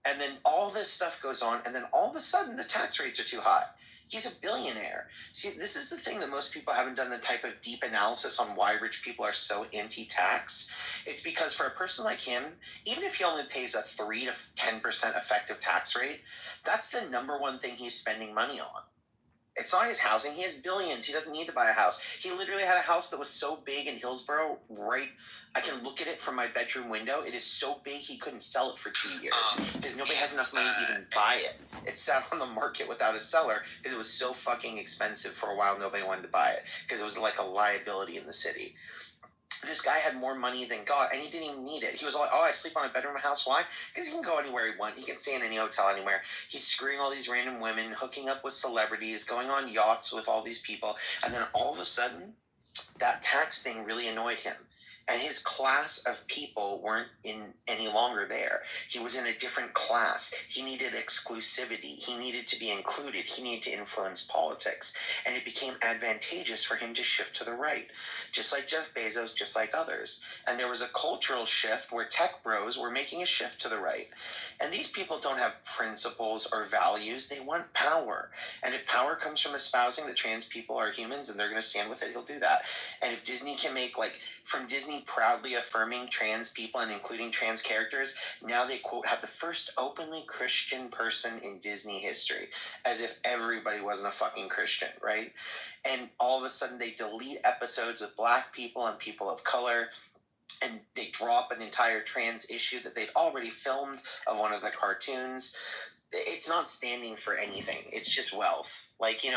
And then all this stuff goes on, and then all of a sudden the tax rates are too high. He's a billionaire. See, this is the thing that most people haven't done the type of deep analysis on why rich people are so anti-tax. It's because for a person like him, even if he only pays a 3 to 10% effective tax rate, that's the number one thing he's spending money on. It's not his housing. He has billions. He doesn't need to buy a house. He literally had a house that was so big in Hillsborough, right? I can look at it from my bedroom window. It is so big he couldn't sell it for 2 years because nobody has enough money to even buy it. It sat on the market without a seller because it was so fucking expensive for a while. Nobody wanted to buy it because it was like a liability in the city. This guy had more money than God, and he didn't even need it. He was like, I sleep on a bedroom house. Why? Because he can go anywhere he wants. He can stay in any hotel anywhere. He's screwing all these random women, hooking up with celebrities, going on yachts with all these people. And then all of a sudden, that tax thing really annoyed him. And his class of people weren't any longer there. He was in a different class. He needed exclusivity. He needed to be included. He needed to influence politics. And it became advantageous for him to shift to the right, just like Jeff Bezos, just like others. And there was a cultural shift where tech bros were making a shift to the right. And these people don't have principles or values. They want power. And if power comes from espousing that trans people are humans and they're going to stand with it, he'll do that. And if Disney can make, from Disney proudly affirming trans people and including trans characters, now they, quote, have the first openly Christian person in Disney history, as if everybody wasn't a fucking Christian, right? And all of a sudden they delete episodes with black people and people of color, and they drop an entire trans issue that they'd already filmed of one of the cartoons. It's not standing for anything. It's just wealth.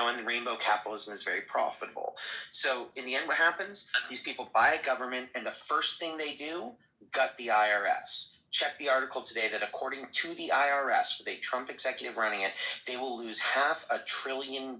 And rainbow capitalism is very profitable. So in the end, what happens? These people buy a government, and the first thing they do, gut the IRS. Check the article today that according to the IRS, with a Trump executive running it, they will lose $500 billion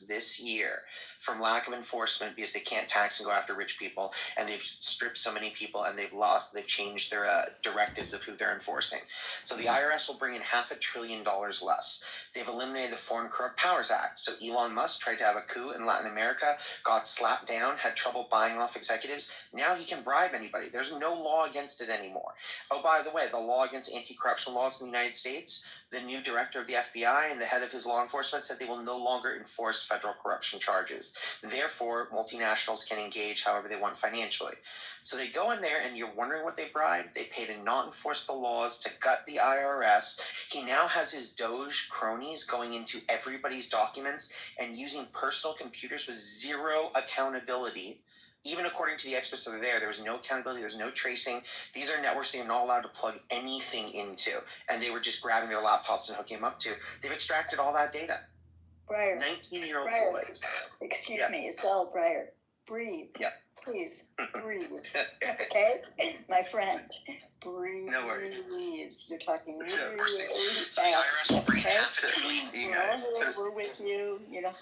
this year from lack of enforcement because they can't tax and go after rich people, and they've stripped so many people, and they've changed their directives of who they're enforcing. So the IRS will bring in $500 billion less. They've eliminated the Foreign Corrupt Powers Act. So Elon Musk tried to have a coup in Latin America, got slapped down, had trouble buying off executives. Now he can bribe anybody. There's no law against it anymore. Oh, by by the way, the law against anti-corruption laws in the United States, the new director of the FBI and the head of his law enforcement said they will no longer enforce federal corruption charges. Therefore, multinationals can engage however they want financially. So they go in there and you're wondering what they bribed. They pay to not enforce the laws, to gut the IRS. He now has his Doge cronies going into everybody's documents and using personal computers with zero accountability. Even according to the experts that are there was no accountability, there's no tracing. These are networks they are not allowed to plug anything into. And they were just grabbing their laptops and hooking them up to. They've extracted all that data. Breyer. 19-year-old Breyer. boy. Excuse me, it's all Breyer. Breathe. Yeah. Please, breathe. Okay? My friend, breathe. No worries. You're talking really IRS will bring fast. We're with you, you know.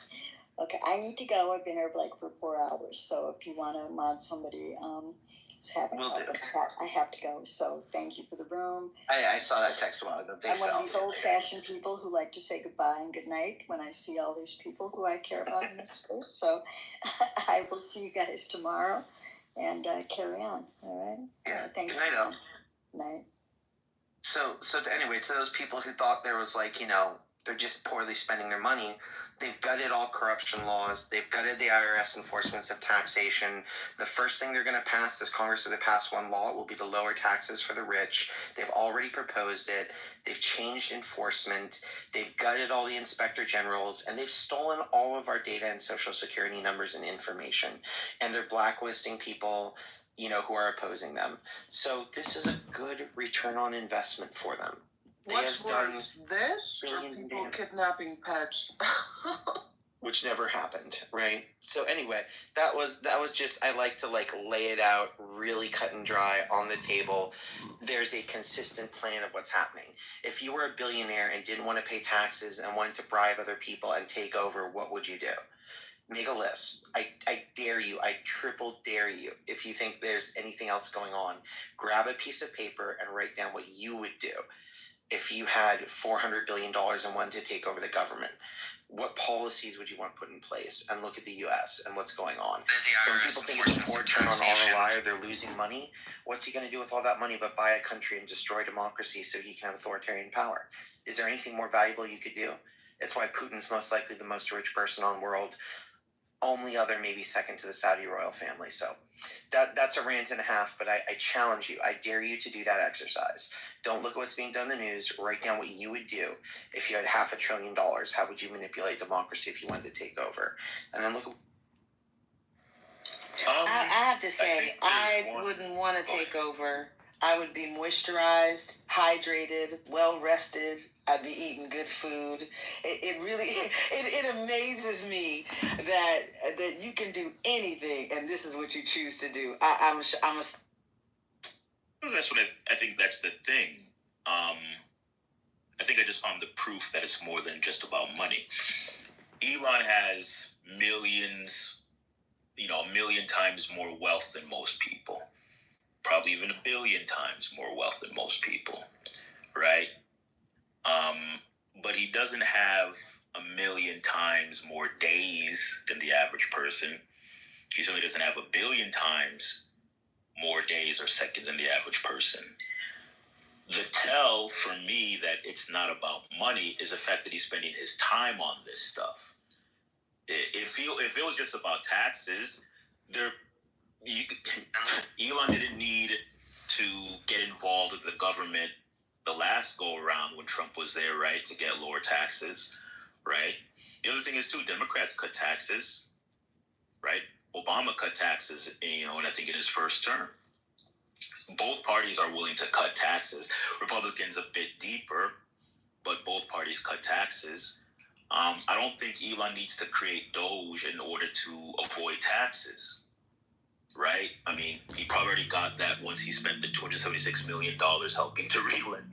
Okay, I need to go. I've been here for 4 hours. So if you want to mod somebody who's having help, I have to go. So thank you for the room. I saw that text a while ago. I'm one of these old-fashioned people who like to say goodbye and good night when I see all these people who I care about in this space. So I will see you guys tomorrow and carry on. All right? Yeah. Thank you. Good night, Night. So anyway, to those people who thought there was they're just poorly spending their money, they've gutted all corruption laws. They've gutted the IRS enforcements of taxation. The first thing they're going to pass, this Congress is going to pass one law, will be to lower taxes for the rich. They've already proposed it. They've changed enforcement. They've gutted all the inspector generals, and they've stolen all of our data and social security numbers and information. And they're blacklisting people, who are opposing them. So this is a good return on investment for them. What's worse, this or people kidnapping pets? Which never happened, right? So anyway, that was just, I like to lay it out really cut and dry on the table. There's a consistent plan of what's happening. If you were a billionaire and didn't want to pay taxes and wanted to bribe other people and take over, what would you do? Make a list. I dare you. I triple dare you. If you think there's anything else going on, grab a piece of paper and write down what you would do. If you had $400 billion and wanted to take over the government, what policies would you want put in place? And look at the U.S. and what's going on. So when people think it's a poor return on ROI or they're losing money, what's he going to do with all that money but buy a country and destroy democracy so he can have authoritarian power? Is there anything more valuable you could do? It's why Putin's most likely the most rich person on the world. Only other, maybe second to the Saudi royal family. So that's a rant and a half, but I challenge you. I dare you to do that exercise. Don't look at what's being done in the news. Write down what you would do if you had $500 billion. How would you manipulate democracy if you wanted to take over? And then look at... I have to say, I wouldn't want to take over. I would be moisturized, hydrated, well-rested. I'd be eating good food. It really amazes me that you can do anything, and this is what you choose to do. That's what I think. That's the thing. I think I just found the proof that it's more than just about money. Elon has millions, a million times more wealth than most people. Probably even 1 billion times more wealth than most people, right? But he doesn't have 1 million times more days than the average person. He certainly doesn't have 1 billion times more days or seconds than the average person. The tell for me that it's not about money is the fact that he's spending his time on this stuff. If it was just about taxes, Elon didn't need to get involved with the government the last go around when Trump was there, right, to get lower taxes, right? The other thing is too, Democrats cut taxes, right? Obama cut taxes, and I think in his first term. Both parties are willing to cut taxes. Republicans a bit deeper, but both parties cut taxes. I don't think Elon needs to create Doge in order to avoid taxes. Right? I mean, he probably already got that once he spent the $276 million helping to relend